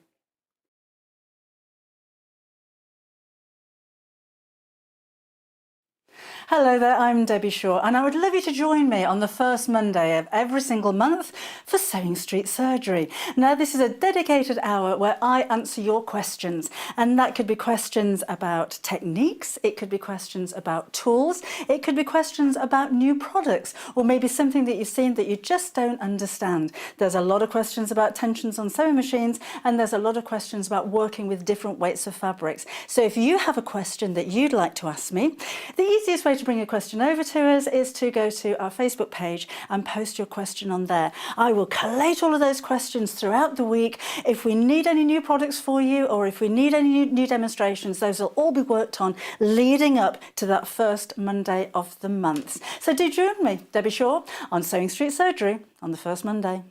Hello there, I'm Debbie Shaw and I would love you to join me on the first Monday of every single month for Sewing Street Surgery. Now this is a dedicated hour where I answer your questions, and that could be questions about techniques, it could be questions about tools, it could be questions about new products, or maybe something that you've seen that you just don't understand. There's a lot of questions about tensions on sewing machines and there's a lot of questions about working with different weights of fabrics. So if you have a question that you'd like to ask me, the easiest way to bring a question over to us is to go to our Facebook page and post your question on there. I will collate all of those questions throughout the week. If we need any new products for you or if we need any new demonstrations, those will all be worked on leading up to that first Monday of the month. So do join me, Debbie Shaw, on Sewing Street Surgery on the first Monday.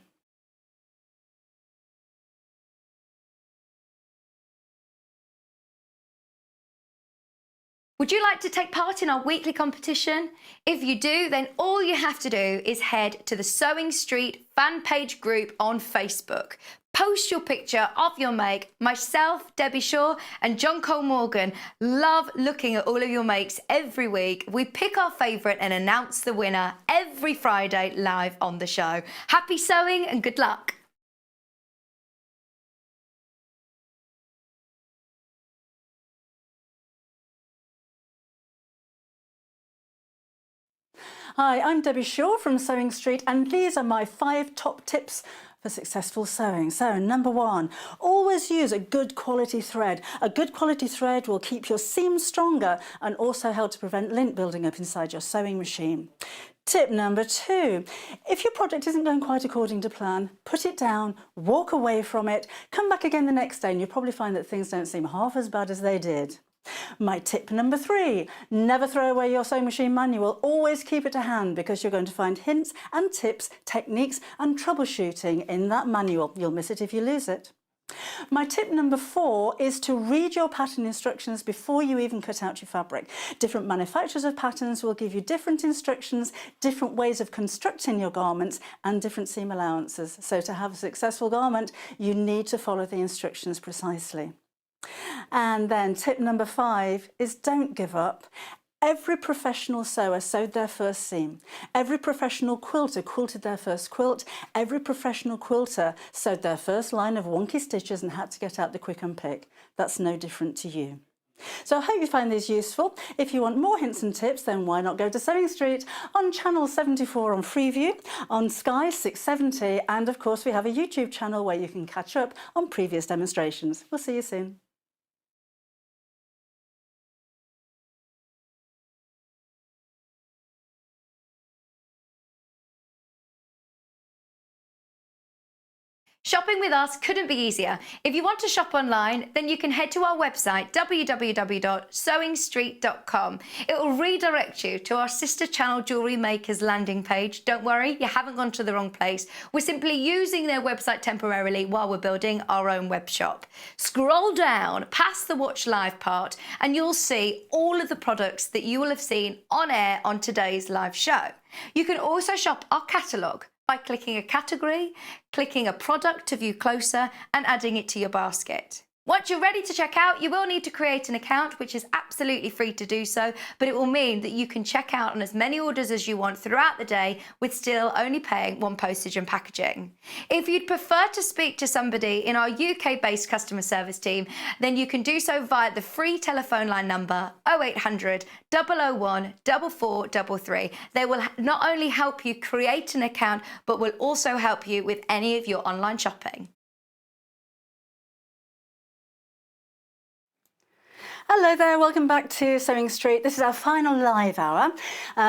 Would you like to take part in our weekly competition? If you do, then all you have to do is head to the Sewing Street fan page group on Facebook. Post your picture of your make. Myself, Debbie Shaw and John Cole Morgan love looking at all of your makes every week. We pick our favourite and announce the winner every Friday live on the show. Happy sewing and good luck. Hi, I'm Debbie Shaw from Sewing Street, and these are my 5 top tips for successful sewing. So, number 1, always use a good quality thread. A good quality thread will keep your seams stronger and also help to prevent lint building up inside your sewing machine. Tip number 2, if your project isn't going quite according to plan, put it down, walk away from it, come back again the next day and you'll probably find that things don't seem half as bad as they did. My tip number 3, never throw away your sewing machine manual, always keep it to hand because you're going to find hints and tips, techniques and troubleshooting in that manual. You'll miss it if you lose it. My tip number 4 is to read your pattern instructions before you even cut out your fabric. Different manufacturers of patterns will give you different instructions, different ways of constructing your garments and different seam allowances. So to have a successful garment, you need to follow the instructions precisely. And then tip number 5 is don't give up. Every professional sewer sewed their first seam. Every professional quilter quilted their first quilt. Every professional quilter sewed their first line of wonky stitches and had to get out the quick unpick. That's no different to you. So I hope you find these useful. If you want more hints and tips, then why not go to Sewing Street on channel 74 on Freeview, on Sky 670, and of course we have a YouTube channel where you can catch up on previous demonstrations. We'll see you soon. Shopping with us couldn't be easier. If you want to shop online, then you can head to our website, www.sewingstreet.com. It will redirect you to our sister channel Jewellery Makers landing page. Don't worry, you haven't gone to the wrong place. We're simply using their website temporarily while we're building our own web shop. Scroll down past the Watch Live part and you'll see all of the products that you will have seen on air on today's live show. You can also shop our catalogue by clicking a category, clicking a product to view closer and adding it to your basket. Once you're ready to check out, you will need to create an account, which is absolutely free to do so, but it will mean that you can check out on as many orders as you want throughout the day with still only paying 1 postage and packaging. If you'd prefer to speak to somebody in our UK-based customer service team, then you can do so via the free telephone line number 0800 001 4433. They will not only help you create an account, but will also help you with any of your online shopping. Hello there, welcome back to Sewing Street. This is our final live hour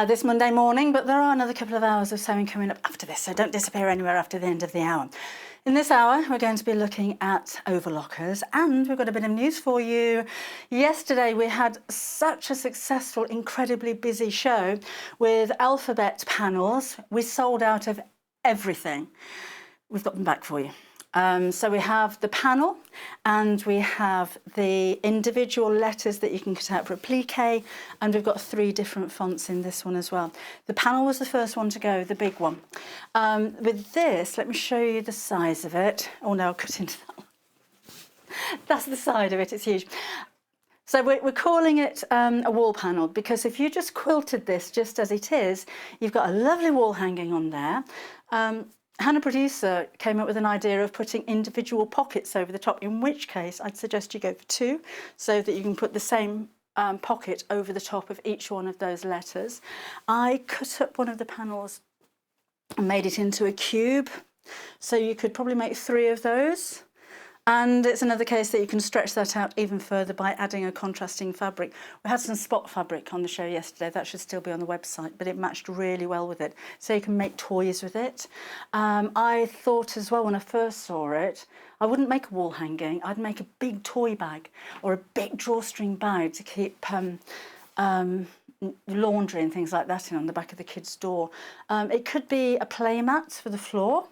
this Monday morning, but there are another couple of hours of sewing coming up after this, so don't disappear anywhere after the end of the hour. In this hour, we're going to be looking at overlockers, and we've got a bit of news for you. Yesterday, we had such a successful, incredibly busy show with alphabet panels. We sold out of everything. We've got them back for you. So we have the panel and we have the individual letters that you can cut out for applique, and we've got 3 different fonts in this one as well. The panel was the first one to go, the big one. With this, let me show you the size of it. Oh no, I'll cut into that one. That's the side of it, it's huge. So we're calling it a wall panel because if you just quilted this just as it is, you've got a lovely wall hanging on there. Hannah Producer came up with an idea of putting individual pockets over the top, in which case I'd suggest you go for 2 so that you can put the same pocket over the top of each one of those letters. I cut up one of the panels and made it into a cube, so you could probably make 3 of those. And it's another case that you can stretch that out even further by adding a contrasting fabric. We had some spot fabric on the show yesterday. That should still be on the website, but it matched really well with it. So you can make toys with it. I thought as well when I first saw it, I wouldn't make a wall hanging. I'd make a big toy bag or a big drawstring bag to keep laundry and things like that in on the back of the kids' door. It could be a play mat for the floor.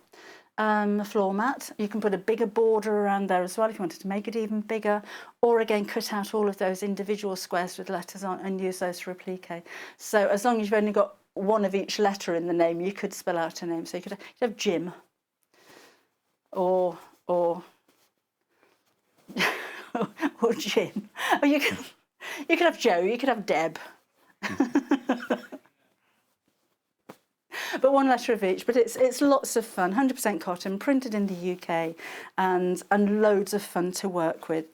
A floor mat. You can put a bigger border around there as well if you wanted to make it even bigger, or again cut out all of those individual squares with letters on and use those for applique. So as long as you've only got one of each letter in the name, you could spell out a name. So you could have Jim, or or or Jim. Or you could have Joe, you could have Deb. But one letter of each. But it's lots of fun, 100% cotton, printed in the UK, and loads of fun to work with.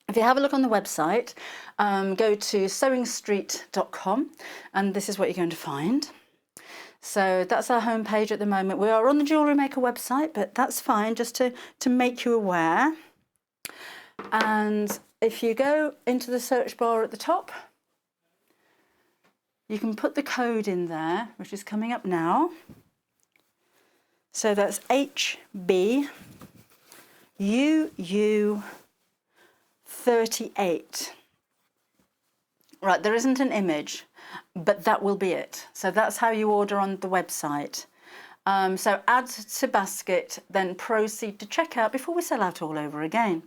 If you have a look on the website, go to sewingstreet.com, and this is what you're going to find. So that's our homepage at the moment. We are on the Jewellery Maker website, but that's fine, just to make you aware. And if you go into the search bar at the top, you can put the code in there, which is coming up now. So that's HBUU38. Right, there isn't an image, but that will be it. So that's how you order on the website. So add to basket, then proceed to checkout before we sell out all over again.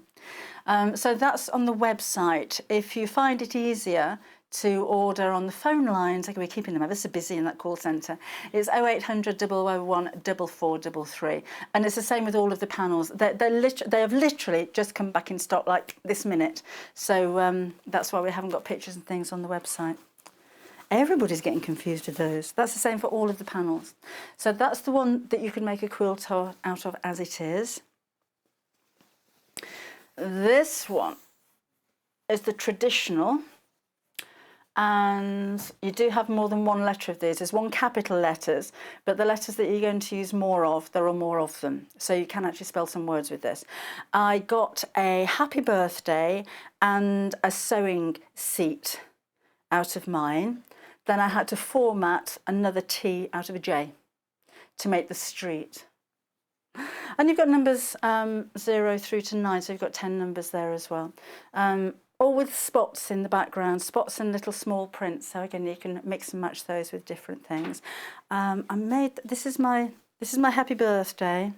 So that's on the website. If you find it easier to order on the phone lines, we're keeping them ever so busy in that call centre, it's 0800 001 4433. And it's the same with all of the panels. They have literally just come back in stock like this minute. So that's why we haven't got pictures and things on the website. Everybody's getting confused with those. That's the same for all of the panels. So that's the one that you can make a quilt out of as it is. This one is the traditional, and you do have more than one letter of these. There's one capital letters, but the letters that you're going to use more of, there are more of them. So you can actually spell some words with this. I got a happy birthday and a sewing seat out of mine. Then I had to format another T out of a J to make the street. And you've got numbers 0 through to 9, so you've got 10 numbers there as well. All with spots in the background, spots and little small prints. So again, you can mix and match those with different things. This is my happy birthday.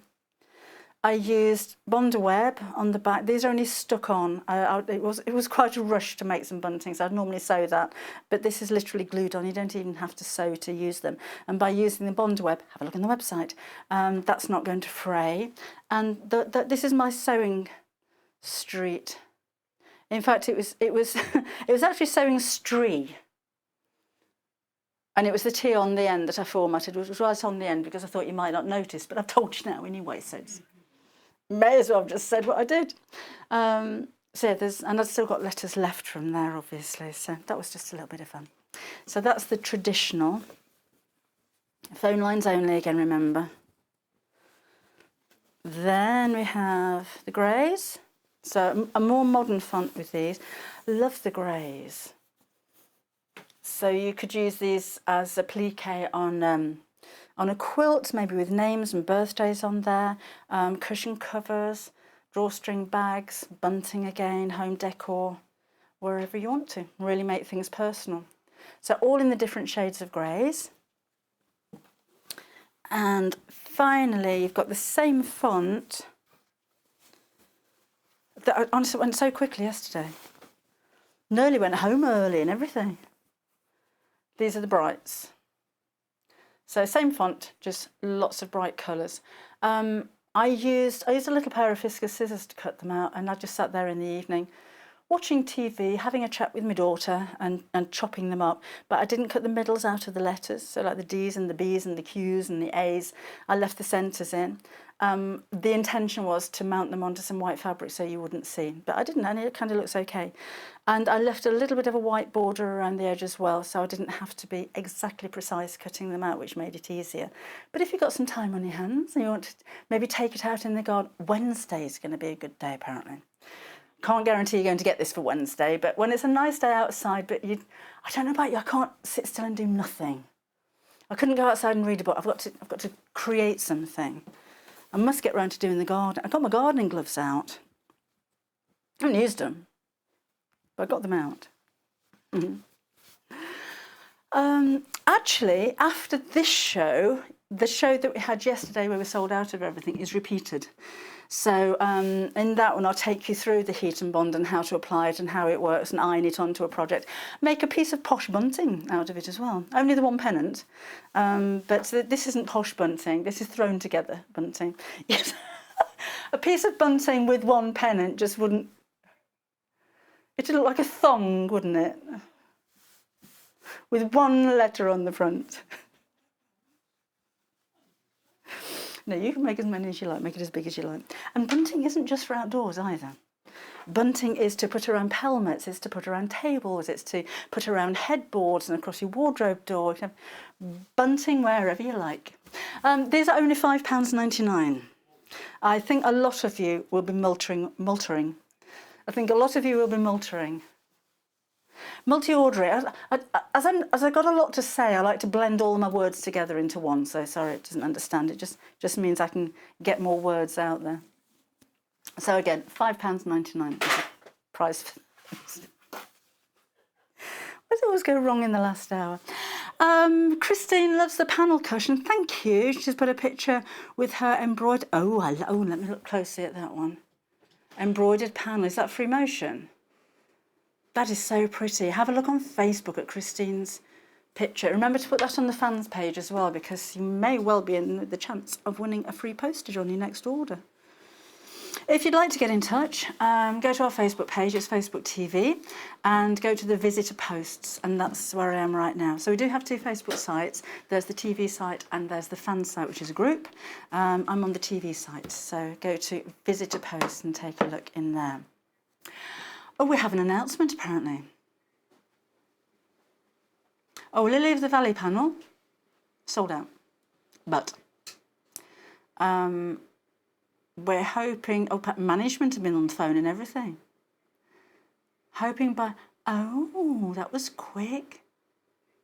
I used Bondaweb on the back. These are only stuck on. It was quite a rush to make some buntings. I'd normally sew that, but this is literally glued on. You don't even have to sew to use them. And by using the Bondaweb, have a look on the website. That's not going to fray. And this is my sewing street. In fact, it was it was actually sewing stree. And it was the T on the end that I formatted. It was right on the end because I thought you might not notice, but I've told you now anyway, so it's, may as well have just said what I did. So yeah, and I've still got letters left from there, obviously, so that was just a little bit of fun. So that's the traditional. Phone lines only, again, remember. Then we have the greys. So a more modern font with these. Love the greys. So you could use these as applique on a quilt, maybe with names and birthdays on there, cushion covers, drawstring bags, bunting again, home decor, wherever you want to. Really make things personal. So all in the different shades of greys. And finally, you've got the same font that honestly went so quickly yesterday. Nearly went home early and everything. These are the brights. So same font, just lots of bright colours. I used a little pair of Fiskars scissors to cut them out, and I just sat there in the evening watching TV, having a chat with my daughter and chopping them up. But I didn't cut the middles out of the letters, so like the D's and the B's and the Q's and the A's. I left the centres in. The intention was to mount them onto some white fabric so you wouldn't see, but I didn't, and it kind of looks okay. And I left a little bit of a white border around the edge as well, so I didn't have to be exactly precise cutting them out, which made it easier. But if you've got some time on your hands and you want to maybe take it out in the garden, Wednesday is going to be a good day apparently. Can't guarantee you're going to get this for Wednesday, but when it's a nice day outside, but I don't know about you, I can't sit still and do nothing. I couldn't go outside and read a book. I've got to create something. I must get round to doing the garden. I've got my gardening gloves out. I haven't used them, but I got them out. Actually, after this show, the show that we had yesterday where we sold out of everything is repeated. So in that one, I'll take you through the heat and bond and how to apply it and how it works and iron it onto a project. Make a piece of posh bunting out of it as well. Only the one pennant, but this isn't posh bunting. This is thrown together bunting. Yes. a piece of bunting with one pennant just wouldn't, it'd look like a thong, wouldn't it? With one letter on the front. No, you can make as many as you like, make it as big as you like. And bunting isn't just for outdoors either. Bunting is to put around pelmets, it's to put around tables, it's to put around headboards and across your wardrobe door. You can have bunting wherever you like. These are only £5.99. I think a lot of you will be multering. I think a lot of you will be multering. Multi-ordering. As I got a lot to say, I like to blend all my words together into one. So sorry, it doesn't understand. It just means I can get more words out there. So again, £5.99 is the price for this. What did always go wrong in the last hour? Christine loves the panel cushion. Thank you. She's put a picture with her embroidered. Oh, let me look closely at that one. Embroidered panel. Is that free motion? That is so pretty. Have a look on Facebook at Christine's picture. Remember to put that on the fans page as well, because you may well be in the chance of winning a free postage on your next order. If you'd like to get in touch, go to our Facebook page, it's Facebook TV, and go to the visitor posts, and that's where I am right now. So we do have two Facebook sites. There's the TV site and there's the fan site, which is a group. I'm on the TV site, so go to visitor posts and take a look in there. Oh, we have an announcement apparently. Oh, Lily of the Valley panel, sold out. But we're hoping, management have been on the phone and everything. Hoping by, oh, that was quick.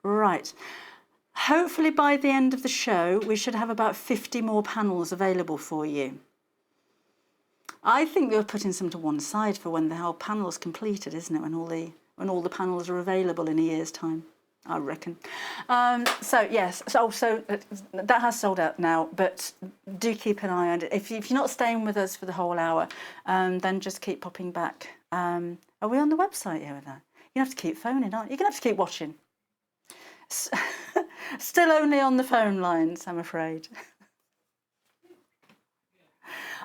Right. Hopefully by the end of the show, we should have about 50 more panels available for you. I think we're putting some to one side for when the whole panel is completed, isn't it? When all the panels are available in a year's time, I reckon. So yes, so that has sold out now, but do keep an eye on it. If you're not staying with us for the whole hour, then just keep popping back. Are we on the website here with that? You have to keep phoning, aren't you? You're gonna have to keep watching. Still only on the phone lines, I'm afraid.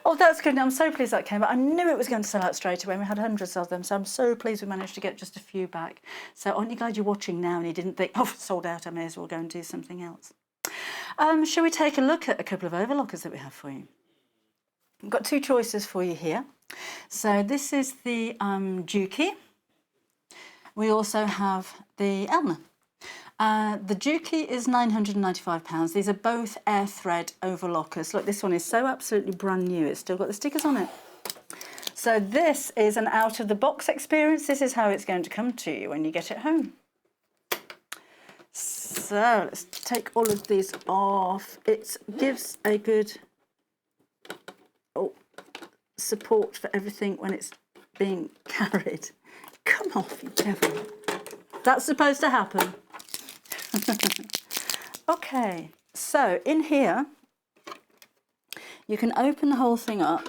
Oh, that's good. I'm so pleased that came out. I knew it was going to sell out straight away. We had hundreds of them, so I'm so pleased we managed to get just a few back. So aren't you glad you're watching now and you didn't think, oh, it's sold out, I may as well go and do something else. Shall we take a look at a couple of overlockers that we have for you? We've got two choices for you here. So this is the Dukey. We also have the Elmer. The Dukey is £995. These are both air thread overlockers. Look, this one is so absolutely brand new. It's still got the stickers on it. So this is an out-of-the-box experience. This is how it's going to come to you when you get it home. So let's take all of these off. It gives a good support for everything when it's being carried. Come off, you devil. That's supposed to happen. Okay, so in here you can open the whole thing up,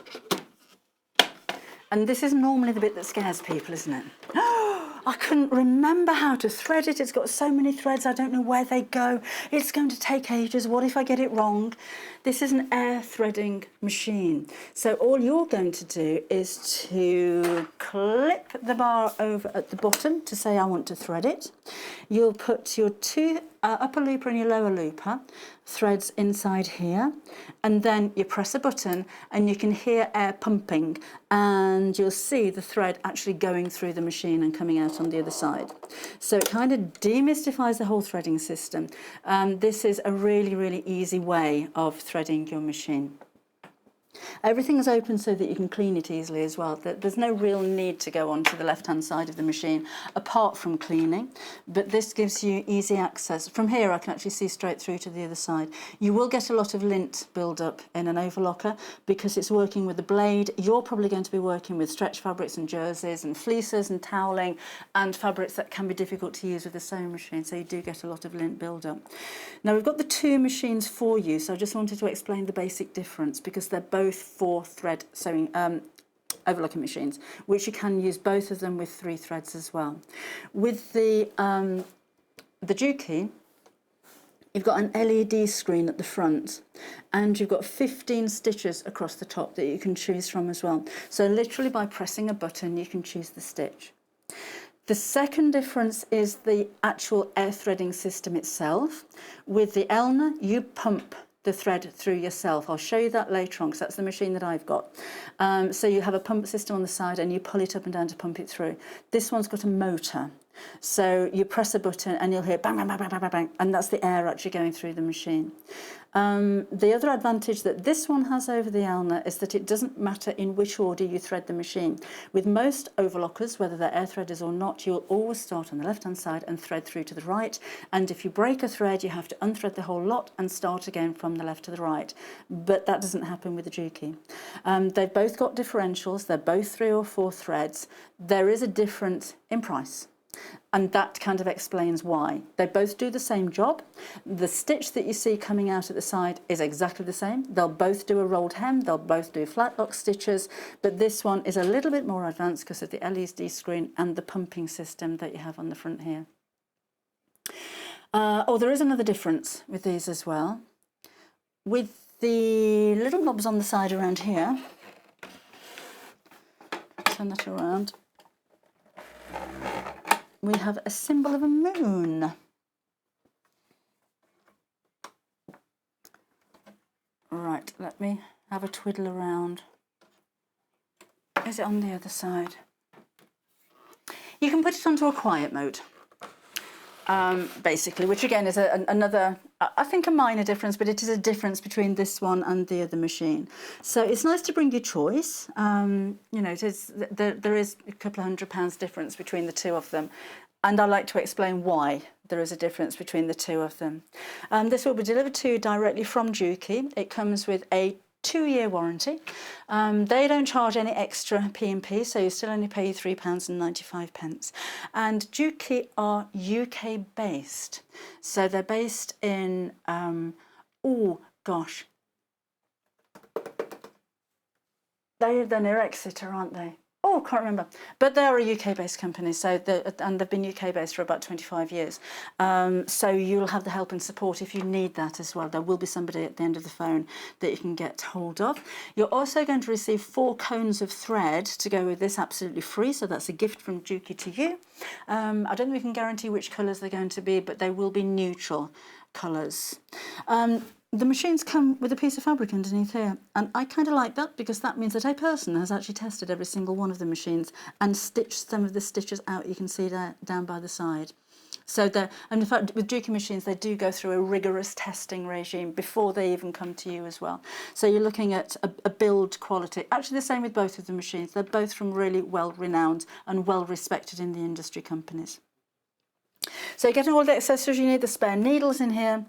and this is normally the bit that scares people, isn't it? I couldn't remember how to thread it. It's got so many threads, I don't know where they go. It's going to take ages. What if I get it wrong? This is an air threading machine. So all you're going to do is to clip the bar over at the bottom to say I want to thread it. You'll put your two upper looper and your lower looper threads inside here, and then you press a button and you can hear air pumping, and you'll see the thread actually going through the machine and coming out on the other side. So it kind of demystifies the whole threading system. This is a really, really easy way of threading your machine. Everything is open so that you can clean it easily as well. There's no real need to go onto the left-hand side of the machine apart from cleaning, but this gives you easy access. From here I can actually see straight through to the other side. You will get a lot of lint build-up in an overlocker because it's working with the blade. You're probably going to be working with stretch fabrics and jerseys and fleeces and toweling and fabrics that can be difficult to use with the sewing machine, so you do get a lot of lint build-up. Now we've got the two machines for you, so I just wanted to explain the basic difference because they're both 4-thread sewing overlocking machines, which you can use both of them with 3 threads as well. With the Dukey, You've got an LED screen at the front, and you've got 15 stitches across the top that you can choose from as well. So literally by pressing a button, you can choose the stitch. The second difference is the actual air threading system itself. With the Elna, you pump the thread through yourself. I'll show you that later on because that's the machine that I've got. So you have a pump system on the side and you pull it up and down to pump it through. This one's got a motor. So you press a button and you'll hear bang, bang, bang, bang, bang, bang, and that's the air actually going through the machine. The other advantage that this one has over the Elna is that it doesn't matter in which order you thread the machine. With most overlockers, whether they're air threaders or not, you'll always start on the left-hand side and thread through to the right. And if you break a thread, you have to unthread the whole lot and start again from the left to the right. But that doesn't happen with the Juki. They've both got differentials. They're both 3 or 4 threads. There is a difference in price. And that kind of explains why. They both do the same job. The stitch that you see coming out at the side is exactly the same. They'll both do a rolled hem, they'll both do flat lock stitches, but this one is a little bit more advanced because of the LED screen and the pumping system that you have on the front here. There is another difference with these as well. With the little knobs on the side around here, turn that around, we have a symbol of a moon. Right, let me have a twiddle around. Is it on the other side? You can put it onto a quiet mode, basically, which again is another, I think, a minor difference, but it is a difference between this one and the other machine. So it's nice to bring you choice. You know, there is a couple of £100 difference between the two of them, and I like to explain why there is a difference between the two of them. This will be delivered to you directly from Juki. It comes with a 2-year warranty. They don't charge any extra P&P, so you still only pay £3.95. And Juki are UK based, so they're based in oh gosh, they're near Exeter, aren't they? Oh, I can't remember. But they're a UK-based company, so and they've been UK-based for about 25 years. So you'll have the help and support if you need that as well. There will be somebody at the end of the phone that you can get hold of. You're also going to receive 4 cones of thread to go with this, absolutely free. So that's a gift from Juki to you. I don't think we can guarantee which colours they're going to be, but they will be neutral colours. The machines come with a piece of fabric underneath here, and I kind of like that because that means that a person has actually tested every single one of the machines and stitched some of the stitches out. You can see there down by the side. So and in fact with Juki machines they do go through a rigorous testing regime before they even come to you as well. So you're looking at a build quality. Actually the same with both of the machines. They're both from really well renowned and well respected in the industry companies. So you're getting all the accessories you need, the spare needles in here,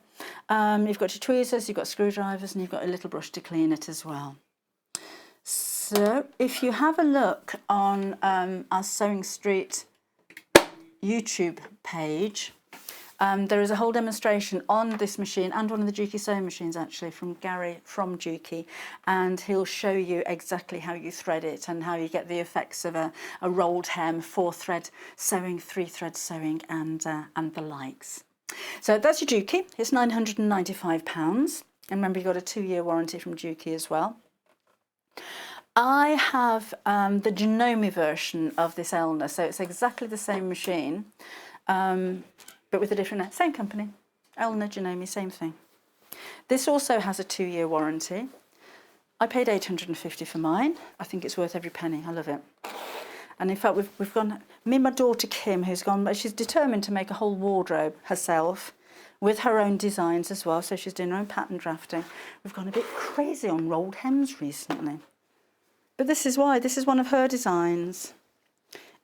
you've got your tweezers, you've got screwdrivers, and you've got a little brush to clean it as well. So if you have a look on our Sewing Street YouTube page, there is a whole demonstration on this machine and one of the Juki sewing machines actually from Gary from Juki, and he'll show you exactly how you thread it and how you get the effects of a rolled hem, 4-thread sewing, 3-thread sewing, and the likes. So that's your Juki. It's £995, and remember you've got a 2-year warranty from Juki as well. I have the Janome version of this Elna, so it's exactly the same machine, but with a different, same company, Elna, Janome, same thing. This also has a 2-year warranty. I paid £850 for mine. I think it's worth every penny. I love it. And in fact, we've gone, me and my daughter Kim, who's gone, she's determined to make a whole wardrobe herself with her own designs as well, so she's doing her own pattern drafting. We've gone a bit crazy on rolled hems recently. But this is why. This is one of her designs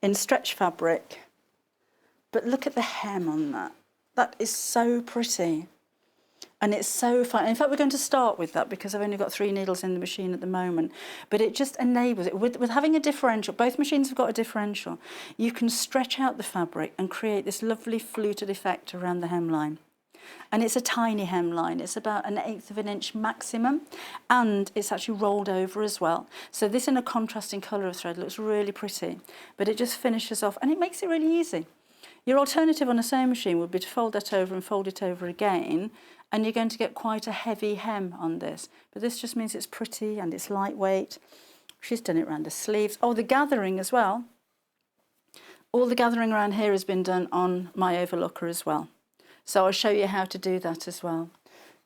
in stretch fabric. But look at the hem on that. That is so pretty. And it's so fun. In fact, we're going to start with that because I've only got 3 needles in the machine at the moment. But it just enables it. With having a differential, both machines have got a differential, you can stretch out the fabric and create this lovely fluted effect around the hemline. And it's a tiny hemline. It's about 1/8 of an inch maximum. And it's actually rolled over as well. So this in a contrasting colour of thread looks really pretty. But it just finishes off and it makes it really easy. Your alternative on a sewing machine would be to fold that over and fold it over again, and you're going to get quite a heavy hem on this. But this just means it's pretty and it's lightweight. She's done it around the sleeves. Oh, the gathering as well. All the gathering around here has been done on my overlocker as well. So I'll show you how to do that as well.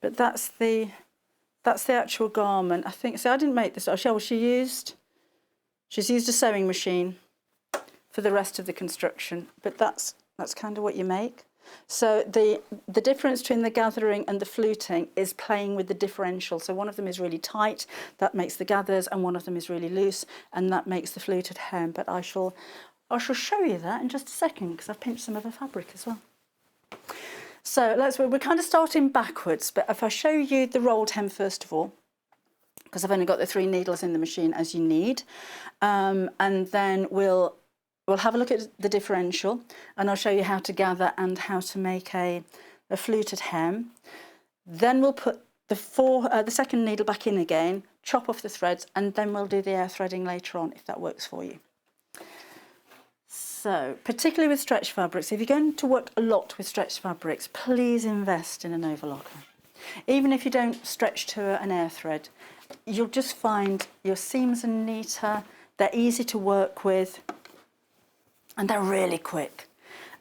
But that's the actual garment. I think, so I didn't make this. She's used a sewing machine for the rest of the construction, but that's kind of what you make. So the difference between the gathering and the fluting is playing with the differential. So one of them is really tight, that makes the gathers, and one of them is really loose, and that makes the fluted hem. But I shall show you that in just a second, because I've pinched some of the fabric as well. So we're kind of starting backwards, but if I show you the rolled hem first of all, because I've only got the 3 needles in the machine as you need, and then we'll have a look at the differential, and I'll show you how to gather and how to make a fluted hem. Then we'll put the second needle back in again, chop off the threads, and then we'll do the air threading later on if that works for you. So, particularly with stretch fabrics, if you're going to work a lot with stretch fabrics, please invest in an overlocker. Even if you don't stretch to an air thread, you'll just find your seams are neater, they're easy to work with, and they're really quick.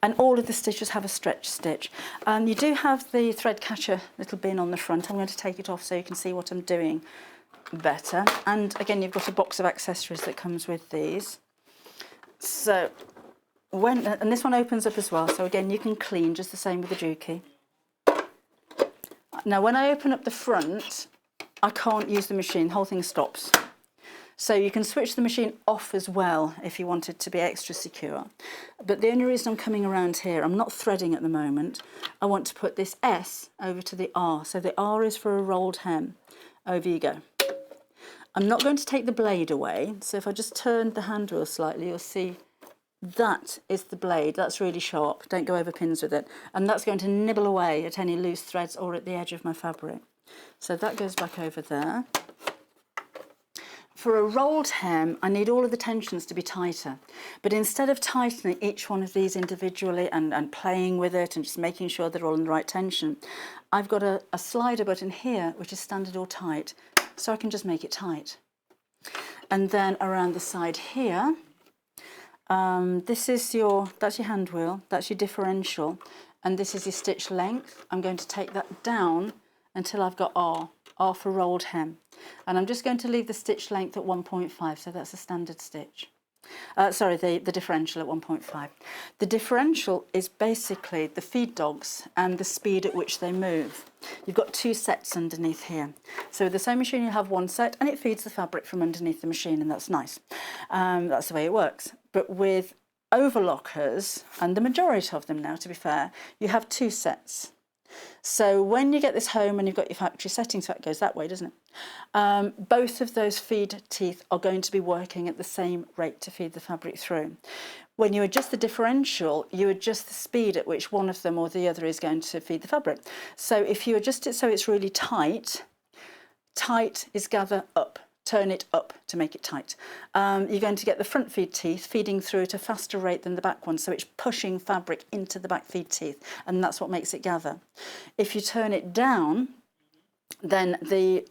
And all of the stitches have a stretch stitch. You do have the thread catcher little bin on the front. I'm going to take it off so you can see what I'm doing better. And again, you've got a box of accessories that comes with these. So, and this one opens up as well. So again, you can clean just the same with the Juki. Now, when I open up the front, I can't use the machine. The whole thing stops. So you can switch the machine off as well if you want it to be extra secure. But the only reason I'm coming around here, I'm not threading at the moment. I want to put this S over to the R. So the R is for a rolled hem. Over you go. I'm not going to take the blade away. So if I just turn the hand wheel slightly, you'll see that is the blade. That's really sharp. Don't go over pins with it. And that's going to nibble away at any loose threads or at the edge of my fabric. So that goes back over there. For a rolled hem, I need all of the tensions to be tighter. But instead of tightening each one of these individually and playing with it and just making sure they're all in the right tension, I've got a slider button here, which is standard or tight, so I can just make it tight. And then around the side here, that's your hand wheel, that's your differential, and this is your stitch length. I'm going to take that down until I've got R for rolled hem. And I'm just going to leave the stitch length at 1.5, so that's a standard stitch. The differential at 1.5. The differential is basically the feed dogs and the speed at which they move. You've got 2 sets underneath here. So with the sewing machine, you'll have 1 set, and it feeds the fabric from underneath the machine, and that's nice. That's the way it works. But with overlockers, and the majority of them now, to be fair, you have 2 sets. So when you get this home and you've got your factory setting, so it goes that way, doesn't it? Both of those feed teeth are going to be working at the same rate to feed the fabric through. When you adjust the differential, you adjust the speed at which one of them or the other is going to feed the fabric. So if you adjust it so it's really tight, tight is gather up. Turn it up to make it tight. You're going to get the front feed teeth feeding through at a faster rate than the back one, so it's pushing fabric into the back feed teeth, and that's what makes it gather. If you turn it down, then the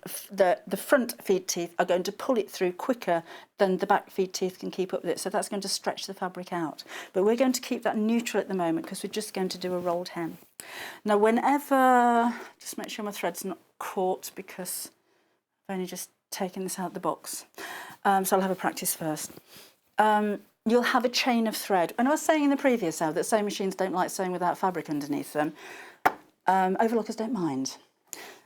front feed teeth are going to pull it through quicker than the back feed teeth can keep up with it, so that's going to stretch the fabric out. But we're going to keep that neutral at the moment because we're just going to do a rolled hem. Now whenever, just make sure my thread's not caught because I've only just taking this out the box, so I'll have a practice first. You'll have a chain of thread, and I was saying in the previous hour that sewing machines don't like sewing without fabric underneath them. Overlockers don't mind.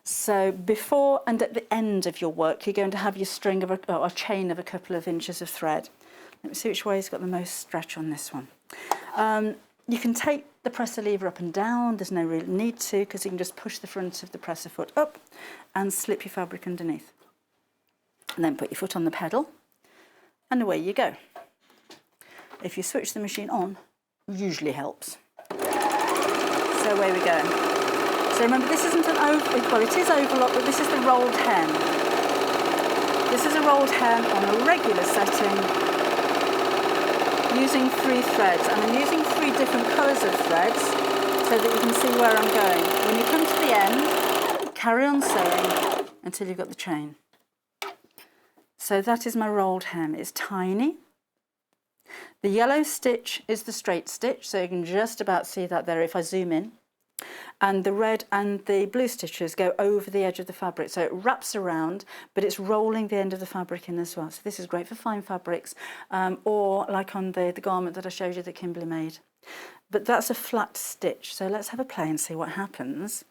So before and at the end of your work, you're going to have your string of a chain of a couple of inches of thread. Let me see which way's got the most stretch on this one. You can take the presser lever up and down. There's no real need to, because you can just push the front of the presser foot up and slip your fabric underneath. And then put your foot on the pedal, and away you go. If you switch the machine on, usually helps. So away we go. So remember, this isn't an well, it is overlock, but this is the rolled hem. This is a rolled hem on a regular setting, using 3 threads, and I'm using 3 different colours of threads so that you can see where I'm going. When you come to the end, carry on sewing until you've got the chain. So that is my rolled hem. It's tiny. The yellow stitch is the straight stitch, so you can just about see that there if I zoom in. And the red and the blue stitches go over the edge of the fabric, so it wraps around, but it's rolling the end of the fabric in as well. So this is great for fine fabrics, or like on the garment that I showed you that Kimberly made. But that's a flat stitch, so let's have a play and see what happens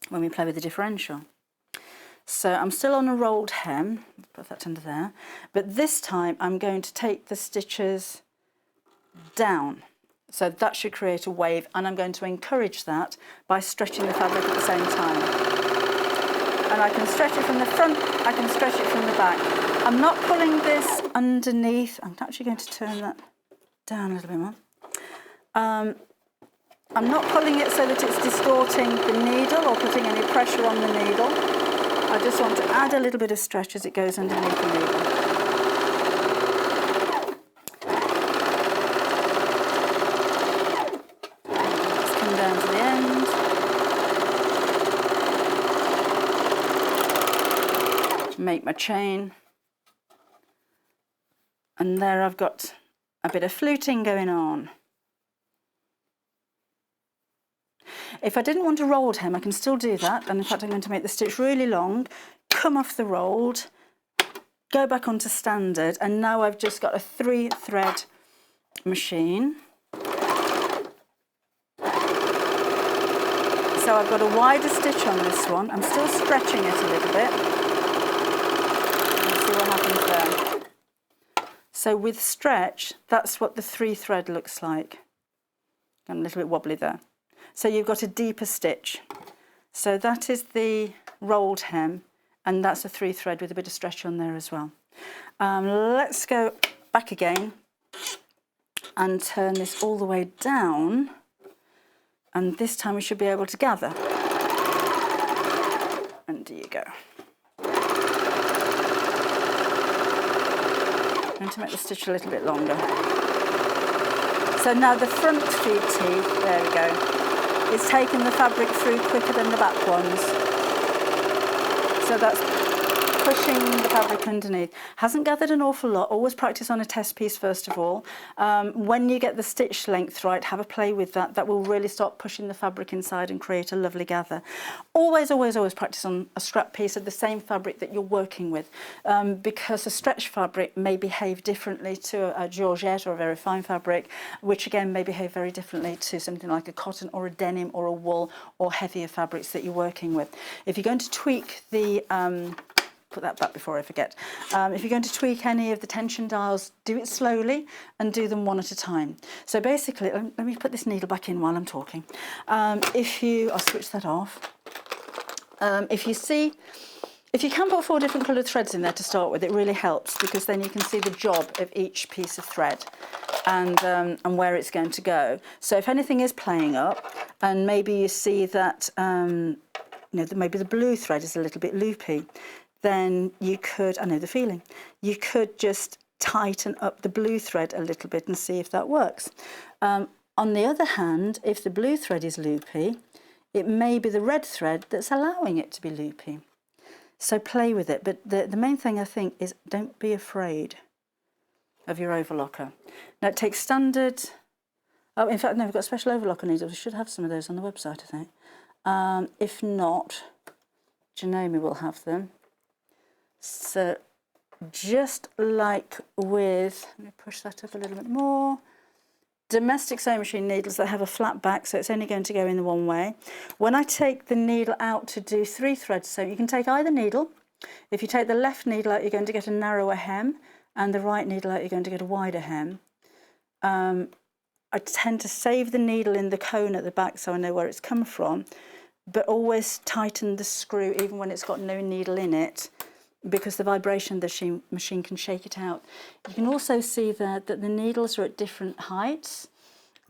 when we play with the differential. So I'm still on a rolled hem, put that under there, but this time I'm going to take the stitches down. So that should create a wave, and I'm going to encourage that by stretching the fabric at the same time. And I can stretch it from the front, I can stretch it from the back. I'm not pulling this underneath. I'm actually going to turn that down a little bit more. I'm not pulling it so that it's distorting the needle or putting any pressure on the needle. I just want to add a little bit of stretch as it goes underneath the needle. Let's come down to the end. Make my chain. And there I've got a bit of fluting going on. If I didn't want a rolled hem, I can still do that. And in fact, I'm going to make the stitch really long, come off the rolled, go back onto standard, and now I've just got a 3-thread machine. So I've got a wider stitch on this one. I'm still stretching it a little bit. Let's see what happens there. So with stretch, that's what the 3-thread looks like. I'm a little bit wobbly there. So you've got a deeper stitch. So that is the rolled hem, and that's a 3-thread with a bit of stretch on there as well. Let's go back again and turn this all the way down, and this time we should be able to gather. And there you go. I'm going to make the stitch a little bit longer. So now the front feed teeth, there we go. It's taken the fabric through quicker than the back ones. So that's pushing the fabric underneath. Hasn't gathered an awful lot. Always practice on a test piece first of all. When you get the stitch length right, have a play with that. That will really start pushing the fabric inside and create a lovely gather. Always, always, always practice on a scrap piece of the same fabric that you're working with, because a stretch fabric may behave differently to a georgette or a very fine fabric, which again may behave very differently to something like a cotton or a denim or a wool or heavier fabrics that you're working with. If you're going to tweak the put that back before I forget. If you're going to tweak any of the tension dials, do it slowly and do them one at a time. So basically, let me put this needle back in while I'm talking. I'll switch that off. If you can put 4 different coloured threads in there to start with, it really helps, because then you can see the job of each piece of thread and where it's going to go. So if anything is playing up, and maybe you see that maybe the blue thread is a little bit loopy, then you could, I know the feeling, you could just tighten up the blue thread a little bit and see if that works. On the other hand, if the blue thread is loopy, it may be the red thread that's allowing it to be loopy. So play with it, but the main thing I think is don't be afraid of your overlocker. Now it takes standard, in fact no, we've got special overlocker needles, we should have some of those on the website I think. If not, Janome will have them. So just like with, let me push that up a little bit more, domestic sewing machine needles that have a flat back, so it's only going to go in the one way. When I take the needle out to do 3 threads, so you can take either needle. If you take the left needle out, you're going to get a narrower hem, and the right needle out, you're going to get a wider hem. I tend to save the needle in the cone at the back so I know where it's come from, but always tighten the screw even when it's got no needle in it, because the vibration of the machine can shake it out. You can also see that the needles are at different heights,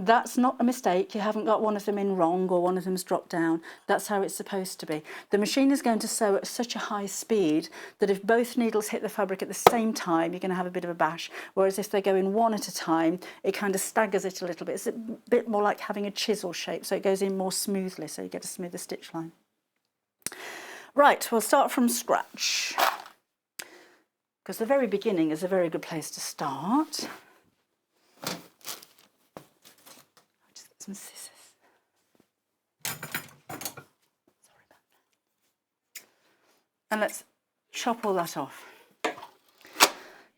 That's not a mistake. You haven't got one of them in wrong or one of them's dropped down. That's how it's supposed to be. The machine is going to sew at such a high speed that if both needles hit the fabric at the same time, you're going to have a bit of a bash. Whereas if they go in one at a time, it kind of staggers it a little bit. It's a bit more like having a chisel shape, so it goes in more smoothly, so you get a smoother stitch line. Right, we'll start from scratch, because the very beginning is a very good place to start. Some scissors. Sorry about that. And let's chop all that off.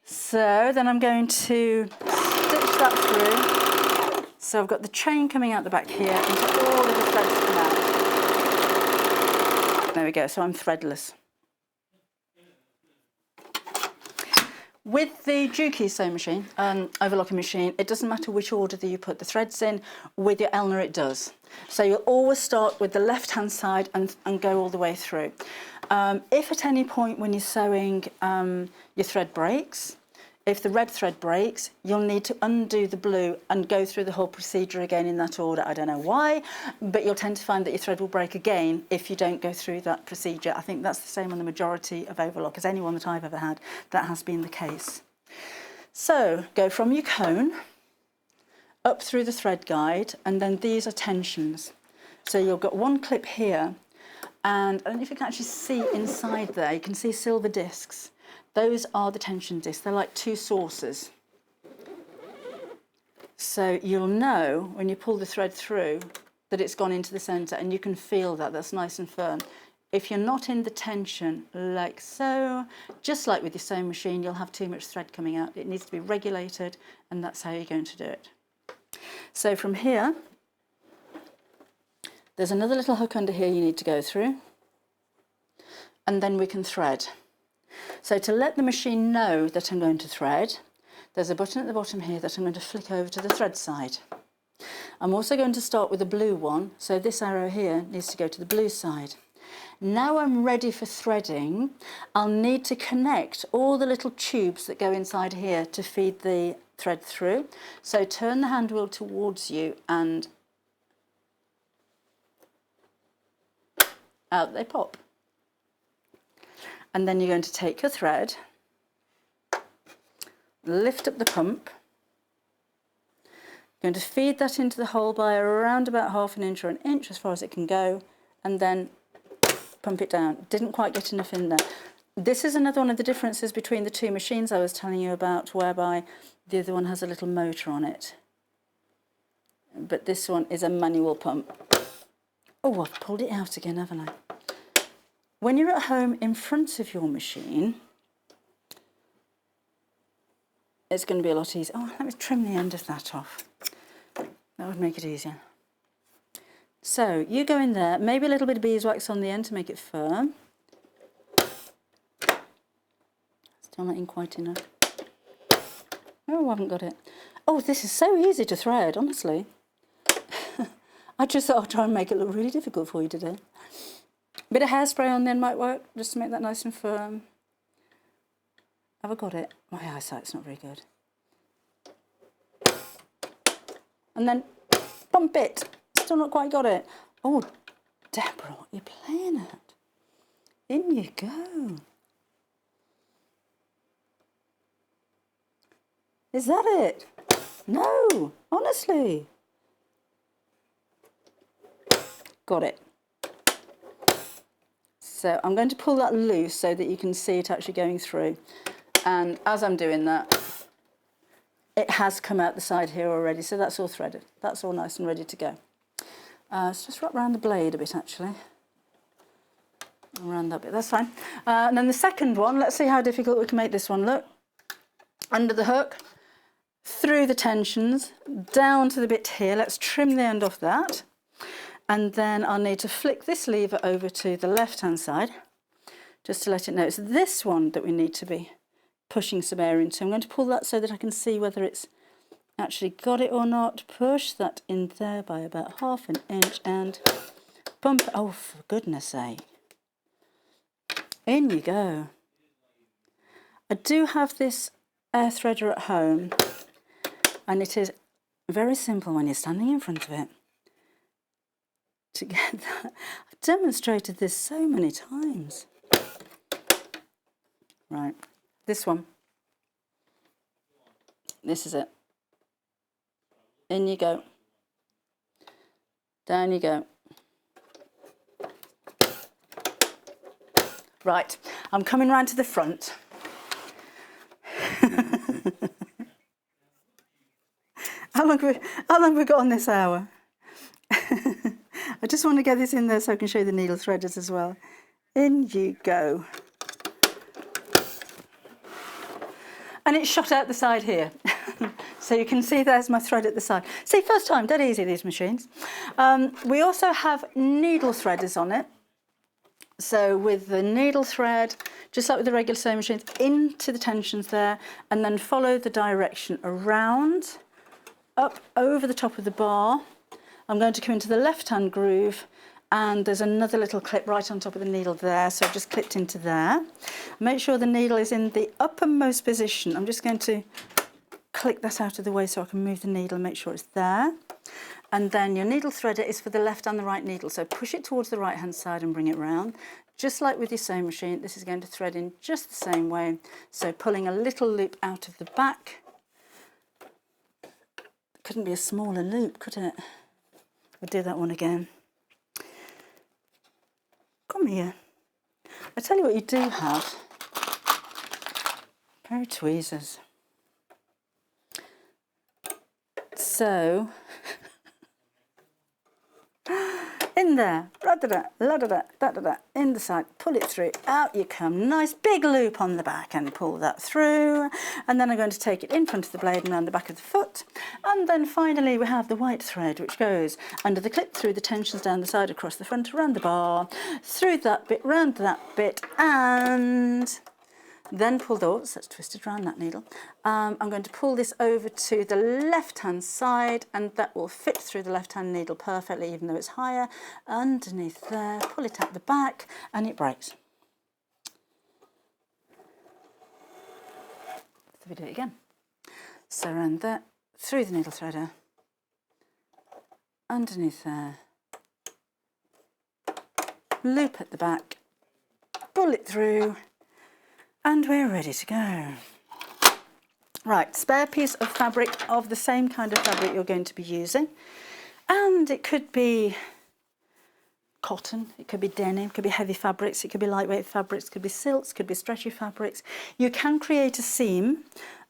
So then I'm going to stitch that through. So I've got the chain coming out the back here until all of the threads come out. There we go, so I'm threadless. With the Juki sewing machine, overlocking machine, it doesn't matter which order that you put the threads in. With your Elna it does. So you'll always start with the left-hand side and go all the way through. If at any point when you're sewing your thread breaks, if the red thread breaks, you'll need to undo the blue and go through the whole procedure again in that order. I don't know why, but you'll tend to find that your thread will break again if you don't go through that procedure. I think that's the same on the majority of overlockers. Anyone that I've ever had, that has been the case. So go from your cone up through the thread guide, and then these are tensions. So you've got one clip here, and I don't know if you can actually see inside there, you can see silver discs. Those are the tension discs. They're like two saucers. So you'll know when you pull the thread through that it's gone into the centre, and you can feel that. That's nice and firm. If you're not in the tension like so, just like with your sewing machine, you'll have too much thread coming out. It needs to be regulated, and that's how you're going to do it. So from here, there's another little hook under here you need to go through, and then we can thread. So to let the machine know that I'm going to thread, there's a button at the bottom here that I'm going to flick over to the thread side. I'm also going to start with a blue one, so this arrow here needs to go to the blue side. Now I'm ready for threading. I'll need to connect all the little tubes that go inside here to feed the thread through. So turn the hand wheel towards you and out they pop. And then you're going to take your thread, lift up the pump, you're going to feed that into the hole by around about 1/2 inch or 1 inch as far as it can go, and then pump it down. Didn't quite get enough in there. This is another one of the differences between the two machines I was telling you about, whereby the other one has a little motor on it. But this one is a manual pump. Oh, I've pulled it out again, haven't I? When you're at home in front of your machine, it's going to be a lot easier. Oh, let me trim the end of that off. That would make it easier. So you go in there, maybe a little bit of beeswax on the end to make it firm. Still not in quite enough. Oh, I haven't got it. Oh, this is so easy to thread, honestly. I just thought I'd try and make it look really difficult for you today. A bit of hairspray on the end might work, just to make that nice and firm. Have I got it? My eyesight's not very good. And then pump it. Still not quite got it. Oh, Deborah, what are you playing at? In you go. Is that it? No, honestly. Got it. So I'm going to pull that loose so that you can see it actually going through. And as I'm doing that, it has come out the side here already, so that's all threaded. That's all nice and ready to go. Let's just wrap around the blade a bit, actually. Around that bit, that's fine. And then the second one, let's see how difficult we can make this one look. Under the hook, through the tensions, down to the bit here. Let's trim the end off that. And then I'll need to flick this lever over to the left-hand side, just to let it know it's this one that we need to be pushing some air into. I'm going to pull that so that I can see whether it's actually got it or not. Push that in there by about 1/2 inch and pump. Oh, for goodness sake. In you go. I do have this air threader at home, and it is very simple when you're standing in front of it to get that. I've demonstrated this so many times. Right, this one. This is it. In you go. Down you go. Right, I'm coming round to the front. How long have we got on this hour? I just want to get this in there so I can show you the needle threaders as well. In you go. And it's shot out the side here. So you can see there's my thread at the side. See, first time, dead easy, these machines. We also have needle threaders on it. So with the needle thread, just like with the regular sewing machines, into the tensions there, and then follow the direction around, up over the top of the bar. I'm going to come into the left-hand groove, and there's another little clip right on top of the needle there, so I've just clipped into there. Make sure the needle is in the uppermost position. I'm just going to click that out of the way so I can move the needle and make sure it's there. And then your needle threader is for the left and the right needle, so push it towards the right hand side and bring it round. Just like with your sewing machine, this is going to thread in just the same way, so pulling a little loop out of the back. Couldn't be a smaller loop, could it? We'll do that one again. Come here. I tell you what you do have, a pair of tweezers. So, in there, la-da-da, la-da-da, da-da-da, in the side, pull it through, out you come, nice big loop on the back and pull that through, and then I'm going to take it in front of the blade and around the back of the foot, and then finally we have the white thread which goes under the clip, through the tensions down the side, across the front, around the bar, through that bit, round that bit, and then pull those, that's twisted around that needle. I'm going to pull this over to the left-hand side, and that will fit through the left-hand needle perfectly, even though it's higher. Underneath there, pull it out the back, and it breaks. So we do it again. So around there, through the needle threader, underneath there, loop at the back, pull it through, and we're ready to go. Right, spare piece of fabric of the same kind of fabric you're going to be using. And it could be cotton, it could be denim, it could be heavy fabrics, it could be lightweight fabrics, it could be silks, it could be stretchy fabrics. You can create a seam,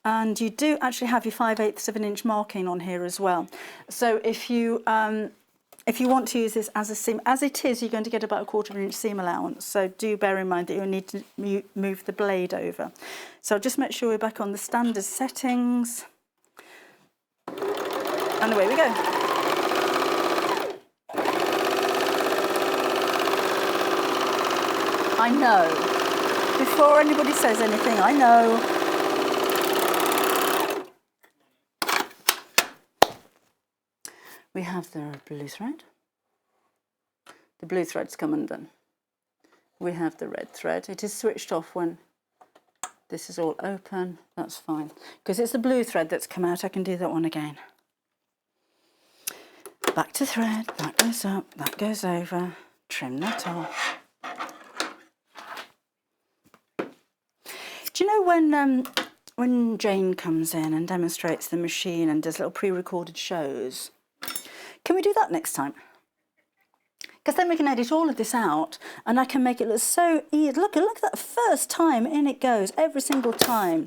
and you do actually have your 5/8 of an inch marking on here as well. So if you want to use this as a seam, as it is, you're going to get about 1/4 of an inch seam allowance. So do bear in mind that you'll need to move the blade over. So just make sure we're back on the standard settings. And away we go. I know. Before anybody says anything, I know. We have the blue thread. The blue thread's come undone. We have the red thread. It is switched off when this is all open. That's fine. Because it's the blue thread that's come out, I can do that one again. Back to thread. That goes up, that goes over. Trim that off. Do you know when Jane comes in and demonstrates the machine and does little pre-recorded shows? Can we do that next time? Because then we can edit all of this out and I can make it look so easy. Look at that first time in it goes, every single time.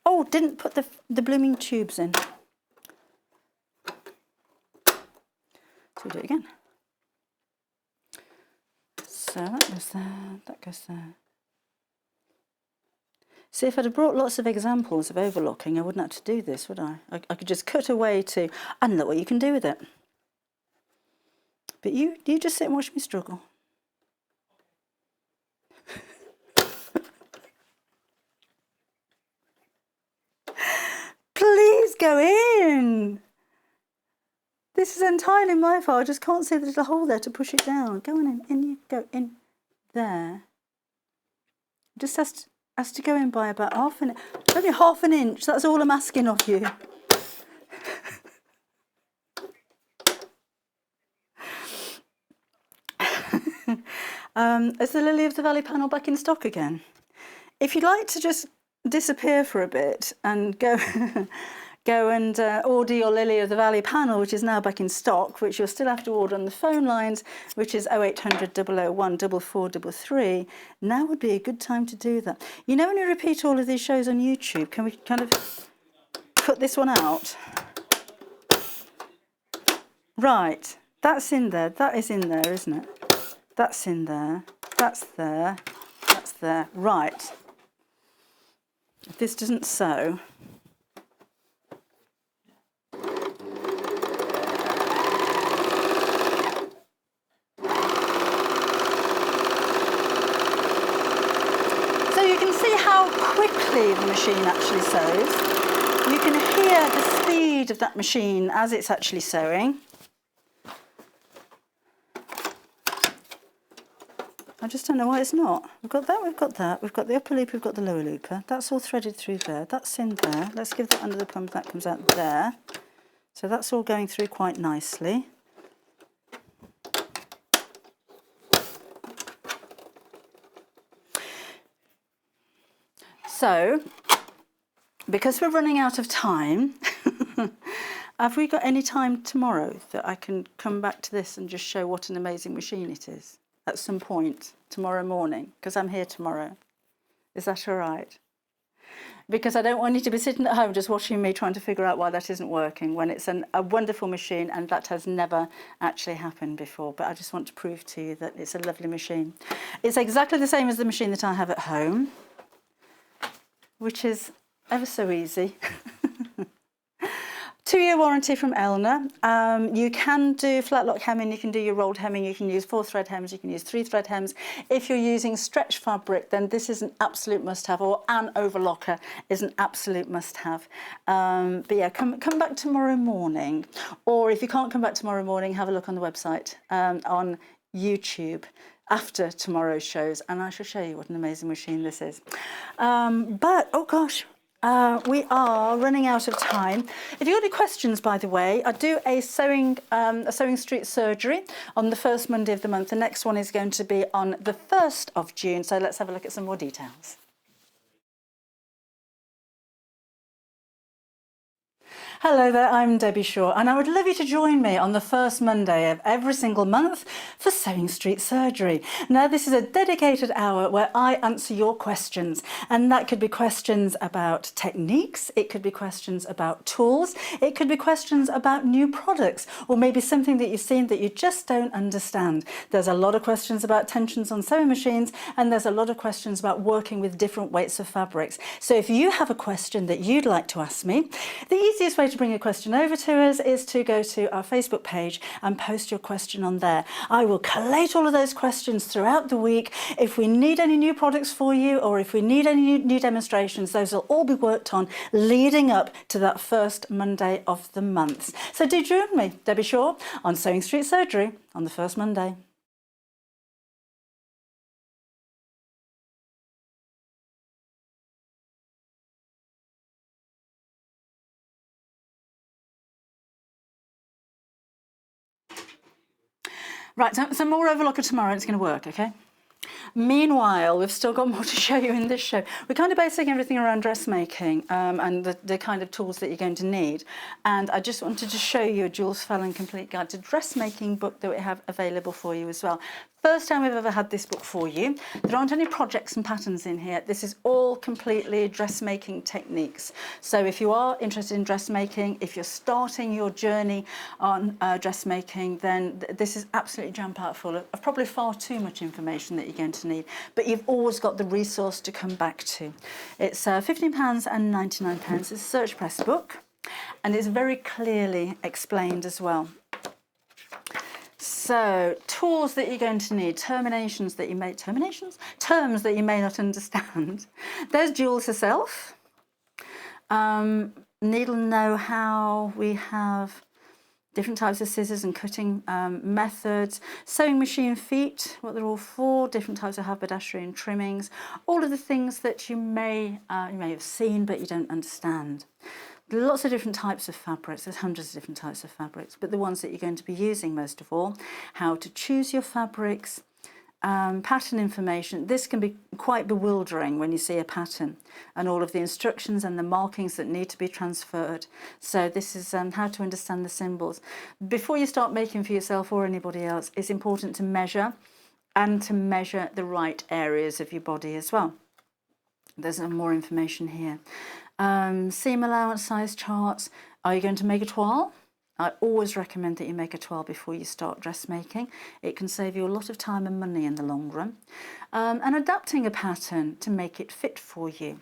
Oh, didn't put the blooming tubes in. So we do it again. So that goes there, that goes there. See, if I'd have brought lots of examples of overlocking, I wouldn't have to do this, would I? I could just cut away to, and look what you can do with it. But you just sit and watch me struggle. Please go in. This is entirely my fault. I just can't see the little hole there to push it down. Go on in you go, in there. Just has to, has to go in by about only half an inch. That's all I'm asking of you. Is the Lily of the Valley panel back in stock again? If you'd like to just disappear for a bit and go and order your Lily of the Valley panel, which is now back in stock, which you'll still have to order on the phone lines, which is 0800 001 4433, now would be a good time to do that. You know, when you repeat all of these shows on YouTube, can we kind of cut this one out? Right, that's in there. That is in there, isn't it? That's in there. That's there. That's there. Right. If this doesn't sew, so you can see how quickly the machine actually sews. You can hear the speed of that machine as it's actually sewing. I just don't know why it's not. We've got that, we've got that, we've got the upper loop, we've got the lower looper. That's all threaded through there. That's in there. Let's give that under the pump. That comes out there. So that's all going through quite nicely. So, because we're running out of time, have we got any time tomorrow that I can come back to this and just show what an amazing machine it is? At some point tomorrow morning, because I'm here tomorrow. Is that all right? Because I don't want you to be sitting at home just watching me trying to figure out why that isn't working when it's a wonderful machine and that has never actually happened before. But I just want to prove to you that it's a lovely machine. It's exactly the same as the machine that I have at home, which is ever so easy. 2-year warranty from Elna. You can do flat lock hemming, you can do your rolled hemming, you can use 4-thread hems, you can use 3-thread hems. If you're using stretch fabric, then this is an absolute must-have, or an overlocker is an absolute must-have. But yeah, come back tomorrow morning, or if you can't come back tomorrow morning, have a look on the website on YouTube after tomorrow's shows, and I shall show you what an amazing machine this is. But, oh gosh, we are running out of time. If you've got any questions, by the way, I do a sewing street surgery on the first Monday of the month. The next one is going to be on the 1st of June. So let's have a look at some more details. Hello there, I'm Debbie Shaw, and I would love you to join me on the first Monday of every single month for Sewing Street Surgery. Now, this is a dedicated hour where I answer your questions, and that could be questions about techniques, it could be questions about tools, it could be questions about new products, or maybe something that you've seen that you just don't understand. There's a lot of questions about tensions on sewing machines, and there's a lot of questions about working with different weights of fabrics. So if you have a question that you'd like to ask me, the easiest way to bring a question over to us is to go to our Facebook page and post your question on there. I will collate all of those questions throughout the week. If we need any new products for you, or if we need any new demonstrations, those will all be worked on leading up to that first Monday of the month. So do join me, Debbie Shaw, on Sewing Street Surgery on the first Monday. Right, so more overlocker tomorrow, it's going to work, okay? Meanwhile, we've still got more to show you in this show. We're kind of basing everything around dressmaking and the kind of tools that you're going to need. And I just wanted to show you a Jules Fallon Complete Guide to Dressmaking book that we have available for you as well. First time we've ever had this book for you. There aren't any projects and patterns in here. This is all completely dressmaking techniques. So if you are interested in dressmaking, if you're starting your journey on dressmaking, then this is absolutely jam-packed full of probably far too much information that you're going to need. But you've always got the resource to come back to. It's £15.99. It's a Search Press book, and it's very clearly explained as well. So, tools that you're going to need, terms that you may not understand. There's Jules herself. Needle know-how, we have different types of scissors and cutting methods, sewing machine feet, what they're all for, different types of haberdashery and trimmings, all of the things that you may have seen but you don't understand. Lots of different types of fabrics, there's hundreds of different types of fabrics, but the ones that you're going to be using most of all, how to choose your fabrics, pattern information. This can be quite bewildering when you see a pattern and all of the instructions and the markings that need to be transferred. So this is how to understand the symbols. Before you start making for yourself or anybody else, it's important to measure and to measure the right areas of your body as well. There's more information here. Seam allowance, size charts. Are you going to make a toile? I always recommend that you make a toile before you start dressmaking. It can save you a lot of time and money in the long run. And adapting a pattern to make it fit for you.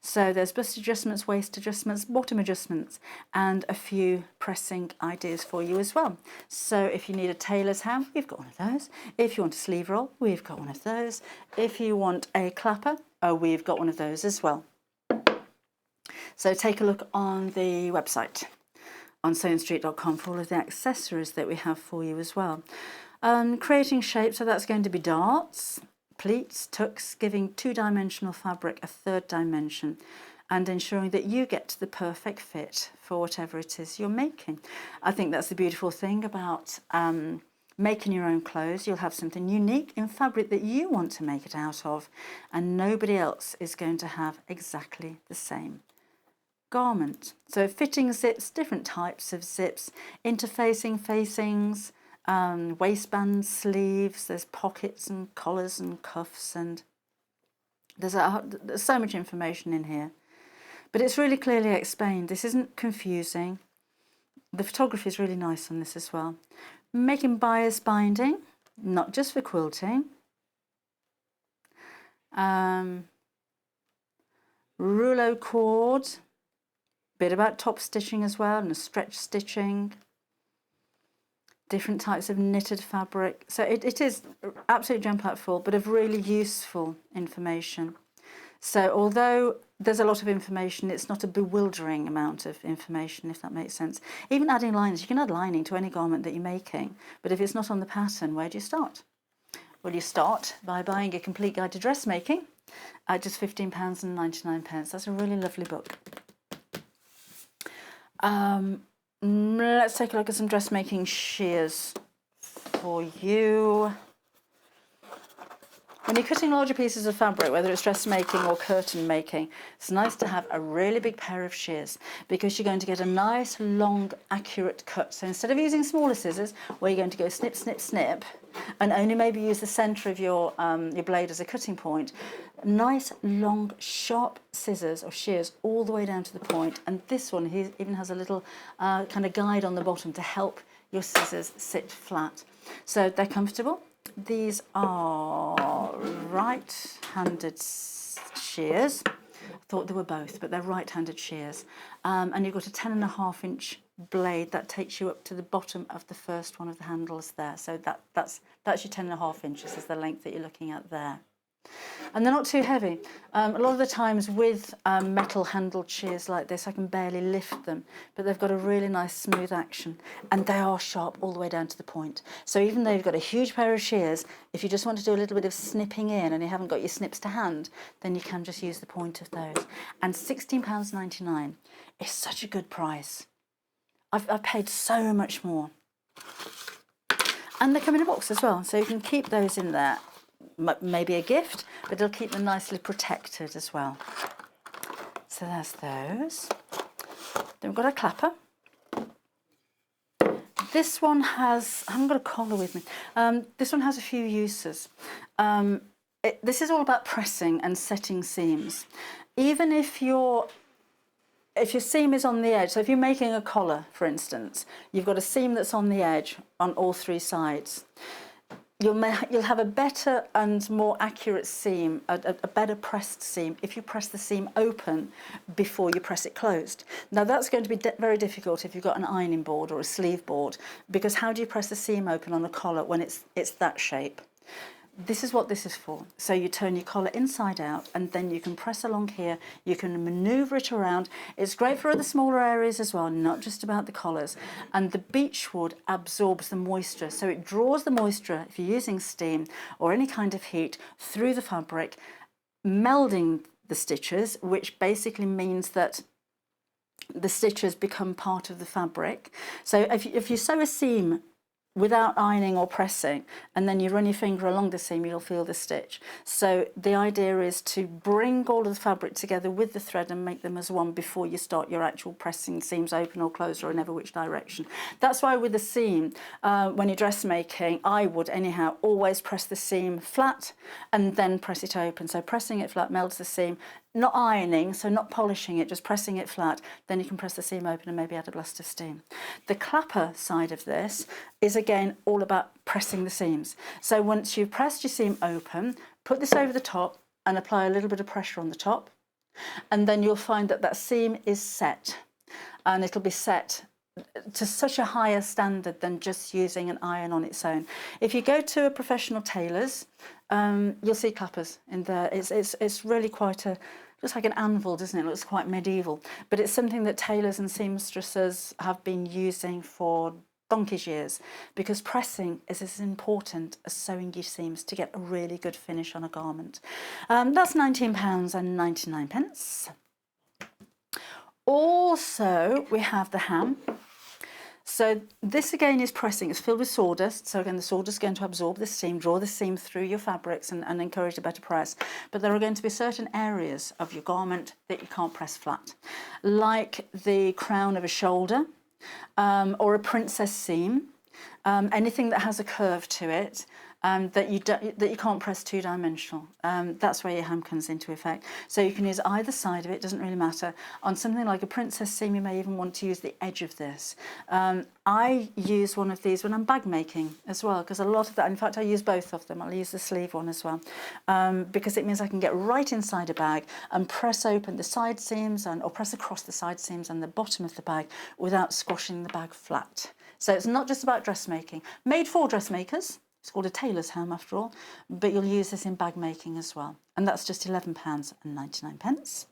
So there's bust adjustments, waist adjustments, bottom adjustments, and a few pressing ideas for you as well. So if you need a tailor's ham, we've got one of those. If you want a sleeve roll, we've got one of those. If you want a clapper, we've got one of those as well. So take a look on the website, on sewingstreet.com, for all of the accessories that we have for you as well. Creating shapes, so that's going to be darts, pleats, tucks, giving two-dimensional fabric a third dimension and ensuring that you get to the perfect fit for whatever it is you're making. I think that's the beautiful thing about making your own clothes. You'll have something unique in fabric that you want to make it out of, and nobody else is going to have exactly the same garment. So fitting zips, different types of zips, interfacing facings, waistbands, sleeves, there's pockets and collars and cuffs, and there's so much information in here. But it's really clearly explained. This isn't confusing. The photography is really nice on this as well. Making bias binding, not just for quilting. Rouleau cord, bit about top stitching as well, and stretch stitching, different types of knitted fabric. So it is absolutely jam-packed full, but of really useful information. So although there's a lot of information, it's not a bewildering amount of information, if that makes sense. Even adding linings, you can add lining to any garment that you're making, but if it's not on the pattern, where do you start? Well, you start by buying a complete guide to dressmaking at just £15.99. That's a really lovely book. Let's take a look at some dressmaking shears for you. When you're cutting larger pieces of fabric, whether it's dressmaking or curtain making, it's nice to have a really big pair of shears because you're going to get a nice, long, accurate cut. So instead of using smaller scissors, where you're going to go snip, snip, snip, and only maybe use the centre of your blade as a cutting point, nice, long, sharp scissors or shears all the way down to the point. And this one even has a little kind of guide on the bottom to help your scissors sit flat. So they're comfortable. These are right-handed shears. I thought they were both, but they're right-handed shears. And you've got a 10.5-inch blade that takes you up to the bottom of the first one of the handles there. So that's your 10.5 inches is the length that you're looking at there. And they're not too heavy. A lot of the times with metal handled shears like this, I can barely lift them, but they've got a really nice smooth action, and they are sharp all the way down to the point. So even though you've got a huge pair of shears, if you just want to do a little bit of snipping in and you haven't got your snips to hand, then you can just use the point of those. And £16.99 is such a good price. I've paid so much more. And they come in a box as well, so you can keep those in there. Maybe a gift, but it'll keep them nicely protected as well. So there's those. Then we've got a clapper. This one has, I haven't got a collar with me. This one has a few uses. This is all about pressing and setting seams. Even if your seam is on the edge, so if you're making a collar, for instance, you've got a seam that's on the edge on all three sides. You'll have a better and more accurate seam, a better pressed seam, if you press the seam open before you press it closed. Now that's going to be very difficult if you've got an ironing board or a sleeve board, because how do you press the seam open on a collar when it's that shape? this is what this is for. So you turn your collar inside out and then you can press along here, you can manoeuvre it around. It's great for other smaller areas as well, not just about the collars. And the beechwood absorbs the moisture, so it draws the moisture, if you're using steam or any kind of heat, through the fabric, melding the stitches, which basically means that the stitches become part of the fabric. So if you sew a seam without ironing or pressing, and then you run your finger along the seam, you'll feel the stitch. So the idea is to bring all of the fabric together with the thread and make them as one before you start your actual pressing seams open or closed or in ever which direction. That's why with the seam, when you're dressmaking, I would anyhow always press the seam flat and then press it open. So pressing it flat melds the seam, not ironing, so not polishing it, just pressing it flat, then you can press the seam open and maybe add a blast of steam. The clapper side of this is again all about pressing the seams. So once you've pressed your seam open, put this over the top and apply a little bit of pressure on the top, and then you'll find that that seam is set, and it'll be set to such a higher standard than just using an iron on its own. If you go to a professional tailor's, you'll see clappers in there. It's really quite just like an anvil, doesn't it? It looks quite medieval, but it's something that tailors and seamstresses have been using for donkey's years, because pressing is as important as sewing your seams to get a really good finish on a garment. That's £19.99. Also, we have the ham. So this again is pressing. It's filled with sawdust. So again, the sawdust is going to absorb the seam, draw the seam through your fabrics and encourage a better press. But there are going to be certain areas of your garment that you can't press flat, like the crown of a shoulder or a princess seam, anything that has a curve to it. That you can't press two-dimensional. That's where your ham comes into effect. So you can use either side of it, doesn't really matter. On something like a princess seam, you may even want to use the edge of this. I use one of these when I'm bag making as well, because a lot of that, in fact, I use both of them. I'll use the sleeve one as well, because it means I can get right inside a bag and press open the side seams or press across the side seams and the bottom of the bag without squashing the bag flat. So it's not just about dressmaking. Made for dressmakers. It's called a tailor's ham after all, but you'll use this in bag making as well. And that's just £11.99.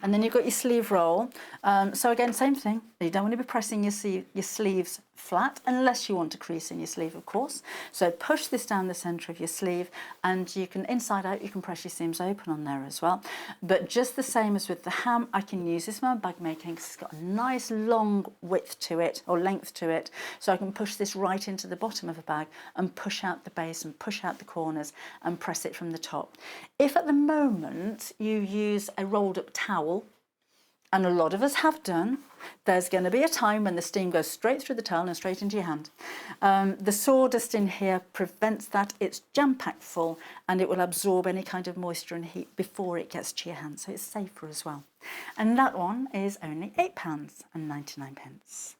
And then you've got your sleeve roll. So again, same thing. You don't want to be pressing your sleeves flat unless you want to crease in your sleeve, of course. So push this down the centre of your sleeve, and you can, inside out, you can press your seams open on there as well. But just the same as with the ham, I can use this one bag making because it's got a nice long width to it, or length to it. So I can push this right into the bottom of a bag and push out the base and push out the corners and press it from the top. If at the moment you use a rolled up towel, and a lot of us have done, there's going to be a time when the steam goes straight through the towel and straight into your hand. The sawdust in here prevents that. It's jam-packed full, and it will absorb any kind of moisture and heat before it gets to your hand, so it's safer as well. And that one is only £8.99.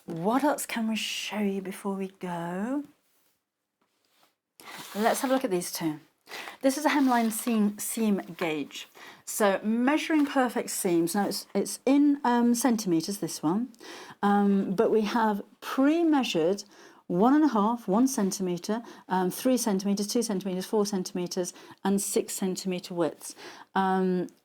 What else can we show you before we go? Let's have a look at these two. This is a hemline seam gauge. So measuring perfect seams. Now it's in centimetres, this one, but we have pre-measured 1.5, 1 centimetre, 3 centimetres, 2 centimetres, 4 centimetres, and 6 centimetre widths.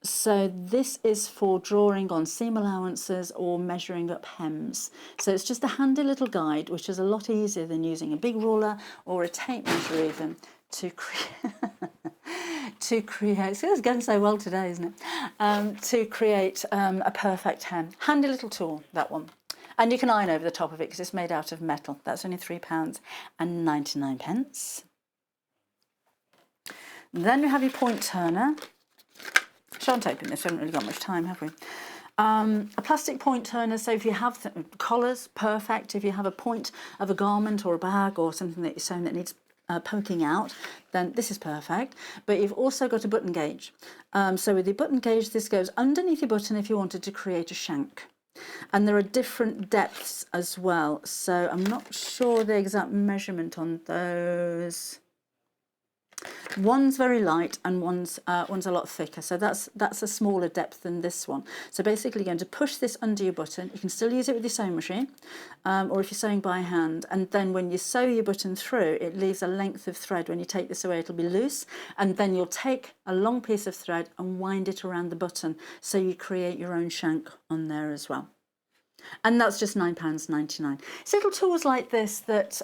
So this is for drawing on seam allowances or measuring up hems. So it's just a handy little guide, which is a lot easier than using a big ruler or a tape measure even to create, it's going so well today, isn't it? To create a perfect hem. Handy little tool, that one. And you can iron over the top of it because it's made out of metal. That's only £3.99. Then we have your point turner. Shan't open this, we haven't really got much time, have we? A plastic point turner, so if you have collars, perfect. If you have a point of a garment or a bag or something that you're sewing that needs poking out, then this is perfect. But you've also got a button gauge. So with your button gauge, this goes underneath your button if you wanted to create a shank. And there are different depths as well. So I'm not sure the exact measurement on those. One's very light and one's a lot thicker, so that's a smaller depth than this one. So basically you're going to push this under your button. You can still use it with your sewing machine, or if you're sewing by hand, and then when you sew your button through, it leaves a length of thread. When you take this away, it'll be loose, and then you'll take a long piece of thread and wind it around the button, so you create your own shank on there as well. And that's just £9.99. It's little tools like this that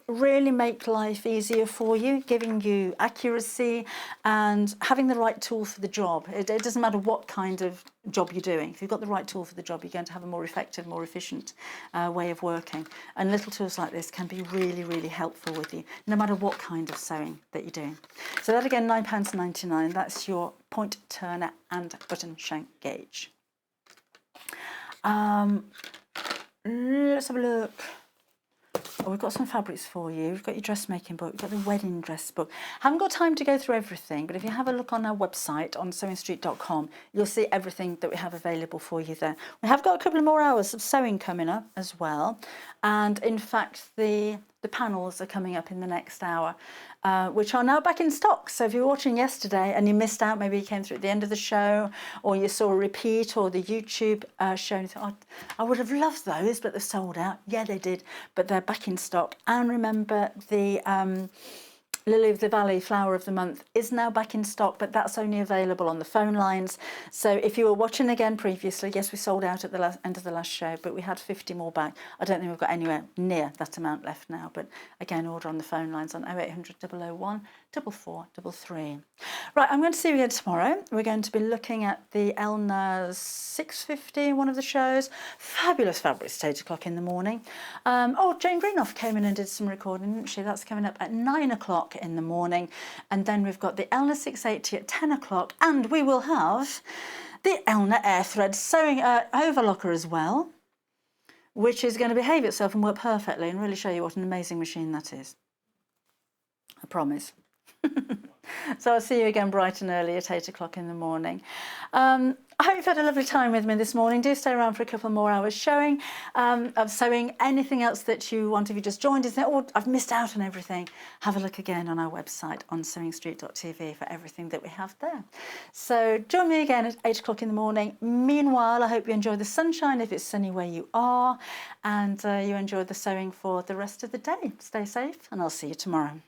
really make life easier for you, giving you accuracy and having the right tool for the job. It doesn't matter what kind of job you're doing. If you've got the right tool for the job, you're going to have a more effective, more efficient way of working. And little tools like this can be really, really helpful with you, no matter what kind of sewing that you're doing. So that again, £9.99. That's your point turner and button shank gauge. Let's have a look. Oh, we've got some fabrics for you. We've got your dressmaking book. We've got the wedding dress book. Haven't got time to go through everything, but if you have a look on our website on sewingstreet.com, you'll see everything that we have available for you there. We have got a couple of more hours of sewing coming up as well, and in fact the panels are coming up in the next hour, which are now back in stock. So if you were watching yesterday and you missed out, maybe you came through at the end of the show, or you saw a repeat or the YouTube show and you thought, oh, I would have loved those, but they're sold out. Yeah, they did, but they're back in stock. And remember, the Lily of the Valley Flower of the Month is now back in stock, but that's only available on the phone lines. So if you were watching again previously, yes, we sold out at the end of the last show, but we had 50 more back. I don't think we've got anywhere near that amount left now, but again, order on the phone lines on 0800 001 4433. Right, I'm going to see you again tomorrow. We're going to be looking at the Elna's 650, one of the shows. Fabulous fabrics at 8 o'clock in the morning. Oh, Jane Greenough came in and did some recording, didn't she? That's coming up at 9 o'clock in the morning. And then we've got the Elna 680 at 10 o'clock, and we will have the Elna Air Thread sewing overlocker as well, which is going to behave itself and work perfectly and really show you what an amazing machine that is. I promise. So I'll see you again bright and early at 8 o'clock in the morning. I hope you've had a lovely time with me this morning. Do stay around for a couple more hours showing of sewing. Anything else that you want, if you just joined us, oh, I've missed out on everything, have a look again on our website on sewingstreet.tv for everything that we have there. So join me again at 8 o'clock in the morning. Meanwhile, I hope you enjoy the sunshine if it's sunny where you are, and you enjoy the sewing for the rest of the day. Stay safe, and I'll see you tomorrow.